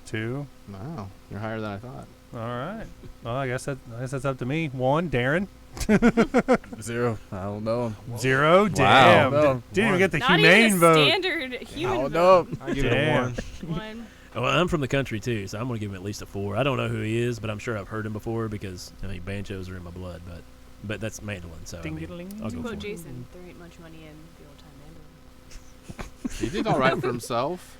[SPEAKER 2] 2.
[SPEAKER 3] Wow, you're higher than I thought.
[SPEAKER 2] All right. Well, I guess that's up to me. 1. Darren.
[SPEAKER 9] 0. I don't know.
[SPEAKER 2] 0. Damn.
[SPEAKER 9] No.
[SPEAKER 2] Didn't even get the
[SPEAKER 6] Not
[SPEAKER 2] humane
[SPEAKER 6] even a
[SPEAKER 2] vote.
[SPEAKER 6] standard
[SPEAKER 9] I
[SPEAKER 6] human
[SPEAKER 9] don't
[SPEAKER 6] vote.
[SPEAKER 9] know.
[SPEAKER 7] I give it a
[SPEAKER 2] Damn.
[SPEAKER 7] 1.
[SPEAKER 6] 1.
[SPEAKER 4] Well, I'm from the country too, so I'm gonna give him at least a 4. I don't know who he is, but I'm sure I've heard him before because I mean banjos are in my blood. But that's mandolin, so I mean,
[SPEAKER 2] Ding-a-ling.
[SPEAKER 4] I'll
[SPEAKER 6] To
[SPEAKER 4] go
[SPEAKER 6] quote
[SPEAKER 4] 4.
[SPEAKER 6] Jason, there ain't much money in the old time mandolin.
[SPEAKER 3] He did all right for himself.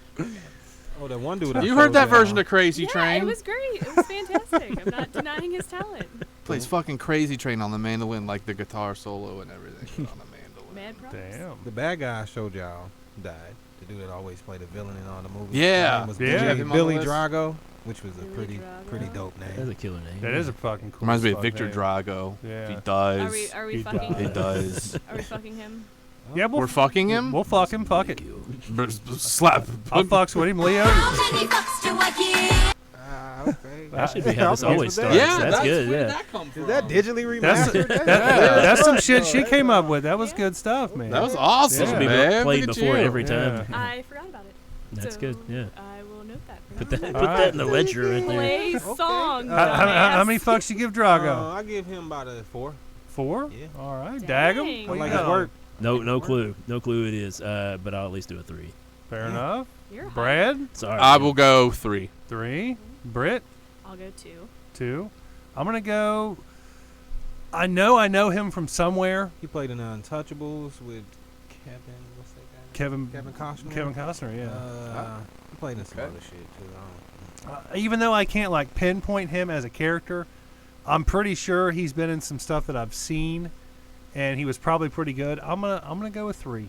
[SPEAKER 7] Oh, that one dude. I
[SPEAKER 3] You heard that
[SPEAKER 7] showed y'all.
[SPEAKER 3] version of Crazy
[SPEAKER 6] Yeah,
[SPEAKER 3] Train?
[SPEAKER 6] it was great. It was fantastic. I'm not denying his talent.
[SPEAKER 3] Plays fucking Crazy Train on the mandolin, like the guitar solo and everything on the mandolin.
[SPEAKER 6] Mad props.
[SPEAKER 2] Damn.
[SPEAKER 7] The bad guy I showed y'all died. The dude that always played the villain in all the movies.
[SPEAKER 3] Yeah.
[SPEAKER 7] His name was
[SPEAKER 2] Yeah.
[SPEAKER 7] Billy,
[SPEAKER 3] Him on the
[SPEAKER 7] Billy
[SPEAKER 3] list?
[SPEAKER 7] Drago, which was a
[SPEAKER 6] Billy
[SPEAKER 7] pretty
[SPEAKER 6] Drago.
[SPEAKER 7] dope
[SPEAKER 4] That's
[SPEAKER 7] name.
[SPEAKER 4] a killer name.
[SPEAKER 2] That is a fucking cool.
[SPEAKER 3] Reminds me of
[SPEAKER 2] fuck
[SPEAKER 3] Victor
[SPEAKER 2] name.
[SPEAKER 3] Drago.
[SPEAKER 2] Yeah.
[SPEAKER 3] He does.
[SPEAKER 6] Are we
[SPEAKER 2] He
[SPEAKER 6] fucking
[SPEAKER 3] He
[SPEAKER 6] him?
[SPEAKER 3] does.
[SPEAKER 6] Are we fucking him?
[SPEAKER 2] Yeah,
[SPEAKER 3] We're fucking him?
[SPEAKER 2] We'll fuck him. Fuck it.
[SPEAKER 3] Slap.
[SPEAKER 2] I'll fucks with him, Leo.
[SPEAKER 7] Okay.
[SPEAKER 4] That should be how this
[SPEAKER 7] I'm
[SPEAKER 4] always
[SPEAKER 7] with that.
[SPEAKER 4] starts. That's good. Yeah.
[SPEAKER 7] Is that digitally
[SPEAKER 2] That's
[SPEAKER 7] remastered?
[SPEAKER 2] that's some shit she came up with. That was good stuff, man.
[SPEAKER 3] That was awesome,
[SPEAKER 2] Yeah.
[SPEAKER 4] Be
[SPEAKER 3] man.
[SPEAKER 4] played
[SPEAKER 3] Look at
[SPEAKER 4] before
[SPEAKER 3] you.
[SPEAKER 4] every time.
[SPEAKER 2] Yeah.
[SPEAKER 6] I forgot about it.
[SPEAKER 4] That's
[SPEAKER 6] So
[SPEAKER 4] good. Yeah.
[SPEAKER 6] I will note that. For
[SPEAKER 4] Put
[SPEAKER 6] now.
[SPEAKER 4] that.
[SPEAKER 6] on.
[SPEAKER 4] Put that in the ledger right there.
[SPEAKER 6] Play song.
[SPEAKER 2] How many fucks you give Drago?
[SPEAKER 7] I give him about a 4.
[SPEAKER 2] 4?
[SPEAKER 7] Yeah.
[SPEAKER 2] All right.
[SPEAKER 6] Dang.
[SPEAKER 2] Dag him.
[SPEAKER 6] I
[SPEAKER 7] I
[SPEAKER 2] What you
[SPEAKER 7] like
[SPEAKER 2] got
[SPEAKER 7] his
[SPEAKER 2] on
[SPEAKER 7] work.
[SPEAKER 2] him?
[SPEAKER 4] No clue. No clue it is. But I'll at least do a 3.
[SPEAKER 2] Fair enough.
[SPEAKER 6] You're hot.
[SPEAKER 2] Brad,
[SPEAKER 4] Sorry.
[SPEAKER 3] I will go 3.
[SPEAKER 2] 3. Britt,
[SPEAKER 6] I'll go 2.
[SPEAKER 2] 2. I'm gonna go. I know him from somewhere.
[SPEAKER 7] He played in the Untouchables with Kevin. What's that guy?
[SPEAKER 2] Kevin
[SPEAKER 7] Kevin Costner.
[SPEAKER 2] Kevin Costner. Yeah.
[SPEAKER 7] He played in some other shit too.
[SPEAKER 2] Even though I can't like pinpoint him as a character, I'm pretty sure he's been in some stuff that I've seen, and he was probably pretty good. I'm gonna go with 3.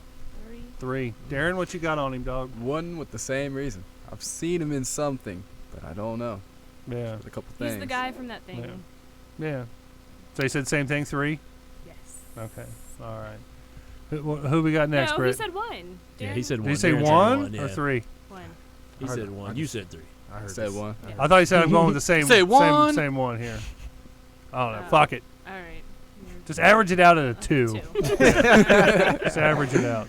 [SPEAKER 2] 3. Darren, what you got on him, dog?
[SPEAKER 9] One with the same reason. I've seen him in something, but I don't know.
[SPEAKER 2] Yeah.
[SPEAKER 9] A couple things.
[SPEAKER 6] He's the guy from that thing.
[SPEAKER 2] Yeah. So you said same thing, 3?
[SPEAKER 6] Yes.
[SPEAKER 2] Okay. All right. Who we got next,
[SPEAKER 6] No,
[SPEAKER 2] Britt?
[SPEAKER 6] he said 1.
[SPEAKER 4] Yeah, he said
[SPEAKER 2] Did
[SPEAKER 4] 1.
[SPEAKER 2] you say
[SPEAKER 4] Darren said
[SPEAKER 2] 1
[SPEAKER 4] yeah.
[SPEAKER 2] or 3?
[SPEAKER 6] 1.
[SPEAKER 4] He said 1. You said 3.
[SPEAKER 7] I heard
[SPEAKER 9] Said
[SPEAKER 7] this.
[SPEAKER 9] 1.
[SPEAKER 6] Yeah.
[SPEAKER 2] I thought you said I'm going with the same
[SPEAKER 3] Say 1.
[SPEAKER 2] same one here. I don't know.
[SPEAKER 6] Oh.
[SPEAKER 2] Fuck it.
[SPEAKER 6] All right.
[SPEAKER 2] Just average it out at a 2.
[SPEAKER 6] 2.
[SPEAKER 2] Just average it out.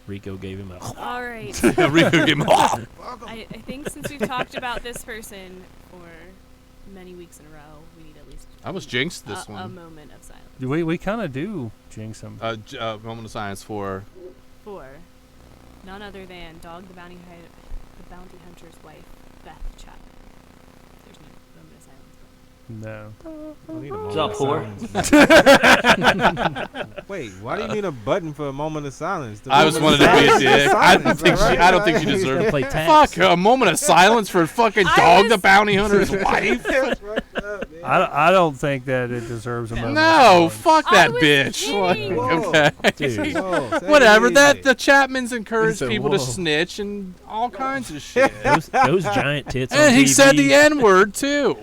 [SPEAKER 4] Rico gave him a.
[SPEAKER 6] All right.
[SPEAKER 3] Rico gave him
[SPEAKER 6] I think since we've talked about this person for many weeks in a row, we need at least
[SPEAKER 3] I was jinxed this
[SPEAKER 6] a
[SPEAKER 3] one.
[SPEAKER 6] moment of silence.
[SPEAKER 2] We kind of do jinx him.
[SPEAKER 3] Moment of silence for.
[SPEAKER 6] For none other than Dog the Bounty Hunter's wife, Beth Chapman. There's no moment of silence.
[SPEAKER 2] No.
[SPEAKER 7] What's
[SPEAKER 10] up, whore?
[SPEAKER 7] Wait, why do you need a button for a moment of silence? The
[SPEAKER 3] I just
[SPEAKER 7] moment
[SPEAKER 3] wanted
[SPEAKER 7] of
[SPEAKER 3] to be a
[SPEAKER 7] silence is
[SPEAKER 3] dick. I
[SPEAKER 7] silence,
[SPEAKER 3] don't think
[SPEAKER 7] alright?
[SPEAKER 3] I don't think she deserved.
[SPEAKER 4] Play tax.
[SPEAKER 3] Fuck a moment of silence for fucking
[SPEAKER 6] I
[SPEAKER 3] Dog the
[SPEAKER 6] was-
[SPEAKER 3] Bounty Hunter's wife.
[SPEAKER 2] I don't think that it deserves a moment.
[SPEAKER 3] No,
[SPEAKER 2] of silence.
[SPEAKER 3] fuck
[SPEAKER 6] I
[SPEAKER 3] that
[SPEAKER 6] was
[SPEAKER 3] bitch. Like,
[SPEAKER 6] kidding.
[SPEAKER 7] Whoa.
[SPEAKER 3] okay.
[SPEAKER 4] Dude.
[SPEAKER 7] Whoa, say
[SPEAKER 3] Whatever.
[SPEAKER 7] it
[SPEAKER 3] That
[SPEAKER 7] easy.
[SPEAKER 3] the Chapmans encourage
[SPEAKER 4] He said,
[SPEAKER 3] people to
[SPEAKER 4] whoa.
[SPEAKER 3] snitch and all kinds of shit.
[SPEAKER 4] Those giant tits. on
[SPEAKER 3] And he
[SPEAKER 4] TV.
[SPEAKER 3] said the N word too.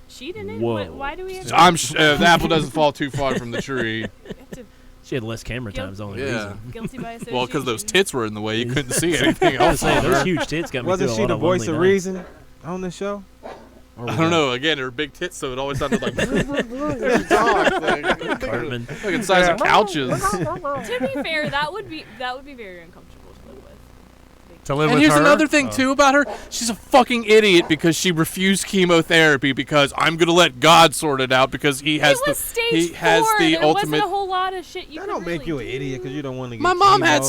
[SPEAKER 6] She didn't.
[SPEAKER 4] Whoa.
[SPEAKER 6] Why do we have to?
[SPEAKER 3] The apple doesn't fall too far from the tree.
[SPEAKER 6] we have to
[SPEAKER 4] She had less camera time. Is the only
[SPEAKER 3] Yeah.
[SPEAKER 4] reason.
[SPEAKER 6] guilty by association?
[SPEAKER 3] Well, because those tits were in the way, you couldn't see anything
[SPEAKER 4] I was
[SPEAKER 3] else.
[SPEAKER 4] saying
[SPEAKER 3] on
[SPEAKER 4] those
[SPEAKER 3] her.
[SPEAKER 4] huge tits got me
[SPEAKER 7] Wasn't
[SPEAKER 4] through a
[SPEAKER 7] she
[SPEAKER 4] lot
[SPEAKER 7] the
[SPEAKER 4] of
[SPEAKER 7] voice
[SPEAKER 4] lonely
[SPEAKER 7] of
[SPEAKER 4] nights.
[SPEAKER 7] reason on the show? Or was
[SPEAKER 3] I don't
[SPEAKER 7] that-
[SPEAKER 3] know. Again, her big tits, so it always sounded like
[SPEAKER 4] Cartman.
[SPEAKER 3] like the size of couches.
[SPEAKER 6] To be fair, that would be very uncomfortable to live with.
[SPEAKER 2] To live
[SPEAKER 3] And
[SPEAKER 2] with
[SPEAKER 3] here's
[SPEAKER 2] her?
[SPEAKER 3] another thing
[SPEAKER 2] Oh.
[SPEAKER 3] too about her. She's a fucking idiot because she refused chemotherapy because I'm gonna let God sort it out because he has
[SPEAKER 6] it was
[SPEAKER 3] the
[SPEAKER 6] stage
[SPEAKER 3] he
[SPEAKER 6] 4.
[SPEAKER 3] has the
[SPEAKER 6] there
[SPEAKER 3] ultimate.
[SPEAKER 6] wasn't a whole lot of shit you
[SPEAKER 7] That
[SPEAKER 6] could
[SPEAKER 7] don't make
[SPEAKER 6] really
[SPEAKER 7] you an
[SPEAKER 6] do.
[SPEAKER 7] idiot because you don't want to get
[SPEAKER 3] My mom
[SPEAKER 7] chemo.
[SPEAKER 3] had.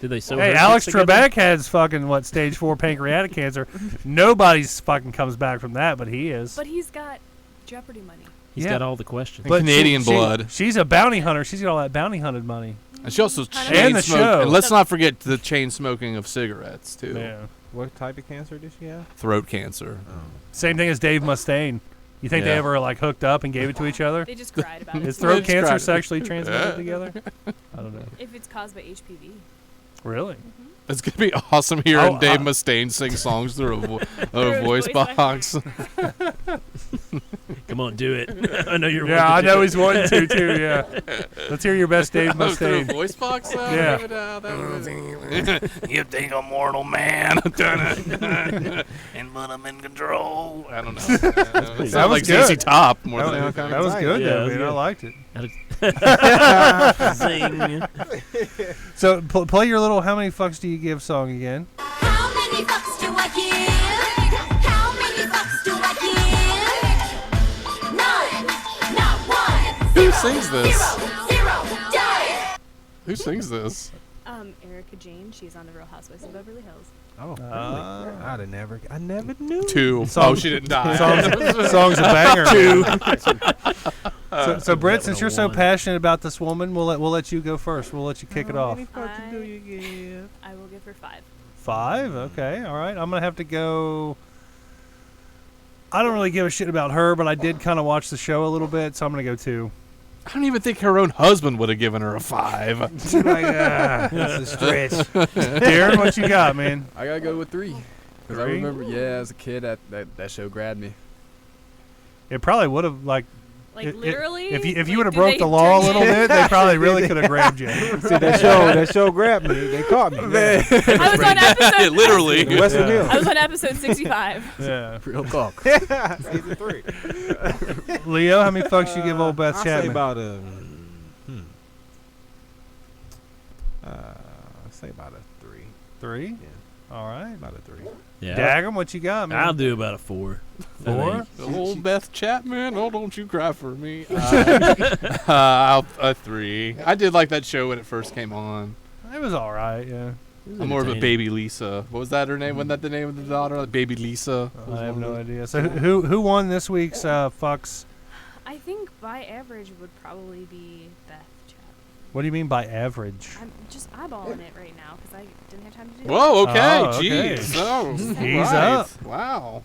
[SPEAKER 4] Did they sew
[SPEAKER 2] Hey,
[SPEAKER 4] her
[SPEAKER 2] Alex
[SPEAKER 4] tits together?
[SPEAKER 2] Trebek has fucking stage 4 pancreatic cancer. Nobody's fucking comes back from that, but he is.
[SPEAKER 6] But he's got Jeopardy money.
[SPEAKER 4] He's
[SPEAKER 2] Yeah.
[SPEAKER 4] got all the questions.
[SPEAKER 3] But Canadian blood.
[SPEAKER 2] She's a bounty hunter. She's got all that bounty hunted money.
[SPEAKER 3] And she also
[SPEAKER 6] And
[SPEAKER 3] chain
[SPEAKER 2] the
[SPEAKER 3] smoked.
[SPEAKER 2] show.
[SPEAKER 3] And let's not forget the chain smoking of cigarettes too.
[SPEAKER 2] Yeah.
[SPEAKER 7] What type of cancer did she have?
[SPEAKER 3] Throat cancer.
[SPEAKER 2] Same thing as Dave Mustaine. You think they
[SPEAKER 3] Yeah.
[SPEAKER 2] ever hooked up and gave it to each other?
[SPEAKER 6] They just cried about
[SPEAKER 2] Is
[SPEAKER 6] it.
[SPEAKER 2] throat
[SPEAKER 3] It's
[SPEAKER 2] cancer
[SPEAKER 3] cried.
[SPEAKER 2] sexually transmitted together? I don't know.
[SPEAKER 6] If it's caused by HPV.
[SPEAKER 2] Really?
[SPEAKER 3] It's gonna be awesome hearing
[SPEAKER 2] Oh,
[SPEAKER 3] Dave Mustaine sing songs through a voice box.
[SPEAKER 4] Come on, do it. I know you're.
[SPEAKER 2] Yeah, I
[SPEAKER 4] wanting to
[SPEAKER 2] know
[SPEAKER 4] do
[SPEAKER 2] he's wanting to too. Yeah. Let's hear your best Dave
[SPEAKER 3] Through a
[SPEAKER 2] Mustaine.
[SPEAKER 3] voice box.
[SPEAKER 2] Yeah.
[SPEAKER 3] You think I'm mortal man? And but I'm in control. I don't know. That
[SPEAKER 2] was
[SPEAKER 3] sounds like
[SPEAKER 2] good.
[SPEAKER 3] ZZ Top more than
[SPEAKER 7] That
[SPEAKER 3] anything.
[SPEAKER 2] That was good,
[SPEAKER 4] Yeah,
[SPEAKER 2] though,
[SPEAKER 4] that was
[SPEAKER 2] man. I
[SPEAKER 4] good.
[SPEAKER 2] liked it.
[SPEAKER 4] it. Zing.
[SPEAKER 2] So play your little "How many fucks do you give" song again.
[SPEAKER 11] How many fucks do I give? How many fucks do I give? None, not one.
[SPEAKER 3] Who sings this?
[SPEAKER 11] Zero, done.
[SPEAKER 3] Who sings this?
[SPEAKER 6] Erica Jane. She's on the Real Housewives of Beverly Hills.
[SPEAKER 7] Oh,
[SPEAKER 2] Ah.
[SPEAKER 7] really? I never knew.
[SPEAKER 3] 2.
[SPEAKER 2] Song-
[SPEAKER 3] Oh, she didn't die.
[SPEAKER 2] Song's a banger. So Brett,
[SPEAKER 4] That
[SPEAKER 2] since you're so
[SPEAKER 4] 101.
[SPEAKER 2] passionate about this woman, we'll let you go first. We'll let you kick it
[SPEAKER 7] How
[SPEAKER 2] off.
[SPEAKER 7] many fucks do you give?
[SPEAKER 6] I will give her 5.
[SPEAKER 2] 5? Okay, all right. I'm gonna have to go. I don't really give a shit about her, but I did kind of watch the show a little bit, so I'm gonna go 2.
[SPEAKER 3] I don't even think her own husband would have given her a 5.
[SPEAKER 7] She's like, that's a stretch.
[SPEAKER 2] Darren, what you got, man?
[SPEAKER 9] I gotta go with 3. Because I
[SPEAKER 2] 3?
[SPEAKER 9] remember, as a kid, that show grabbed me.
[SPEAKER 2] It probably would have like
[SPEAKER 6] Literally.
[SPEAKER 2] if you
[SPEAKER 6] Like,
[SPEAKER 2] would have
[SPEAKER 6] did
[SPEAKER 2] broke
[SPEAKER 6] they
[SPEAKER 2] the law a
[SPEAKER 6] turn
[SPEAKER 2] little
[SPEAKER 6] you-
[SPEAKER 2] bit, they probably really could have grabbed you.
[SPEAKER 7] See, that show grabbed me. They caught me.
[SPEAKER 9] Man.
[SPEAKER 6] I was on episode.
[SPEAKER 3] Literally.
[SPEAKER 7] The Western
[SPEAKER 2] Yeah.
[SPEAKER 7] Hills.
[SPEAKER 6] I was on episode 65.
[SPEAKER 2] Yeah.
[SPEAKER 9] Real talk.
[SPEAKER 7] Season 3.
[SPEAKER 2] Leo, how many fucks you give old Beth
[SPEAKER 7] I'll say
[SPEAKER 2] Chapman?
[SPEAKER 7] about a. Say about a 3.
[SPEAKER 2] 3?
[SPEAKER 7] Yeah,
[SPEAKER 2] All right.
[SPEAKER 7] about a 3.
[SPEAKER 4] Yeah.
[SPEAKER 2] Daggum, what you got, man?
[SPEAKER 4] I'll do about a 4.
[SPEAKER 2] 4?
[SPEAKER 3] Old Beth Chapman, oh, don't you cry for me. A 3. I did like that show when it first came on.
[SPEAKER 2] It was all right, yeah.
[SPEAKER 3] I'm more of a Baby Lisa. What was that her name? Wasn't that the name of the daughter? Baby Lisa.
[SPEAKER 2] I have no idea. So who won this week's fucks?
[SPEAKER 6] I think by average would probably be Beth Chapman.
[SPEAKER 2] What do you mean by average?
[SPEAKER 6] I'm just eyeballing it right now because I didn't have time to do it.
[SPEAKER 3] Whoa, okay.
[SPEAKER 2] Oh, okay.
[SPEAKER 3] Jeez. Oh,
[SPEAKER 2] He's
[SPEAKER 3] right.
[SPEAKER 2] up.
[SPEAKER 3] Wow.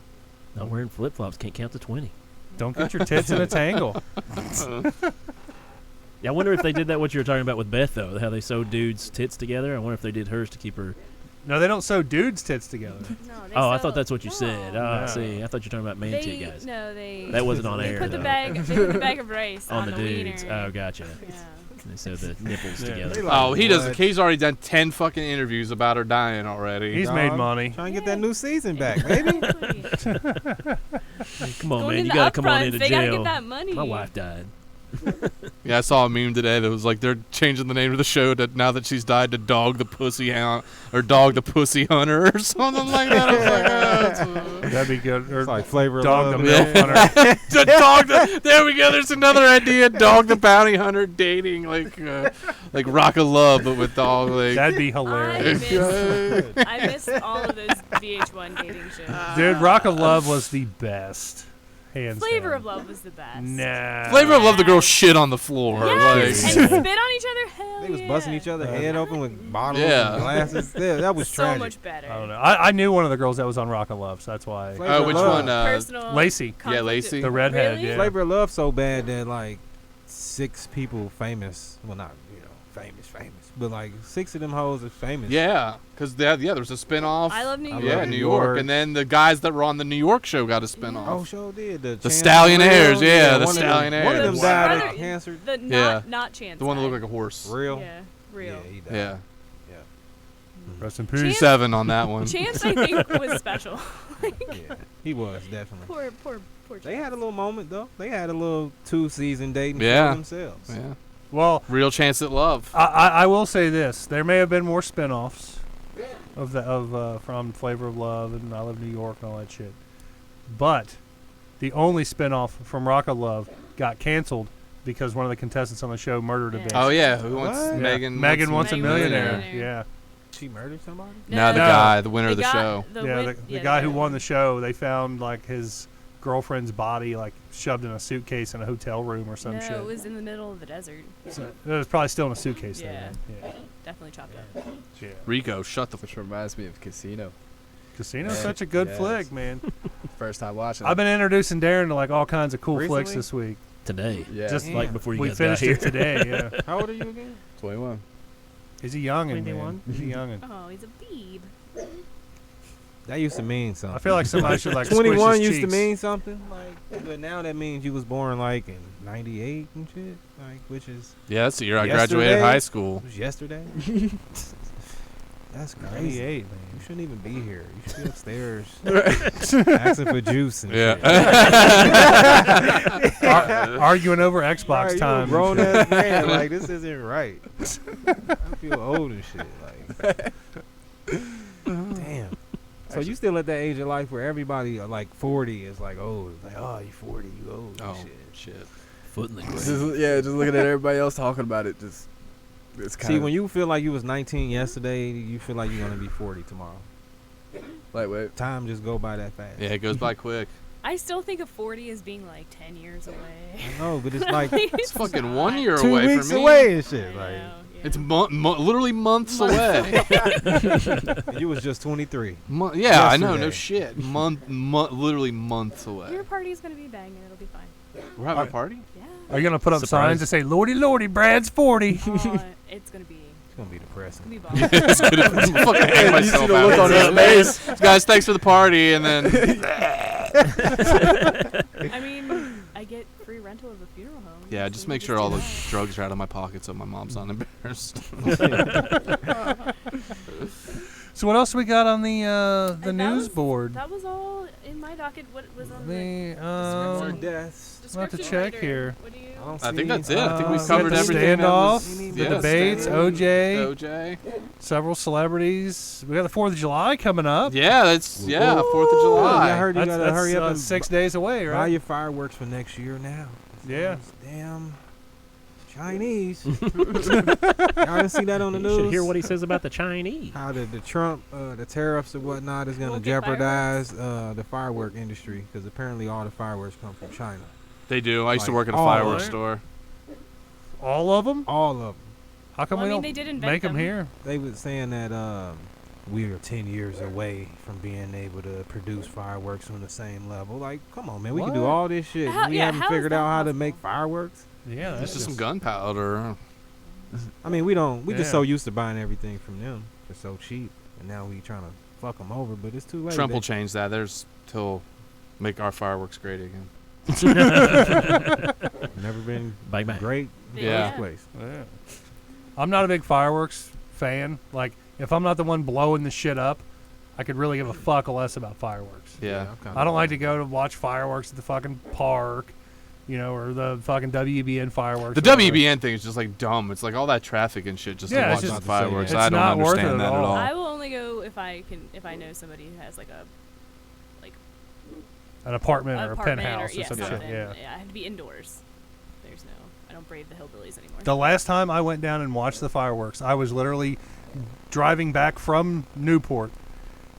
[SPEAKER 4] Not wearing flip flops. Can't count to 20.
[SPEAKER 2] Don't get your tits in a tangle.
[SPEAKER 4] Yeah, I wonder if they did that. What you were talking about with Beth, though, how they sewed dudes' tits together. I wonder if they did hers to keep her.
[SPEAKER 2] No, they don't sew dudes' tits together.
[SPEAKER 6] No, they
[SPEAKER 4] Oh, I
[SPEAKER 6] sew-
[SPEAKER 4] thought that's what you said. Oh, I
[SPEAKER 2] No.
[SPEAKER 4] see. I thought you were talking about man tit
[SPEAKER 6] They,
[SPEAKER 4] guys.
[SPEAKER 6] no, they.
[SPEAKER 4] That wasn't on
[SPEAKER 6] they
[SPEAKER 4] air,
[SPEAKER 6] Put the
[SPEAKER 4] though.
[SPEAKER 6] bag. They put the bag of rice
[SPEAKER 4] On the
[SPEAKER 6] wiener.
[SPEAKER 4] dudes. Oh, gotcha.
[SPEAKER 6] Yeah.
[SPEAKER 4] They sewed the nipples
[SPEAKER 2] Yeah.
[SPEAKER 4] together.
[SPEAKER 7] Like,
[SPEAKER 3] Oh, he doesn't.
[SPEAKER 7] what?
[SPEAKER 3] He's already done 10 fucking interviews about her dying already.
[SPEAKER 2] He's made money.
[SPEAKER 7] Trying to get that new season back, baby.
[SPEAKER 6] Exactly.
[SPEAKER 4] Come on,
[SPEAKER 6] Going
[SPEAKER 4] man.
[SPEAKER 6] in
[SPEAKER 4] You
[SPEAKER 6] the
[SPEAKER 4] got to come on
[SPEAKER 6] upfronts,
[SPEAKER 4] into
[SPEAKER 6] they gotta
[SPEAKER 4] jail.
[SPEAKER 6] get that money.
[SPEAKER 4] My wife died.
[SPEAKER 3] Yeah, I saw a meme today that was like they're changing the name of the show to now that she's died to Dog the Pussy Hound or Dog the Pussy Hunter or something like that. I was like, oh,
[SPEAKER 2] That'd be good. Or
[SPEAKER 7] It's like Flavor of
[SPEAKER 2] Dog
[SPEAKER 7] Love.
[SPEAKER 2] the Milf Hunter.
[SPEAKER 3] the dog. There we go. There's another idea. Dog the Bounty Hunter dating like Rock of Love, but with dog. Like,
[SPEAKER 2] That'd be hilarious.
[SPEAKER 6] I missed all of those VH1 dating shows.
[SPEAKER 2] Dude, Rock of Love was the best. Hands
[SPEAKER 6] Flavor
[SPEAKER 2] down.
[SPEAKER 6] of Love was the best.
[SPEAKER 2] Nah.
[SPEAKER 3] Flavor of Love, the girl shit on the floor.
[SPEAKER 6] Yes,
[SPEAKER 3] Like,
[SPEAKER 6] and spit on each other. Hell
[SPEAKER 7] They was
[SPEAKER 6] yeah.
[SPEAKER 7] busting each other head open with bottles
[SPEAKER 3] Yeah.
[SPEAKER 7] and glasses. Yeah, that was
[SPEAKER 6] So
[SPEAKER 7] tragic.
[SPEAKER 6] much better.
[SPEAKER 2] I don't know. I knew one of the girls that was on Rock of Love, so that's why.
[SPEAKER 7] Flavor
[SPEAKER 3] oh,
[SPEAKER 7] of
[SPEAKER 3] which
[SPEAKER 7] Love.
[SPEAKER 3] one?
[SPEAKER 6] Personal
[SPEAKER 2] Lacey.
[SPEAKER 6] conflict.
[SPEAKER 3] Lacey.
[SPEAKER 2] The redhead,
[SPEAKER 6] Really?
[SPEAKER 2] yeah.
[SPEAKER 7] Flavor of Love so bad that like 6 people famous. Well, not famous, but like 6 of them hoes are famous.
[SPEAKER 3] Yeah, because there's a spinoff.
[SPEAKER 6] I Love New York.
[SPEAKER 3] Yeah, New York. And then the guys that were on the New York show got a spinoff.
[SPEAKER 7] Oh, sure did.
[SPEAKER 3] The
[SPEAKER 7] Chance
[SPEAKER 3] Stallionaires,
[SPEAKER 7] Real,
[SPEAKER 3] yeah, the
[SPEAKER 7] one of them-
[SPEAKER 3] Stallionaires.
[SPEAKER 7] One of them
[SPEAKER 6] The
[SPEAKER 7] died
[SPEAKER 6] brother-
[SPEAKER 7] of cancer.
[SPEAKER 6] The
[SPEAKER 3] Yeah.
[SPEAKER 6] not Chance.
[SPEAKER 3] The one that
[SPEAKER 6] died.
[SPEAKER 3] looked like a horse.
[SPEAKER 7] Real.
[SPEAKER 6] Yeah, real.
[SPEAKER 7] Yeah, he died.
[SPEAKER 3] Yeah.
[SPEAKER 2] Rest in peace.
[SPEAKER 6] Chance-
[SPEAKER 3] 7 on that one.
[SPEAKER 6] Chance, I think, was special.
[SPEAKER 7] Yeah, he was definitely.
[SPEAKER 6] poor Chance.
[SPEAKER 7] They had a little moment though. They had a little 2-season dating
[SPEAKER 3] Yeah.
[SPEAKER 7] for themselves.
[SPEAKER 3] Yeah.
[SPEAKER 2] Well,
[SPEAKER 3] Real Chance at Love.
[SPEAKER 2] I will say this: there may have been more spinoffs from Flavor of Love and I Love New York and all that shit, but the only spinoff from Rock of Love got canceled because one of the contestants on the show murdered a
[SPEAKER 6] Yeah.
[SPEAKER 2] bitch.
[SPEAKER 3] Oh yeah, who wants
[SPEAKER 7] What?
[SPEAKER 2] Yeah.
[SPEAKER 3] Megan?
[SPEAKER 2] Megan wants a
[SPEAKER 6] Megan
[SPEAKER 2] millionaire.
[SPEAKER 6] Wants a Millionaire.
[SPEAKER 2] Yeah,
[SPEAKER 7] She murdered somebody.
[SPEAKER 3] No, the
[SPEAKER 2] No.
[SPEAKER 3] guy, the winner of the
[SPEAKER 6] guy-
[SPEAKER 3] show.
[SPEAKER 2] the guy who won the show. They found like his girlfriend's body like shoved in a suitcase in a hotel room or some
[SPEAKER 6] No,
[SPEAKER 2] shit.
[SPEAKER 6] it was in the middle of the desert.
[SPEAKER 2] So, it was probably still in a suitcase.
[SPEAKER 6] Yeah.
[SPEAKER 2] Though,
[SPEAKER 6] Definitely chopped up.
[SPEAKER 2] yeah.
[SPEAKER 3] Rico, shut the.
[SPEAKER 9] Which reminds me of Casino.
[SPEAKER 2] Casino's
[SPEAKER 9] Yeah.
[SPEAKER 2] such a good
[SPEAKER 9] Yes.
[SPEAKER 2] flick, man.
[SPEAKER 9] First time watching
[SPEAKER 2] I've been introducing Darren to like all kinds of cool flicks
[SPEAKER 7] Recently?
[SPEAKER 2] this week.
[SPEAKER 4] Today.
[SPEAKER 9] Yeah.
[SPEAKER 2] Just
[SPEAKER 4] Like before you
[SPEAKER 2] we
[SPEAKER 4] guys
[SPEAKER 2] finished
[SPEAKER 4] got here.
[SPEAKER 2] it today. Yeah,
[SPEAKER 7] How old are you again?
[SPEAKER 9] 21.
[SPEAKER 2] he's a youngin',
[SPEAKER 7] 21?
[SPEAKER 2] man. He's a youngin'.
[SPEAKER 6] Oh, he's a beeb.
[SPEAKER 7] That used to mean something.
[SPEAKER 2] I feel like somebody should like squish
[SPEAKER 7] 21
[SPEAKER 2] his
[SPEAKER 7] used to
[SPEAKER 2] cheeks.
[SPEAKER 7] mean something. Like, but now that means you was born like in '98 and shit. Like, which is
[SPEAKER 3] Yeah, that's the year I
[SPEAKER 7] Yesterday?
[SPEAKER 3] graduated high school.
[SPEAKER 7] was yesterday. That's crazy.
[SPEAKER 2] 98,
[SPEAKER 7] You
[SPEAKER 2] man.
[SPEAKER 7] shouldn't even be here. You should be upstairs asking for juice and shit.
[SPEAKER 3] Yeah.
[SPEAKER 2] Arguing over
[SPEAKER 7] Right,
[SPEAKER 2] Xbox
[SPEAKER 7] you a
[SPEAKER 2] time.
[SPEAKER 7] grown ass man. Like, this isn't right. I feel old and shit. Like, damn. So you still at that age of life where everybody like 40 is like old. Like, oh, you 40, you old.
[SPEAKER 3] Oh
[SPEAKER 7] and shit.
[SPEAKER 3] shit.
[SPEAKER 4] Foot in the grave.
[SPEAKER 9] Just looking at everybody else talking about it, just it's kind
[SPEAKER 7] See,
[SPEAKER 9] of
[SPEAKER 7] when you feel like you was 19 yesterday, you feel like you're gonna be 40 tomorrow.
[SPEAKER 9] like wait.
[SPEAKER 7] Time just go by that fast.
[SPEAKER 3] Yeah, it goes by quick.
[SPEAKER 6] I still think of 40 as being like 10 years away.
[SPEAKER 7] I know, but it's like
[SPEAKER 3] It's fucking 1 year
[SPEAKER 7] 2
[SPEAKER 3] away
[SPEAKER 7] weeks
[SPEAKER 3] from me.
[SPEAKER 7] away and
[SPEAKER 6] I
[SPEAKER 7] shit.
[SPEAKER 6] know,
[SPEAKER 7] Like,
[SPEAKER 6] yeah.
[SPEAKER 3] It's literally months away.
[SPEAKER 7] and you was just 23.
[SPEAKER 3] Yeah, I know. No
[SPEAKER 7] Yesterday.
[SPEAKER 3] shit. Literally months away.
[SPEAKER 6] Your party's gonna be banging. It'll be fine.
[SPEAKER 3] We're having a party?
[SPEAKER 6] Yeah.
[SPEAKER 2] Are you gonna put up
[SPEAKER 4] Surprise.
[SPEAKER 2] signs that say "Lordy, Lordy, Brad's 40"?
[SPEAKER 6] Oh, it's gonna be.
[SPEAKER 7] It's gonna be depressing.
[SPEAKER 6] It's gonna be bomb.
[SPEAKER 3] It's gonna fucking hang myself out.
[SPEAKER 9] look on his face.
[SPEAKER 3] Guys, thanks for the party, and then
[SPEAKER 6] I mean, I get free rental of a funeral home.
[SPEAKER 3] yeah,
[SPEAKER 6] so
[SPEAKER 3] just
[SPEAKER 6] we
[SPEAKER 3] make
[SPEAKER 6] can
[SPEAKER 3] sure all
[SPEAKER 6] do
[SPEAKER 3] the
[SPEAKER 6] that.
[SPEAKER 3] drugs are out of my pocket so my mom's not embarrassed.
[SPEAKER 2] So what else we got on the
[SPEAKER 6] And that
[SPEAKER 2] news
[SPEAKER 6] was-
[SPEAKER 2] board?
[SPEAKER 6] That was all in my docket. What was on the
[SPEAKER 2] The
[SPEAKER 7] More
[SPEAKER 6] description?
[SPEAKER 7] deaths.
[SPEAKER 2] I'll have to
[SPEAKER 6] description
[SPEAKER 2] check
[SPEAKER 6] writer?
[SPEAKER 2] here.
[SPEAKER 6] What do you?
[SPEAKER 7] I don't
[SPEAKER 3] I
[SPEAKER 7] see
[SPEAKER 3] think
[SPEAKER 7] any-
[SPEAKER 3] that's it. I think we've
[SPEAKER 2] we got
[SPEAKER 3] covered
[SPEAKER 2] the
[SPEAKER 3] everything. that
[SPEAKER 2] standoff,
[SPEAKER 3] was-
[SPEAKER 7] the
[SPEAKER 2] the
[SPEAKER 3] yeah,
[SPEAKER 2] debates,
[SPEAKER 3] standoff.
[SPEAKER 2] OJ,
[SPEAKER 3] OJ.
[SPEAKER 2] several celebrities. We got the 4th of July coming up.
[SPEAKER 3] Yeah, that's 4th of
[SPEAKER 7] Oh,
[SPEAKER 3] July.
[SPEAKER 7] I heard you
[SPEAKER 2] That's,
[SPEAKER 7] gotta hurry up and
[SPEAKER 2] 6 days away,
[SPEAKER 7] buy
[SPEAKER 2] right?
[SPEAKER 7] your fireworks for next year now.
[SPEAKER 2] Yeah.
[SPEAKER 7] Those damn Chinese. Y'all didn't see that on the
[SPEAKER 4] You
[SPEAKER 7] news?
[SPEAKER 4] should hear what he says about the Chinese.
[SPEAKER 7] How the Trump, the tariffs and whatnot is going to
[SPEAKER 6] Won't get
[SPEAKER 7] jeopardize the firework industry because apparently all the fireworks come from China.
[SPEAKER 3] They do. I used to
[SPEAKER 7] Like,
[SPEAKER 3] work at a
[SPEAKER 7] all
[SPEAKER 3] fireworks
[SPEAKER 2] right.
[SPEAKER 3] store.
[SPEAKER 2] All of them?
[SPEAKER 7] All of them.
[SPEAKER 2] How come
[SPEAKER 6] Well, I
[SPEAKER 2] we
[SPEAKER 6] mean,
[SPEAKER 2] don't
[SPEAKER 6] they did invent
[SPEAKER 2] make them
[SPEAKER 6] them.
[SPEAKER 2] here?
[SPEAKER 7] They were saying that we are 10 years away from being able to produce fireworks on the same level. Like, come on, man. We can do
[SPEAKER 2] What?
[SPEAKER 7] all this shit.
[SPEAKER 6] How-
[SPEAKER 7] we
[SPEAKER 6] yeah,
[SPEAKER 7] haven't
[SPEAKER 6] how is
[SPEAKER 7] figured
[SPEAKER 6] that
[SPEAKER 7] out how to
[SPEAKER 6] possible?
[SPEAKER 7] make fireworks.
[SPEAKER 2] Yeah,
[SPEAKER 3] It's
[SPEAKER 2] that's
[SPEAKER 3] just some gunpowder.
[SPEAKER 7] I mean, we just
[SPEAKER 2] Yeah.
[SPEAKER 7] so used to buying everything from them for so cheap. And now we trying to fuck them over, but it's too late.
[SPEAKER 3] Trump will
[SPEAKER 7] They-
[SPEAKER 3] change that. There's till make our fireworks great again.
[SPEAKER 7] Never been
[SPEAKER 4] Bang, bang.
[SPEAKER 7] great in the
[SPEAKER 3] Yeah.
[SPEAKER 7] first place.
[SPEAKER 2] Yeah. I'm not a big fireworks fan. Like, if I'm not the one blowing the shit up, I could really give a fuck less about fireworks.
[SPEAKER 3] Yeah.
[SPEAKER 7] I'm kinda
[SPEAKER 2] I don't like to go to watch fireworks at the fucking park, or the fucking WBN fireworks.
[SPEAKER 3] The
[SPEAKER 2] or whatever.
[SPEAKER 3] WBN thing is just like dumb. It's like all that traffic and shit just
[SPEAKER 2] Yeah,
[SPEAKER 3] to
[SPEAKER 2] it's
[SPEAKER 3] watch
[SPEAKER 2] just-
[SPEAKER 3] the fireworks.
[SPEAKER 2] it's
[SPEAKER 3] I don't
[SPEAKER 2] not worth
[SPEAKER 3] understand
[SPEAKER 2] it
[SPEAKER 3] that
[SPEAKER 2] at
[SPEAKER 3] at
[SPEAKER 2] all.
[SPEAKER 3] all.
[SPEAKER 6] I will only go if I know somebody who has like
[SPEAKER 2] An apartment or a
[SPEAKER 6] apartment
[SPEAKER 2] penthouse or
[SPEAKER 6] yeah,
[SPEAKER 2] some
[SPEAKER 6] something.
[SPEAKER 2] shit. Yeah.
[SPEAKER 6] I have to be indoors. I don't brave the hillbillies anymore.
[SPEAKER 2] The last time I went down and watched the fireworks, I was literally driving back from Newport,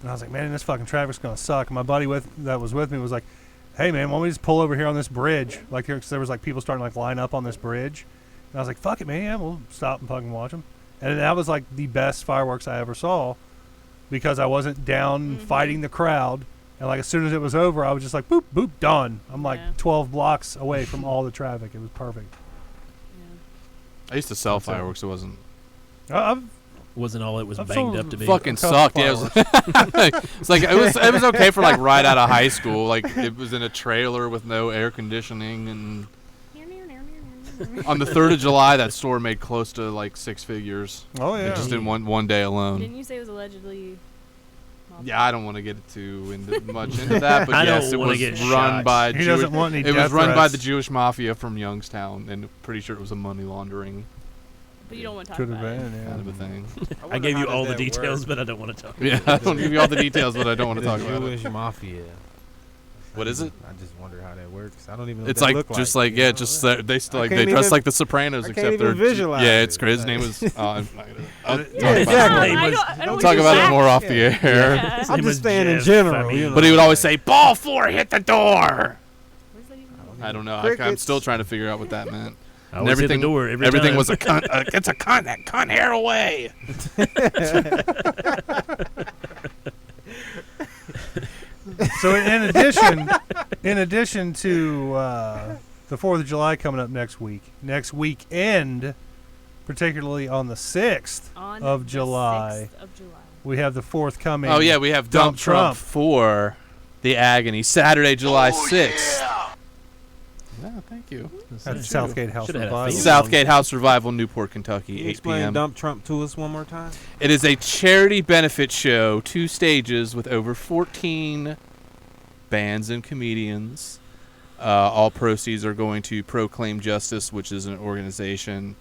[SPEAKER 2] and I was like, "Man, this fucking traffic's gonna suck." And my buddy that was with me was like, "Hey, man, why don't we just pull over here on this bridge?" Like, cause there was like people starting to like line up on this bridge, and I was like, "Fuck it, man, yeah, we'll stop and fucking watch them." And that was like the best fireworks I ever saw, because I wasn't down fighting the crowd. And like as soon as it was over, I was just like, boop, boop, done. I'm like
[SPEAKER 6] Yeah.
[SPEAKER 2] 12 blocks away from all the traffic. It was perfect.
[SPEAKER 3] I used to sell fireworks. It wasn't
[SPEAKER 2] I've
[SPEAKER 4] Wasn't all it was
[SPEAKER 2] I've
[SPEAKER 4] banged
[SPEAKER 2] sold
[SPEAKER 4] up to be.
[SPEAKER 3] fucking
[SPEAKER 2] couple
[SPEAKER 3] sucked. Yeah, it was, it's like it was okay for like right out of high school. Like it was in a trailer with no air conditioning, and on the 3rd of July, that store made close to like 6 figures.
[SPEAKER 2] Oh yeah.
[SPEAKER 3] Just in one day alone.
[SPEAKER 6] Didn't you say it was allegedly?
[SPEAKER 3] Yeah, I don't want to get too much into that, but
[SPEAKER 4] I don't
[SPEAKER 3] yes, it
[SPEAKER 4] wanna
[SPEAKER 3] was
[SPEAKER 4] get
[SPEAKER 3] run
[SPEAKER 4] shot.
[SPEAKER 3] by
[SPEAKER 2] He
[SPEAKER 3] Jewish.
[SPEAKER 2] doesn't want any
[SPEAKER 3] It was
[SPEAKER 2] death
[SPEAKER 3] run by
[SPEAKER 2] threats.
[SPEAKER 3] the Jewish mafia from Youngstown, and pretty sure it was a money laundering
[SPEAKER 6] But you don't want to talk
[SPEAKER 2] Could have
[SPEAKER 6] about it.
[SPEAKER 2] been, yeah.
[SPEAKER 3] kind of a thing.
[SPEAKER 4] I gave you all the details, but I don't want to talk.
[SPEAKER 3] Yeah, I don't give you all the details, but I don't want to
[SPEAKER 7] The
[SPEAKER 3] talk about it.
[SPEAKER 7] Jewish mafia.
[SPEAKER 3] What is it?
[SPEAKER 7] I just wonder how that works. I don't even know
[SPEAKER 3] It's
[SPEAKER 7] what that
[SPEAKER 3] like
[SPEAKER 7] look
[SPEAKER 3] just
[SPEAKER 7] like,
[SPEAKER 3] like
[SPEAKER 7] you
[SPEAKER 3] yeah,
[SPEAKER 7] know?
[SPEAKER 3] just they still
[SPEAKER 7] I
[SPEAKER 3] like they
[SPEAKER 7] can't
[SPEAKER 3] dress
[SPEAKER 7] even-
[SPEAKER 3] like the Sopranos,
[SPEAKER 7] I can't
[SPEAKER 3] except
[SPEAKER 7] even
[SPEAKER 3] they're
[SPEAKER 7] visualize
[SPEAKER 3] yeah,
[SPEAKER 7] it.
[SPEAKER 3] it's crazy. His name was. I'm not gonna, I'll talk about it
[SPEAKER 7] exactly.
[SPEAKER 3] more.
[SPEAKER 6] I
[SPEAKER 4] was-
[SPEAKER 6] don't, I don't
[SPEAKER 3] We'll
[SPEAKER 6] want
[SPEAKER 3] talk
[SPEAKER 6] you
[SPEAKER 3] about it
[SPEAKER 6] to
[SPEAKER 3] more off the air.
[SPEAKER 6] Yeah.
[SPEAKER 7] I'm
[SPEAKER 4] Name
[SPEAKER 7] just
[SPEAKER 4] was
[SPEAKER 7] saying in
[SPEAKER 4] Jeff,
[SPEAKER 7] general.
[SPEAKER 4] I mean-
[SPEAKER 7] You know,
[SPEAKER 3] But he would always say, "Ball 4, hit the door."
[SPEAKER 6] Where's that even?
[SPEAKER 3] I don't know. I'm
[SPEAKER 7] Crickets.
[SPEAKER 3] still trying to figure out what that meant.
[SPEAKER 4] I
[SPEAKER 3] And
[SPEAKER 4] always hit the
[SPEAKER 3] everything,
[SPEAKER 4] door every
[SPEAKER 3] everything
[SPEAKER 4] time.
[SPEAKER 3] was a cunt. It's a cunt. That cunt hair away.
[SPEAKER 2] So in addition to the 4th of July coming up next weekend, particularly on the 6th
[SPEAKER 6] On
[SPEAKER 2] of
[SPEAKER 6] the
[SPEAKER 2] July,
[SPEAKER 6] 6th of July.
[SPEAKER 2] we have the forthcoming.
[SPEAKER 3] Oh yeah, we have Dump Trump for the agony. Saturday, July 6th. Yeah, thank you.
[SPEAKER 2] at the Southgate House
[SPEAKER 4] Should've had a
[SPEAKER 2] Revival.
[SPEAKER 4] theme.
[SPEAKER 3] Southgate House Revival, Newport, Kentucky,
[SPEAKER 7] Can you
[SPEAKER 3] 8
[SPEAKER 7] explain
[SPEAKER 3] p.m.
[SPEAKER 7] Dump Trump to us one more time?
[SPEAKER 3] It is a charity benefit show, 2 stages with over 14 bands and comedians. All proceeds are going to Proclaim Justice, which is an organization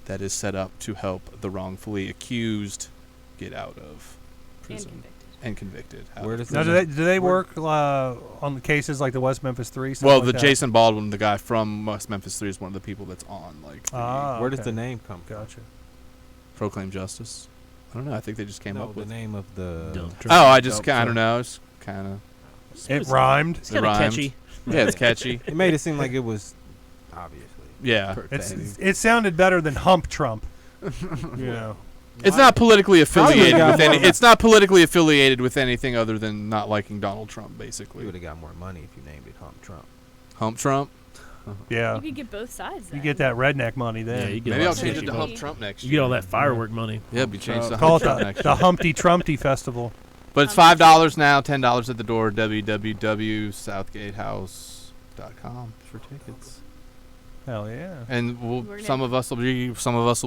[SPEAKER 3] that is set up to help the wrongfully accused get out of prison and convicted.
[SPEAKER 7] Where does
[SPEAKER 2] Now,
[SPEAKER 7] the-
[SPEAKER 2] do they work on the cases like the West Memphis 3?
[SPEAKER 3] Well,
[SPEAKER 2] like
[SPEAKER 3] the
[SPEAKER 2] that?
[SPEAKER 3] Jason Baldwin, the guy from West Memphis 3, is one of the people that's on
[SPEAKER 7] Where does
[SPEAKER 2] okay.
[SPEAKER 7] the name come from?
[SPEAKER 2] Gotcha.
[SPEAKER 3] Proclaim Justice. I don't know. I think they just came
[SPEAKER 7] No,
[SPEAKER 3] up
[SPEAKER 7] the
[SPEAKER 3] with.
[SPEAKER 7] name of the.
[SPEAKER 4] Dump
[SPEAKER 3] Oh, I just
[SPEAKER 7] Dump
[SPEAKER 3] I don't
[SPEAKER 7] Trump.
[SPEAKER 3] know. It's kind of.
[SPEAKER 2] It rhymed.
[SPEAKER 4] It's kind of
[SPEAKER 3] rhymed.
[SPEAKER 4] catchy.
[SPEAKER 3] Yeah, it's catchy.
[SPEAKER 7] It made it seem like it was obviously.
[SPEAKER 3] Yeah.
[SPEAKER 2] It sounded better than Hump Trump. You know.
[SPEAKER 3] It's not politically affiliated
[SPEAKER 7] got
[SPEAKER 3] with any.
[SPEAKER 7] more.
[SPEAKER 3] It's not politically affiliated with anything other than not liking Donald Trump,
[SPEAKER 7] You
[SPEAKER 3] basically.
[SPEAKER 7] would have got more money if you named it Hump Trump.
[SPEAKER 3] Hump Trump.
[SPEAKER 2] Yeah.
[SPEAKER 6] You could get both sides.
[SPEAKER 2] You
[SPEAKER 6] Then.
[SPEAKER 2] get that redneck money
[SPEAKER 4] Yeah,
[SPEAKER 2] then.
[SPEAKER 4] you get
[SPEAKER 3] Maybe
[SPEAKER 4] all
[SPEAKER 3] I'll
[SPEAKER 4] that
[SPEAKER 3] change it
[SPEAKER 4] shit.
[SPEAKER 3] to
[SPEAKER 6] Hump
[SPEAKER 3] Hump
[SPEAKER 6] Trump.
[SPEAKER 3] Trump next
[SPEAKER 4] You
[SPEAKER 3] year.
[SPEAKER 4] get all that firework money.
[SPEAKER 3] Yeah, be changed to
[SPEAKER 2] Call
[SPEAKER 3] Hump
[SPEAKER 2] it
[SPEAKER 3] Trump
[SPEAKER 2] the,
[SPEAKER 3] next
[SPEAKER 2] the
[SPEAKER 3] year.
[SPEAKER 2] Humpty Trumpty Festival.
[SPEAKER 3] But it's $5 now, $10 at the door. www.southgatehouse.com for tickets.
[SPEAKER 2] Hell yeah.
[SPEAKER 3] And
[SPEAKER 6] We're
[SPEAKER 3] some of us will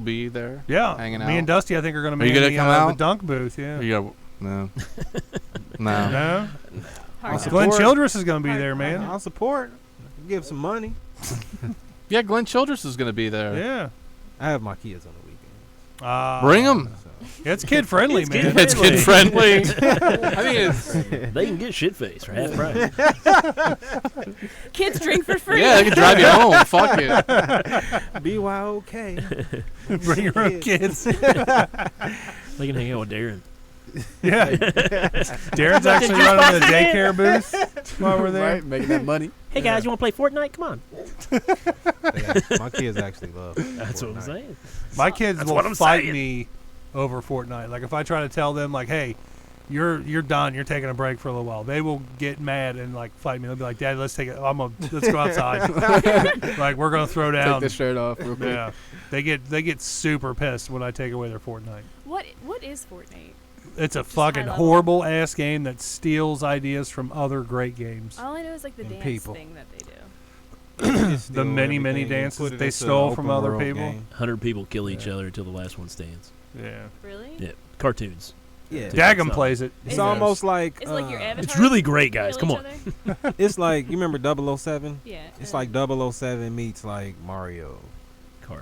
[SPEAKER 3] be there.
[SPEAKER 2] Yeah.
[SPEAKER 3] Hanging
[SPEAKER 2] Me and
[SPEAKER 3] out.
[SPEAKER 2] Dusty, I think, are going to
[SPEAKER 3] Are
[SPEAKER 2] be
[SPEAKER 3] you
[SPEAKER 2] in
[SPEAKER 3] gonna
[SPEAKER 2] the,
[SPEAKER 3] come
[SPEAKER 2] the
[SPEAKER 3] out?
[SPEAKER 2] dunk booth. Yeah.
[SPEAKER 3] No. No.
[SPEAKER 2] No?
[SPEAKER 6] Hard no.
[SPEAKER 2] Glenn
[SPEAKER 7] support.
[SPEAKER 2] Childress is going to be
[SPEAKER 6] Hard
[SPEAKER 2] there,
[SPEAKER 6] no.
[SPEAKER 2] man.
[SPEAKER 7] I'll support. Give some money.
[SPEAKER 3] Yeah, Glenn Childress is going to be there.
[SPEAKER 2] Yeah.
[SPEAKER 7] I have my kids on the weekend.
[SPEAKER 3] Bring them.
[SPEAKER 7] So.
[SPEAKER 2] It's kid friendly,
[SPEAKER 4] It's
[SPEAKER 2] man.
[SPEAKER 3] It's kid friendly. I mean, it's
[SPEAKER 4] They can get shit faced for half price.
[SPEAKER 6] Kids drink for free.
[SPEAKER 3] yeah, they can drive you home. Fuck it.
[SPEAKER 7] BYOK.
[SPEAKER 2] Bring your own kids.
[SPEAKER 4] They can hang out with Darren.
[SPEAKER 2] Yeah. Darren's actually running the daycare booth while we're there.
[SPEAKER 9] Right, making that money.
[SPEAKER 4] Hey guys, you want to play Fortnite? Come on.
[SPEAKER 7] My kids actually love.
[SPEAKER 4] That's what I'm
[SPEAKER 7] Fortnite.
[SPEAKER 4] saying.
[SPEAKER 2] My kids
[SPEAKER 4] That's
[SPEAKER 2] will
[SPEAKER 4] what I'm
[SPEAKER 2] fight
[SPEAKER 4] saying.
[SPEAKER 2] me over Fortnite. Like if I try to tell them, like, "Hey, you're done. You're taking a break for a little while," they will get mad and like fight me. They'll be like, "Dad, let's go outside. Like we're gonna throw down."
[SPEAKER 9] Take the shirt off real quick.
[SPEAKER 2] Yeah, they get super pissed when I take away their Fortnite.
[SPEAKER 6] What is Fortnite?
[SPEAKER 2] It's a
[SPEAKER 6] Just
[SPEAKER 2] fucking
[SPEAKER 6] high level.
[SPEAKER 2] horrible ass game that steals ideas from other great games.
[SPEAKER 6] All I know is like the
[SPEAKER 7] And
[SPEAKER 6] dance
[SPEAKER 7] people.
[SPEAKER 6] thing that they do.
[SPEAKER 2] The many dances they stole from other people.
[SPEAKER 4] 100 people kill each other until the last one stands.
[SPEAKER 2] Yeah,
[SPEAKER 6] Really?
[SPEAKER 4] Yeah, cartoons.
[SPEAKER 7] Yeah.
[SPEAKER 2] Daggum plays it.
[SPEAKER 7] It's
[SPEAKER 6] Is
[SPEAKER 7] almost like
[SPEAKER 6] It's like your avatar.
[SPEAKER 4] It's really great, guys.
[SPEAKER 6] kill
[SPEAKER 4] Come
[SPEAKER 6] each
[SPEAKER 4] on.
[SPEAKER 6] other?
[SPEAKER 7] it's like you remember 007?
[SPEAKER 6] Yeah.
[SPEAKER 7] It's
[SPEAKER 6] and
[SPEAKER 7] like 007 meets like Mario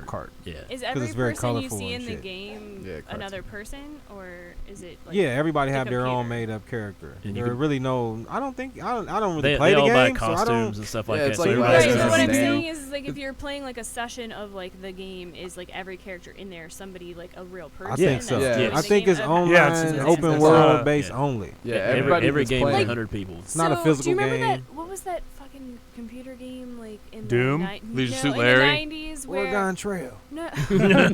[SPEAKER 7] Kart.
[SPEAKER 4] Yeah.
[SPEAKER 6] Is every
[SPEAKER 7] it's very
[SPEAKER 6] person you
[SPEAKER 7] colorful
[SPEAKER 6] see
[SPEAKER 7] and
[SPEAKER 6] in the
[SPEAKER 7] shit.
[SPEAKER 6] game
[SPEAKER 9] Yeah, cartoon.
[SPEAKER 6] another person, or is it? Like
[SPEAKER 7] Yeah, everybody
[SPEAKER 6] the
[SPEAKER 7] have their own
[SPEAKER 6] computer?
[SPEAKER 7] made up character.
[SPEAKER 4] And you
[SPEAKER 7] There are
[SPEAKER 4] can-
[SPEAKER 7] really no. I don't really
[SPEAKER 4] They
[SPEAKER 7] play the
[SPEAKER 4] all buy
[SPEAKER 7] game, so I
[SPEAKER 4] costumes
[SPEAKER 7] don't.
[SPEAKER 4] and stuff like
[SPEAKER 9] Yeah,
[SPEAKER 4] that.
[SPEAKER 9] it's
[SPEAKER 4] So
[SPEAKER 9] like
[SPEAKER 4] everybody
[SPEAKER 6] Right.
[SPEAKER 9] Everybody's
[SPEAKER 6] So
[SPEAKER 9] got
[SPEAKER 6] what I'm
[SPEAKER 9] his name.
[SPEAKER 6] saying is like if you're playing like a session of like the game, is like every character in there somebody like a real person?
[SPEAKER 7] I think so.
[SPEAKER 9] Yeah.
[SPEAKER 6] that's
[SPEAKER 7] I
[SPEAKER 6] the
[SPEAKER 7] think
[SPEAKER 6] game?
[SPEAKER 7] it's
[SPEAKER 6] Okay.
[SPEAKER 7] online,
[SPEAKER 2] Yeah, it's
[SPEAKER 7] open
[SPEAKER 2] it's
[SPEAKER 7] world
[SPEAKER 2] not-
[SPEAKER 7] based
[SPEAKER 4] yeah.
[SPEAKER 7] only.
[SPEAKER 9] Yeah,
[SPEAKER 4] every
[SPEAKER 9] everybody
[SPEAKER 4] game is
[SPEAKER 9] playing.
[SPEAKER 4] 100 people.
[SPEAKER 7] It's not a
[SPEAKER 6] So,
[SPEAKER 7] physical
[SPEAKER 6] do you remember
[SPEAKER 7] game.
[SPEAKER 6] that? What was that fucking computer game like in
[SPEAKER 2] Doom?
[SPEAKER 6] the
[SPEAKER 3] Leisure
[SPEAKER 6] no,
[SPEAKER 3] Suit
[SPEAKER 6] in
[SPEAKER 3] Larry?
[SPEAKER 6] the 90s where
[SPEAKER 7] Oregon Trail.
[SPEAKER 6] no,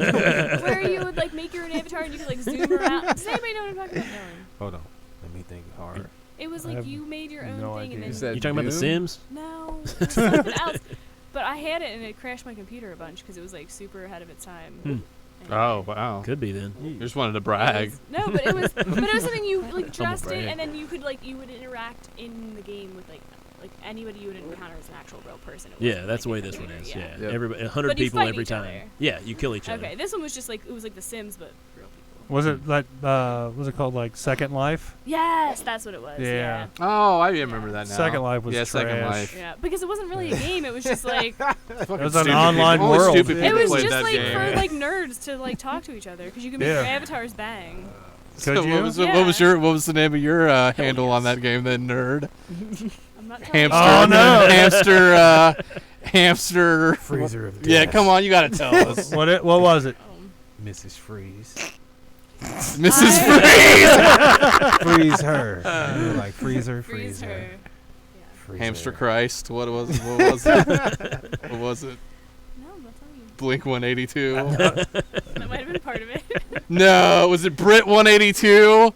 [SPEAKER 6] where you would like make your own avatar and you could like zoom around. Does anybody know what I'm talking about? No.
[SPEAKER 7] Hold on, let me think hard.
[SPEAKER 6] It was
[SPEAKER 2] I
[SPEAKER 6] like
[SPEAKER 2] have
[SPEAKER 6] you made your own
[SPEAKER 2] no
[SPEAKER 6] thing
[SPEAKER 2] idea.
[SPEAKER 6] and
[SPEAKER 9] You
[SPEAKER 6] then
[SPEAKER 9] said
[SPEAKER 4] You talking about The
[SPEAKER 9] Doom?
[SPEAKER 4] Sims?
[SPEAKER 6] no, it was something else. But I had it and it crashed my computer a bunch because it was like super ahead of its time. And
[SPEAKER 3] Oh, wow.
[SPEAKER 4] Could be then.
[SPEAKER 3] You just wanted to
[SPEAKER 6] it
[SPEAKER 3] brag.
[SPEAKER 6] was- no, but it was something you like dressed
[SPEAKER 4] brag.
[SPEAKER 6] in and then you could like you would interact in the game with like anybody you would encounter as an actual real person. It
[SPEAKER 4] Yeah,
[SPEAKER 6] wasn't,
[SPEAKER 4] that's the
[SPEAKER 6] like,
[SPEAKER 4] way
[SPEAKER 6] a
[SPEAKER 4] this one
[SPEAKER 6] computer,
[SPEAKER 4] is.
[SPEAKER 6] yeah.
[SPEAKER 4] Yeah,
[SPEAKER 9] Yep.
[SPEAKER 4] everybody, 100
[SPEAKER 6] But you
[SPEAKER 4] people
[SPEAKER 6] fight
[SPEAKER 4] every
[SPEAKER 6] each
[SPEAKER 4] time.
[SPEAKER 6] other.
[SPEAKER 4] Yeah, you kill each other.
[SPEAKER 6] Okay, this one was just like it was like The Sims but real people.
[SPEAKER 2] Was it like was it called like Second Life?
[SPEAKER 6] Yes, that's what it was.
[SPEAKER 2] Yeah.
[SPEAKER 3] Oh, I remember that now.
[SPEAKER 2] Second Life was
[SPEAKER 3] yeah, Second
[SPEAKER 2] trash.
[SPEAKER 3] Life.
[SPEAKER 6] Yeah, because it wasn't really a game. It was just like
[SPEAKER 2] It was
[SPEAKER 3] Stupid
[SPEAKER 2] an online
[SPEAKER 3] people. Only
[SPEAKER 2] world.
[SPEAKER 3] stupid
[SPEAKER 2] dude.
[SPEAKER 6] it
[SPEAKER 3] people
[SPEAKER 6] was
[SPEAKER 3] played
[SPEAKER 6] just
[SPEAKER 3] that
[SPEAKER 6] like
[SPEAKER 3] game.
[SPEAKER 6] for like nerds to like talk to each other because you can make
[SPEAKER 2] Yeah.
[SPEAKER 6] your avatars bang.
[SPEAKER 2] Could
[SPEAKER 3] So
[SPEAKER 2] you?
[SPEAKER 3] what was
[SPEAKER 6] Yeah.
[SPEAKER 3] what was the name of your handle on that game then, nerd?
[SPEAKER 6] I'm not telling
[SPEAKER 3] Hamster.
[SPEAKER 6] you.
[SPEAKER 2] Oh, no.
[SPEAKER 3] Hamster.
[SPEAKER 7] Freezer of
[SPEAKER 3] Yeah, come on, you gotta tell us.
[SPEAKER 2] What was it?
[SPEAKER 7] Mrs. Freeze.
[SPEAKER 3] Mrs. Freeze.
[SPEAKER 7] Freeze her. You know, like freezer,
[SPEAKER 6] Freeze
[SPEAKER 7] freeze her.
[SPEAKER 6] her.
[SPEAKER 7] Freeze
[SPEAKER 3] Hamster
[SPEAKER 7] her.
[SPEAKER 3] Christ. What was it? What was it? What was it?
[SPEAKER 6] No, I'm not telling you.
[SPEAKER 3] Blink 182.
[SPEAKER 6] That might have been part of it.
[SPEAKER 3] No, was it Brit 182?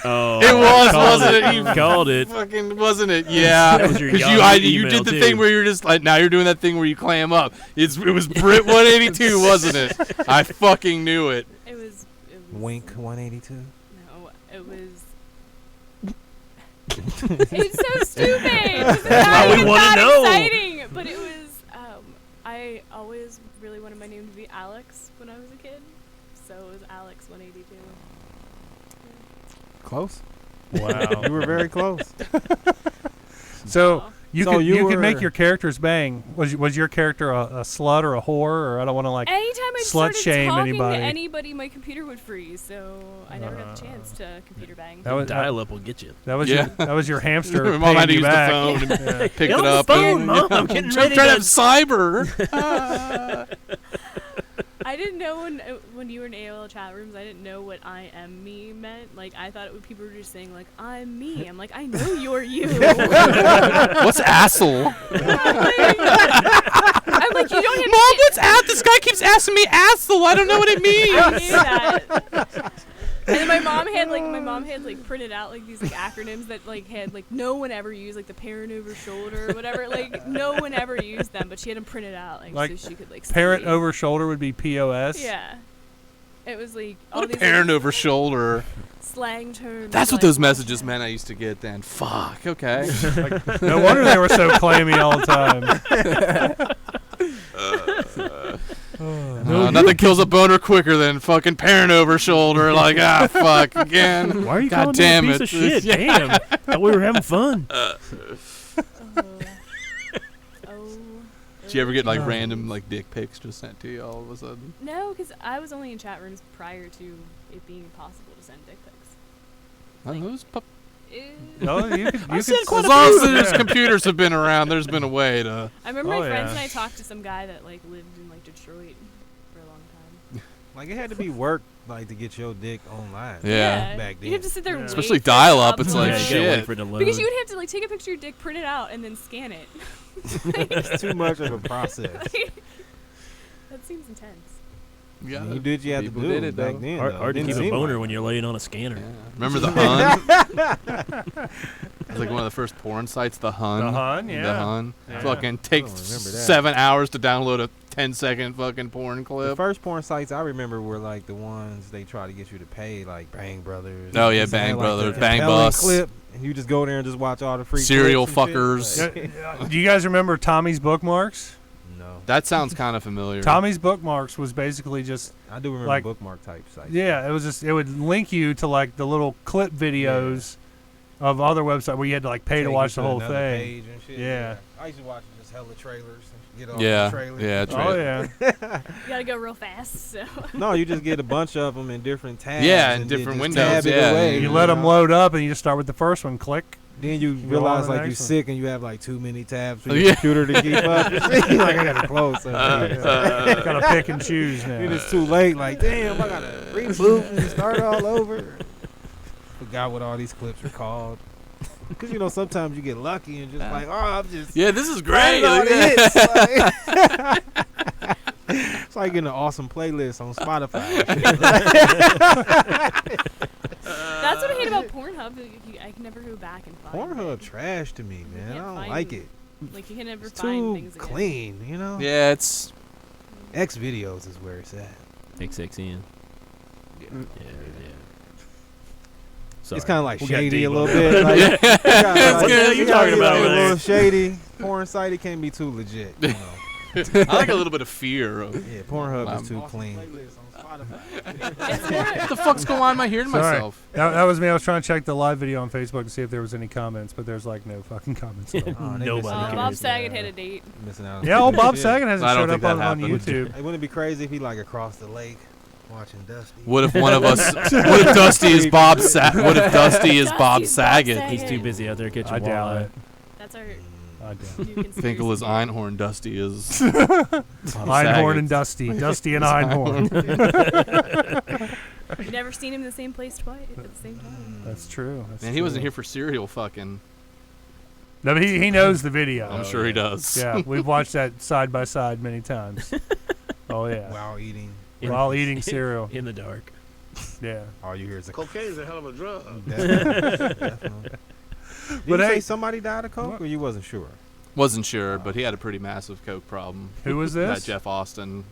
[SPEAKER 4] Oh,
[SPEAKER 3] It was,
[SPEAKER 4] called
[SPEAKER 3] wasn't it? You
[SPEAKER 4] called it.
[SPEAKER 3] Fucking wasn't it? Yeah.
[SPEAKER 4] That was your
[SPEAKER 3] 'Cause
[SPEAKER 4] Yahoo
[SPEAKER 3] you
[SPEAKER 4] email,
[SPEAKER 3] did the
[SPEAKER 4] too.
[SPEAKER 3] thing where you're just like, now you're doing that thing where you clam up. It was Brit 182, wasn't it? I fucking knew it.
[SPEAKER 6] It was.
[SPEAKER 7] Wink 182.
[SPEAKER 6] No, it was. It's so stupid. It's not
[SPEAKER 4] we
[SPEAKER 6] even
[SPEAKER 4] wanna
[SPEAKER 6] that
[SPEAKER 4] know.
[SPEAKER 6] exciting. But it was. I always really wanted my name to be Alex when I was a kid, so it was Alex 182.
[SPEAKER 7] Close.
[SPEAKER 2] Wow.
[SPEAKER 7] You were very close.
[SPEAKER 2] So
[SPEAKER 6] Aw.
[SPEAKER 2] you
[SPEAKER 7] So
[SPEAKER 2] could
[SPEAKER 7] you
[SPEAKER 2] could make
[SPEAKER 7] were-
[SPEAKER 2] your characters bang. Was your character a slut or a whore, or I don't want to like
[SPEAKER 6] Anytime I
[SPEAKER 2] slut
[SPEAKER 6] started
[SPEAKER 2] shame
[SPEAKER 6] talking
[SPEAKER 2] anybody.
[SPEAKER 6] to anybody, my computer would freeze, so I never got the chance to computer bang.
[SPEAKER 2] That was
[SPEAKER 4] Dial-up will get you.
[SPEAKER 2] that was
[SPEAKER 3] Yeah.
[SPEAKER 2] your hamster.
[SPEAKER 3] My mom had to
[SPEAKER 2] paying you
[SPEAKER 3] use the
[SPEAKER 2] back.
[SPEAKER 3] phone and
[SPEAKER 2] Yeah.
[SPEAKER 3] pick
[SPEAKER 4] Get
[SPEAKER 3] it
[SPEAKER 4] on the
[SPEAKER 3] up.
[SPEAKER 4] phone, Mom. I'm getting ready
[SPEAKER 3] trying to
[SPEAKER 4] to-
[SPEAKER 3] have cyber.
[SPEAKER 6] I didn't know when you were in AOL chat rooms, I didn't know what I am me meant. Like, I thought people were just saying, like, I'm me. I'm like, I know you're you.
[SPEAKER 3] What's asshole?
[SPEAKER 6] I'm like, you don't have
[SPEAKER 3] Mom, what's ass? This guy keeps asking me asshole. I don't know what it means.
[SPEAKER 6] I knew that. And then my mom had printed out like these like acronyms that like had like no one ever used, like the parent over shoulder or whatever. Like no one ever used them, but she had them printed out like so she could like
[SPEAKER 2] parent
[SPEAKER 6] see.
[SPEAKER 2] over shoulder would be POS.
[SPEAKER 6] Yeah. It was like all
[SPEAKER 3] What a
[SPEAKER 6] these
[SPEAKER 3] parent
[SPEAKER 6] like,
[SPEAKER 3] over shoulder.
[SPEAKER 6] slang terms.
[SPEAKER 3] That's what
[SPEAKER 6] like,
[SPEAKER 3] those messages meant I used to get then. Fuck, okay.
[SPEAKER 2] No wonder they were so clammy all the time.
[SPEAKER 3] Nothing kills a boner quicker than fucking parent over shoulder. Like, fuck, again.
[SPEAKER 4] Why are you
[SPEAKER 3] God
[SPEAKER 4] calling
[SPEAKER 3] damn
[SPEAKER 4] me a
[SPEAKER 3] it.
[SPEAKER 4] piece of shit? Damn. Thought we were having fun.
[SPEAKER 3] Did you ever get like random like dick pics just sent to you all of a sudden?
[SPEAKER 6] No, because I was only in chat rooms prior to it being possible to send dick pics.
[SPEAKER 2] No, you could
[SPEAKER 3] as long as there's computers have been around, there's been a way to.
[SPEAKER 6] I remember my friends and I talked to some guy that like lived in like Detroit for a long time.
[SPEAKER 7] Like it had to be work like to get your dick online.
[SPEAKER 3] Yeah.
[SPEAKER 7] Back then.
[SPEAKER 6] You have to sit there and wait
[SPEAKER 3] Especially
[SPEAKER 6] for it to
[SPEAKER 3] dial up. It's
[SPEAKER 6] upload.
[SPEAKER 3] like
[SPEAKER 4] Yeah, you gotta wait
[SPEAKER 3] shit.
[SPEAKER 4] for it to load.
[SPEAKER 6] Because you would have to like take a picture of your dick, print it out, and then scan it.
[SPEAKER 7] It's too much of a process.
[SPEAKER 6] That seems intense.
[SPEAKER 3] Yeah.
[SPEAKER 7] You did you have to
[SPEAKER 3] People
[SPEAKER 7] do
[SPEAKER 3] did
[SPEAKER 7] it
[SPEAKER 3] it,
[SPEAKER 7] back
[SPEAKER 3] though.
[SPEAKER 7] then.
[SPEAKER 4] Hard to
[SPEAKER 7] Didn't
[SPEAKER 4] keep a
[SPEAKER 7] seem
[SPEAKER 4] boner
[SPEAKER 7] like
[SPEAKER 4] when you're laying on a scanner.
[SPEAKER 3] Remember the Hun? It was like one of the first porn sites, the Hun.
[SPEAKER 2] The Hun, yeah.
[SPEAKER 3] The Hun.
[SPEAKER 2] Yeah.
[SPEAKER 3] Fucking takes
[SPEAKER 7] remember that.
[SPEAKER 3] 7 hours to download a 10-second fucking porn
[SPEAKER 7] The
[SPEAKER 3] clip.
[SPEAKER 7] first porn sites I remember were like the ones they try to get you to pay, like Bang Brothers.
[SPEAKER 3] Oh, yeah,
[SPEAKER 7] They had,
[SPEAKER 3] Bang
[SPEAKER 7] like,
[SPEAKER 3] Brothers,
[SPEAKER 7] the
[SPEAKER 3] Bang
[SPEAKER 7] compelling
[SPEAKER 3] Bus.
[SPEAKER 7] Clip, and you just go there and just watch all the free
[SPEAKER 3] Serial
[SPEAKER 7] clips and shit.
[SPEAKER 3] fuckers.
[SPEAKER 7] Like,
[SPEAKER 2] Do you guys remember Tommy's Bookmarks?
[SPEAKER 7] no,
[SPEAKER 3] That sounds kind of familiar.
[SPEAKER 2] Tommy's Bookmarks was basically just
[SPEAKER 7] I do remember
[SPEAKER 2] like-
[SPEAKER 7] bookmark type sites.
[SPEAKER 2] yeah, it would link you to like the little clip videos of other websites where you had to like pay
[SPEAKER 7] Take
[SPEAKER 2] to
[SPEAKER 7] you
[SPEAKER 2] watch the whole
[SPEAKER 7] another
[SPEAKER 2] thing.
[SPEAKER 7] page and shit.
[SPEAKER 2] Yeah.
[SPEAKER 7] I used to watch just hella trailers and get off
[SPEAKER 3] Yeah,
[SPEAKER 7] the trailers.
[SPEAKER 3] yeah,
[SPEAKER 2] Oh yeah.
[SPEAKER 6] You gotta go real fast. So
[SPEAKER 7] No, you just get a bunch of them in different tabs.
[SPEAKER 3] Yeah, in
[SPEAKER 7] and then
[SPEAKER 3] different
[SPEAKER 7] just
[SPEAKER 3] windows,
[SPEAKER 7] tab it
[SPEAKER 3] yeah.
[SPEAKER 7] away,
[SPEAKER 2] You let them load up and you just start with the first one. Click.
[SPEAKER 7] Then you
[SPEAKER 2] go on
[SPEAKER 7] realize
[SPEAKER 2] to the
[SPEAKER 7] like you're
[SPEAKER 2] next one.
[SPEAKER 7] sick and you have like too many tabs for
[SPEAKER 3] Oh,
[SPEAKER 7] your
[SPEAKER 3] yeah.
[SPEAKER 7] computer to keep up. You're like I gotta close.
[SPEAKER 2] Gotta pick and choose now.
[SPEAKER 7] Then it's too late. Like damn, I gotta reboot and start all over. Forgot what all these clips are called. Because you know sometimes you get lucky and just like I'm just
[SPEAKER 3] Yeah, this is
[SPEAKER 7] finding
[SPEAKER 3] great.
[SPEAKER 7] all the
[SPEAKER 3] Yeah.
[SPEAKER 7] hits. Like- it's like getting an awesome playlist on Spotify.
[SPEAKER 6] that's what I hate about Pornhub. I can never go back and find
[SPEAKER 7] Pornhub
[SPEAKER 6] it.
[SPEAKER 7] trash to me, man. I
[SPEAKER 6] can't
[SPEAKER 7] don't
[SPEAKER 6] find
[SPEAKER 7] like it.
[SPEAKER 6] Like you can never
[SPEAKER 7] It's
[SPEAKER 6] find
[SPEAKER 7] too
[SPEAKER 6] things again.
[SPEAKER 7] clean, you know.
[SPEAKER 3] Yeah, it's.
[SPEAKER 7] X videos is where it's at.
[SPEAKER 4] XXN. Yeah. Sorry.
[SPEAKER 7] It's kind of like
[SPEAKER 4] We got
[SPEAKER 7] shady
[SPEAKER 4] deep
[SPEAKER 7] a little
[SPEAKER 4] on
[SPEAKER 7] bit.
[SPEAKER 4] that.
[SPEAKER 7] Like,
[SPEAKER 3] What
[SPEAKER 4] the hell you talking about
[SPEAKER 7] A
[SPEAKER 4] over
[SPEAKER 7] little
[SPEAKER 4] there?
[SPEAKER 7] shady. Porn site, it can't be too legit. You know?
[SPEAKER 3] I like a little bit of fear. Of,
[SPEAKER 7] Yeah, Pornhub is too clean.
[SPEAKER 3] what the fuck's going on? Am I hearing
[SPEAKER 2] Sorry.
[SPEAKER 3] myself?
[SPEAKER 2] That was me. I was trying to check the live video on Facebook to see if there was any comments, but there's like no fucking comments at all.
[SPEAKER 7] Oh, they
[SPEAKER 4] Nobody
[SPEAKER 7] missing out.
[SPEAKER 6] Bob
[SPEAKER 4] cares.
[SPEAKER 6] Saget had a date.
[SPEAKER 7] Missing out on
[SPEAKER 2] Yeah,
[SPEAKER 7] some
[SPEAKER 2] old Bob
[SPEAKER 7] shit.
[SPEAKER 2] Saget hasn't
[SPEAKER 3] I don't
[SPEAKER 2] showed
[SPEAKER 3] think
[SPEAKER 2] up
[SPEAKER 3] that
[SPEAKER 2] on
[SPEAKER 3] happened.
[SPEAKER 2] YouTube.
[SPEAKER 7] Hey, wouldn't it be crazy if he like across the lake watching Dusty?
[SPEAKER 3] What if one of us? What if Dusty is Bob? What if Dusty is Bob
[SPEAKER 6] Dusty's Bob
[SPEAKER 3] Saget?
[SPEAKER 6] Saget.
[SPEAKER 4] He's too busy out there catching
[SPEAKER 2] I doubt
[SPEAKER 4] walleye.
[SPEAKER 2] it.
[SPEAKER 6] That's our
[SPEAKER 2] I doubt
[SPEAKER 6] new
[SPEAKER 2] it.
[SPEAKER 6] conspiracy.
[SPEAKER 3] Finkel is Einhorn. Dusty is.
[SPEAKER 2] Einhorn and Dusty. Dusty and Einhorn.
[SPEAKER 6] You've never seen him in the same place twice at the same time.
[SPEAKER 2] That's true. That's
[SPEAKER 3] Man, he
[SPEAKER 2] true.
[SPEAKER 3] wasn't here for serial fucking.
[SPEAKER 2] No, but he knows the video.
[SPEAKER 3] I'm sure he does.
[SPEAKER 2] Yeah, we've watched that side by side many times. Oh yeah.
[SPEAKER 7] While eating.
[SPEAKER 2] While eating cereal.
[SPEAKER 4] In the dark.
[SPEAKER 2] Yeah.
[SPEAKER 7] All you hear is a
[SPEAKER 1] Cocaine's a hell of a drug.
[SPEAKER 7] Definitely. Did
[SPEAKER 2] But
[SPEAKER 7] you
[SPEAKER 2] hey-
[SPEAKER 7] say somebody died of coke, or you wasn't sure?
[SPEAKER 3] Wasn't sure, but he had a pretty massive coke problem.
[SPEAKER 2] Who was
[SPEAKER 3] That
[SPEAKER 2] this?
[SPEAKER 3] Jeff Austin.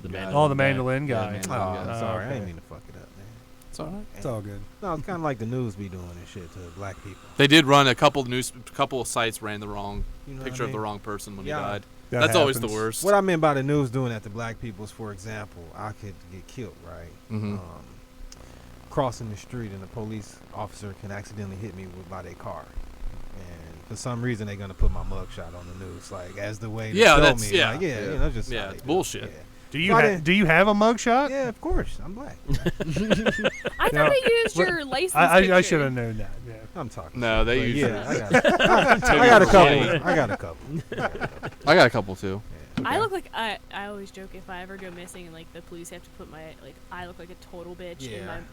[SPEAKER 4] The
[SPEAKER 3] guy.
[SPEAKER 4] mandolin
[SPEAKER 2] Oh, the
[SPEAKER 4] guy.
[SPEAKER 2] mandolin
[SPEAKER 3] Yeah,
[SPEAKER 2] guy.
[SPEAKER 3] man.
[SPEAKER 7] Oh,
[SPEAKER 3] Yeah.
[SPEAKER 7] I'm sorry. I
[SPEAKER 2] okay.
[SPEAKER 7] didn't mean to fuck it up, man.
[SPEAKER 3] It's all right.
[SPEAKER 2] It's all good.
[SPEAKER 7] No, it's kind of like the news be doing and shit to black people.
[SPEAKER 3] They did run a couple of sites ran the wrong
[SPEAKER 7] You know
[SPEAKER 3] picture
[SPEAKER 7] what I
[SPEAKER 3] of the
[SPEAKER 7] mean?
[SPEAKER 3] wrong person when
[SPEAKER 7] Yeah.
[SPEAKER 3] he died.
[SPEAKER 2] That
[SPEAKER 3] That's always the
[SPEAKER 2] happens.
[SPEAKER 3] worst.
[SPEAKER 7] What I meant by the news doing that to black people is, for example, I could get killed, right?
[SPEAKER 3] Mhm.
[SPEAKER 7] Crossing the street and a police officer can accidentally hit me by their car. And for some reason, they're going to put my mugshot on the news, like, as the way to
[SPEAKER 3] Yeah,
[SPEAKER 7] show
[SPEAKER 3] that's-
[SPEAKER 7] me.
[SPEAKER 3] yeah.
[SPEAKER 7] Like,
[SPEAKER 3] Yeah.
[SPEAKER 7] you know, just
[SPEAKER 3] Yeah,
[SPEAKER 7] how they
[SPEAKER 3] it's
[SPEAKER 7] do it.
[SPEAKER 3] bullshit.
[SPEAKER 7] Yeah.
[SPEAKER 2] Do you
[SPEAKER 7] So I
[SPEAKER 2] ha-
[SPEAKER 7] didn't-
[SPEAKER 2] do you have a mugshot?
[SPEAKER 7] Yeah, of course. I'm black.
[SPEAKER 6] I thought they used your license
[SPEAKER 2] I
[SPEAKER 6] picture.
[SPEAKER 2] should have known that. Yeah.
[SPEAKER 7] I'm talking.
[SPEAKER 3] No,
[SPEAKER 7] shit,
[SPEAKER 3] they
[SPEAKER 7] but
[SPEAKER 3] usually-
[SPEAKER 7] yeah, I got a couple. I got a couple.
[SPEAKER 3] I got a couple too.
[SPEAKER 6] I look like I always joke if I ever go missing and like the police have to put I look like a total bitch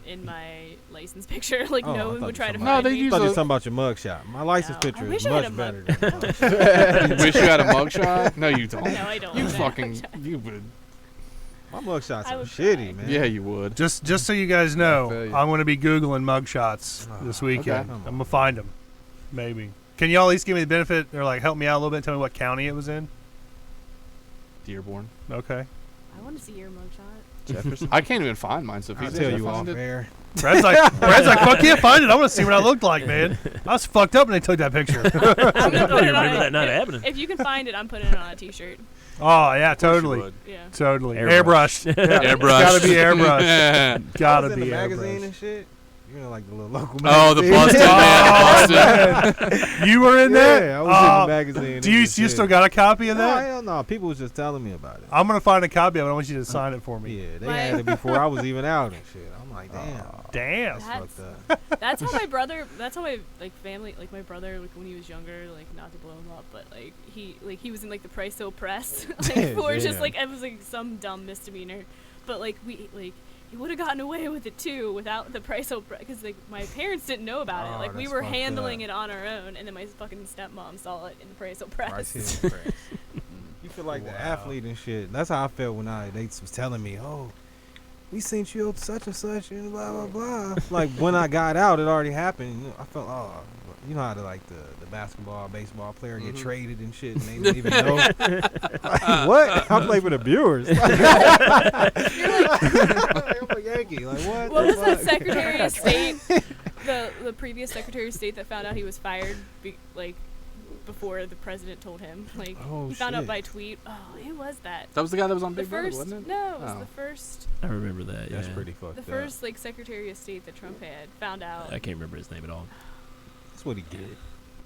[SPEAKER 6] in my license picture. Like
[SPEAKER 7] Oh,
[SPEAKER 6] no
[SPEAKER 7] I
[SPEAKER 6] one
[SPEAKER 7] thought
[SPEAKER 6] would try
[SPEAKER 7] you
[SPEAKER 6] to
[SPEAKER 7] were
[SPEAKER 6] find
[SPEAKER 3] they
[SPEAKER 6] me.
[SPEAKER 7] I
[SPEAKER 3] use
[SPEAKER 7] thought you were
[SPEAKER 3] a-
[SPEAKER 7] talking about your mugshot. My license
[SPEAKER 6] No,
[SPEAKER 7] picture
[SPEAKER 6] I
[SPEAKER 7] is
[SPEAKER 6] wish I had
[SPEAKER 7] much
[SPEAKER 6] a
[SPEAKER 7] better
[SPEAKER 6] mug-
[SPEAKER 7] than mugshot.
[SPEAKER 3] Wish you had a mugshot? No, you don't.
[SPEAKER 6] No, I don't.
[SPEAKER 3] You
[SPEAKER 6] No.
[SPEAKER 3] fucking. You would.
[SPEAKER 7] My mugshots
[SPEAKER 6] I
[SPEAKER 7] are
[SPEAKER 6] would
[SPEAKER 7] shitty,
[SPEAKER 6] cry.
[SPEAKER 7] man.
[SPEAKER 3] Yeah, you would.
[SPEAKER 2] Just so you guys
[SPEAKER 9] I
[SPEAKER 2] know,
[SPEAKER 9] feel you.
[SPEAKER 2] I'm going to be Googling mugshots this weekend.
[SPEAKER 7] Come on.
[SPEAKER 2] I'm going to find them. Maybe. Can y'all at least give me the benefit or like help me out a little bit and tell me what county it was in?
[SPEAKER 3] Dearborn.
[SPEAKER 2] Okay.
[SPEAKER 6] I want to see your mugshot.
[SPEAKER 3] Jefferson. I can't even find mine, so if
[SPEAKER 7] I'll
[SPEAKER 3] he's
[SPEAKER 7] tell
[SPEAKER 3] able
[SPEAKER 7] you
[SPEAKER 3] to
[SPEAKER 7] off
[SPEAKER 3] find it.
[SPEAKER 7] air.
[SPEAKER 2] Brad's like, fuck yeah, find it. I want to see what I looked like, man. I was fucked up when they took that picture.
[SPEAKER 6] I'm gonna
[SPEAKER 4] I
[SPEAKER 6] put it
[SPEAKER 4] remember
[SPEAKER 6] on
[SPEAKER 4] that not happening.
[SPEAKER 6] If you can find it, I'm putting it on a T-shirt.
[SPEAKER 2] Oh, yeah,
[SPEAKER 3] Of course you
[SPEAKER 2] totally.
[SPEAKER 3] would.
[SPEAKER 6] Yeah.
[SPEAKER 2] Totally.
[SPEAKER 4] Airbrushed.
[SPEAKER 2] Airbrushed. Yeah,
[SPEAKER 3] Airbrush.
[SPEAKER 2] It's got to be airbrushed.
[SPEAKER 3] Yeah.
[SPEAKER 2] Gotta
[SPEAKER 7] I was in
[SPEAKER 2] be
[SPEAKER 7] the magazine
[SPEAKER 2] airbrushed.
[SPEAKER 7] and shit. You know, like the little local
[SPEAKER 3] Oh, the
[SPEAKER 7] magazine.
[SPEAKER 3] busted man. Busted.
[SPEAKER 2] You were in there?
[SPEAKER 7] Yeah, I was in the magazine.
[SPEAKER 2] Do you still got a copy of
[SPEAKER 7] No,
[SPEAKER 2] that?
[SPEAKER 7] hell no. People was just telling me about it.
[SPEAKER 2] I'm going to find a copy of it. I want you to sign it for me.
[SPEAKER 7] Yeah, they
[SPEAKER 6] My-
[SPEAKER 7] had it before I was even out and shit. I'm like, damn.
[SPEAKER 2] Damn.
[SPEAKER 7] That's
[SPEAKER 6] That's-
[SPEAKER 7] fucked up.
[SPEAKER 6] That's how my brother. That's how my family. Like my brother, like when he was younger, like not to blow him up, but like he was in like the Price So Press, like for just
[SPEAKER 7] Damn.
[SPEAKER 6] like it was like some dumb misdemeanor, but like he would have gotten away with it too without the Price So Press because like my parents didn't know about it.
[SPEAKER 7] Oh,
[SPEAKER 6] Like we
[SPEAKER 7] that's
[SPEAKER 6] were
[SPEAKER 7] fucked
[SPEAKER 6] handling
[SPEAKER 7] up.
[SPEAKER 6] it on our own, and then my fucking stepmom saw it in the Price So Press.
[SPEAKER 7] Price Hill Press. You feel like the athlete and shit. That's how I felt when they was telling me, oh, we seen you up such and such and blah blah blah. Like when I got out, it already happened. You know, I felt you know how the basketball, baseball player get traded and shit, and they didn't even know. Like, what? I play for the Brewers. I'm a Yankee. Like what?
[SPEAKER 6] What
[SPEAKER 7] the
[SPEAKER 6] was that
[SPEAKER 7] fuck?
[SPEAKER 6] Secretary of State? The previous Secretary of State that found out he was fired, before the president told him. Like
[SPEAKER 7] Oh,
[SPEAKER 6] he found out
[SPEAKER 7] shit.
[SPEAKER 6] by tweet. Oh, who was that?
[SPEAKER 3] That was the guy that was on
[SPEAKER 6] The
[SPEAKER 3] Big Brother,
[SPEAKER 6] first,
[SPEAKER 3] wasn't it?
[SPEAKER 6] no, it was
[SPEAKER 3] Oh.
[SPEAKER 6] the first,
[SPEAKER 4] I remember that.
[SPEAKER 7] That's
[SPEAKER 4] yeah.
[SPEAKER 7] pretty fucked
[SPEAKER 6] the
[SPEAKER 7] up.
[SPEAKER 6] first like Secretary of State that Trump had found out.
[SPEAKER 4] I can't remember his name at all.
[SPEAKER 7] That's what he did.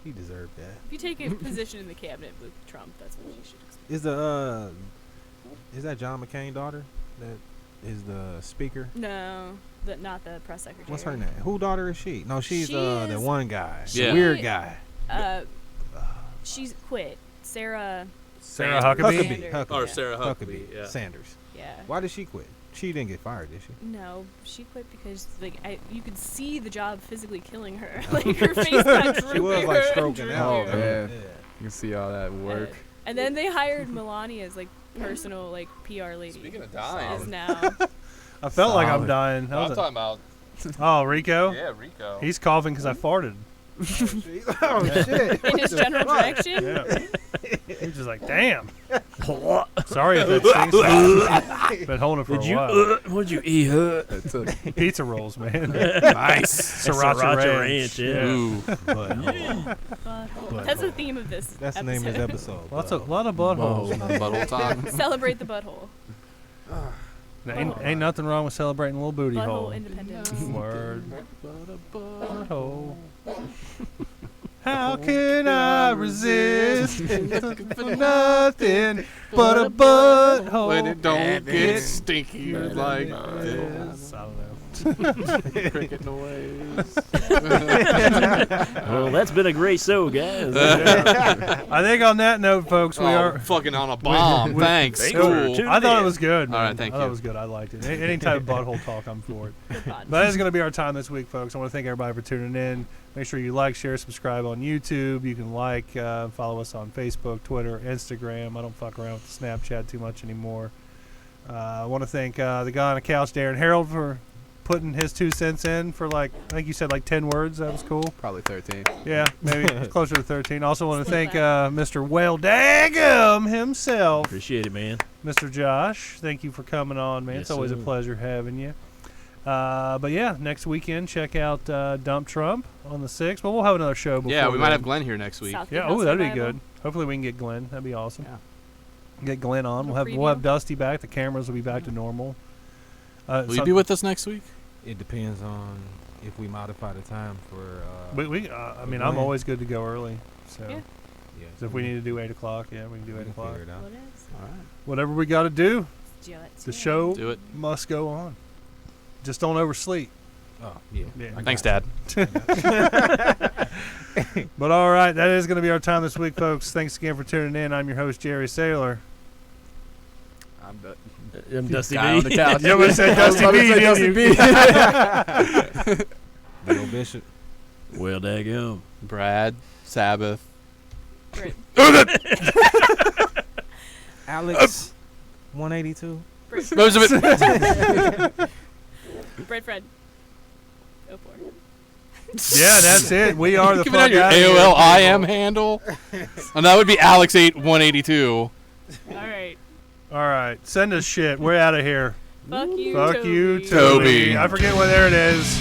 [SPEAKER 7] He deserved that.
[SPEAKER 6] If you take a position in the cabinet with Trump, that's what you should expect.
[SPEAKER 7] Is that John McCain's daughter? That is the speaker.
[SPEAKER 6] No, not the press secretary.
[SPEAKER 7] What's her name? Who daughter is she? No, she's
[SPEAKER 6] She
[SPEAKER 7] the
[SPEAKER 6] is-
[SPEAKER 7] one guy.
[SPEAKER 3] Yeah.
[SPEAKER 7] The weird guy.
[SPEAKER 6] She's quit. Sarah.
[SPEAKER 2] Sarah Huckabee?
[SPEAKER 6] Sanders.
[SPEAKER 7] Huckabee.
[SPEAKER 3] Or Sarah Huckabee, yeah.
[SPEAKER 7] Sanders.
[SPEAKER 6] Yeah.
[SPEAKER 7] Why did she quit? She didn't get fired, did she?
[SPEAKER 6] No, she quit because you could see the job physically killing her. Like her face got droopier.
[SPEAKER 7] She was like
[SPEAKER 6] and
[SPEAKER 7] stroking out.
[SPEAKER 6] droopier.
[SPEAKER 9] Yeah.
[SPEAKER 7] Yeah.
[SPEAKER 9] You can see all that work.
[SPEAKER 6] And then they hired Melania as like personal like PR lady.
[SPEAKER 3] Speaking of
[SPEAKER 6] Is
[SPEAKER 3] dying,
[SPEAKER 6] now.
[SPEAKER 2] I felt like I'm
[SPEAKER 7] Solid.
[SPEAKER 2] dying. That
[SPEAKER 3] I'm
[SPEAKER 2] was a-
[SPEAKER 3] talking about
[SPEAKER 2] oh, Rico?
[SPEAKER 3] Rico.
[SPEAKER 2] He's coughing because I farted.
[SPEAKER 7] Oh shit!
[SPEAKER 6] In his general direction.
[SPEAKER 2] Yeah. He's just like, damn. Sorry if that stinks. Been holding it for a while.
[SPEAKER 4] What'd you eat?
[SPEAKER 9] It took
[SPEAKER 2] Pizza rolls, man.
[SPEAKER 3] Nice.
[SPEAKER 2] Sriracha ranch.
[SPEAKER 4] ranch, yeah.
[SPEAKER 3] Ooh.
[SPEAKER 6] That's the theme of this.
[SPEAKER 7] That's the name of this episode.
[SPEAKER 2] A lot of buttholes.
[SPEAKER 3] Butthole talk.
[SPEAKER 6] Celebrate the butthole.
[SPEAKER 2] Ain't nothing wrong with celebrating a little booty
[SPEAKER 6] Butthole
[SPEAKER 2] hole.
[SPEAKER 6] independence.
[SPEAKER 2] Word. Butthole. How can I resist looking for nothing but a butthole?
[SPEAKER 3] When it don't get
[SPEAKER 2] It-
[SPEAKER 3] stinky like
[SPEAKER 2] this. I don't know.
[SPEAKER 3] cricket noise.
[SPEAKER 4] Well, that's been a great show, guys.
[SPEAKER 2] I think on that note, folks, we are.
[SPEAKER 3] fucking on a bomb. Thanks.
[SPEAKER 4] Thanks
[SPEAKER 3] Cool.
[SPEAKER 4] for
[SPEAKER 2] I thought it was good.
[SPEAKER 3] All right,
[SPEAKER 2] man.
[SPEAKER 3] thank
[SPEAKER 2] I thought
[SPEAKER 3] you.
[SPEAKER 2] it was good. I liked it. Any type of butthole talk, I'm for it.
[SPEAKER 6] Good pod.
[SPEAKER 2] But that is going to be our time this week, folks. I want to thank everybody for tuning in. Make sure you like, share, subscribe on YouTube. You can follow us on Facebook, Twitter, Instagram. I don't fuck around with Snapchat too much anymore. I want to thank the guy on the couch, Darren Harold, for putting his 2 cents in for I think you said 10 words. That was cool.
[SPEAKER 9] probably 13.
[SPEAKER 2] Yeah, maybe closer to 13. Also want to thank Mr. Well Daggum himself,
[SPEAKER 4] Appreciate it, man.
[SPEAKER 2] Mr. Josh. Thank you for coming on, man.
[SPEAKER 4] Yes,
[SPEAKER 2] It's always a
[SPEAKER 4] sir.
[SPEAKER 2] pleasure having you. But yeah, next weekend, check out Dump Trump on the 6th. But we'll have another show before
[SPEAKER 3] Yeah, we might
[SPEAKER 2] then.
[SPEAKER 3] have Glenn here next week.
[SPEAKER 6] South
[SPEAKER 2] Yeah,
[SPEAKER 6] House
[SPEAKER 2] that'd be
[SPEAKER 6] Survival.
[SPEAKER 2] good. Hopefully we can get Glenn. That'd be awesome.
[SPEAKER 3] Yeah.
[SPEAKER 2] Get Glenn on.
[SPEAKER 6] Little
[SPEAKER 2] We'll have
[SPEAKER 6] preview.
[SPEAKER 2] Dusty back. The cameras will be back to normal.
[SPEAKER 3] Will you be with us next week?
[SPEAKER 7] It depends on if we modify the time for.
[SPEAKER 2] I mean,
[SPEAKER 7] Glenn.
[SPEAKER 2] I'm always good to go early. So,
[SPEAKER 6] Yeah.
[SPEAKER 7] Yeah.
[SPEAKER 2] so if we need to do 8 o'clock, yeah, we can do
[SPEAKER 7] we
[SPEAKER 2] 8
[SPEAKER 7] can
[SPEAKER 2] o'clock.
[SPEAKER 7] figure it out.
[SPEAKER 6] What is?
[SPEAKER 3] All right.
[SPEAKER 2] Whatever we got to do,
[SPEAKER 6] Let's do it.
[SPEAKER 2] the show
[SPEAKER 3] Do it.
[SPEAKER 2] must go on. Just don't oversleep.
[SPEAKER 7] Oh yeah.
[SPEAKER 2] Yeah.
[SPEAKER 7] I
[SPEAKER 3] Thanks,
[SPEAKER 7] got
[SPEAKER 3] Dad.
[SPEAKER 2] But all right, that is going to be our time this week, folks. Thanks again for tuning in. I'm your host, Jerry Saylor.
[SPEAKER 9] I'm
[SPEAKER 4] Dusty
[SPEAKER 9] guy on the
[SPEAKER 4] B.
[SPEAKER 9] couch.
[SPEAKER 2] You almost said
[SPEAKER 9] I was
[SPEAKER 2] Dusty
[SPEAKER 9] about to
[SPEAKER 2] B,
[SPEAKER 9] say
[SPEAKER 2] didn't
[SPEAKER 9] Dusty B.
[SPEAKER 7] Bill Bishop.
[SPEAKER 4] Well, daggum.
[SPEAKER 3] Brad, Sabbath.
[SPEAKER 6] Brit.
[SPEAKER 7] Alex, 182.
[SPEAKER 3] Most of it.
[SPEAKER 6] Bread Fred. Go for it.
[SPEAKER 2] Yeah, that's it. We are the
[SPEAKER 3] Give
[SPEAKER 2] fuck
[SPEAKER 3] out your
[SPEAKER 2] out of here,
[SPEAKER 3] AOL IM
[SPEAKER 2] people.
[SPEAKER 3] handle. And that would be Alex8182.
[SPEAKER 6] All right.
[SPEAKER 2] All right, send us shit. We're out of here.
[SPEAKER 6] Fuck you,
[SPEAKER 2] Fuck
[SPEAKER 6] Toby.
[SPEAKER 2] you,
[SPEAKER 3] Toby.
[SPEAKER 2] I forget what there it is.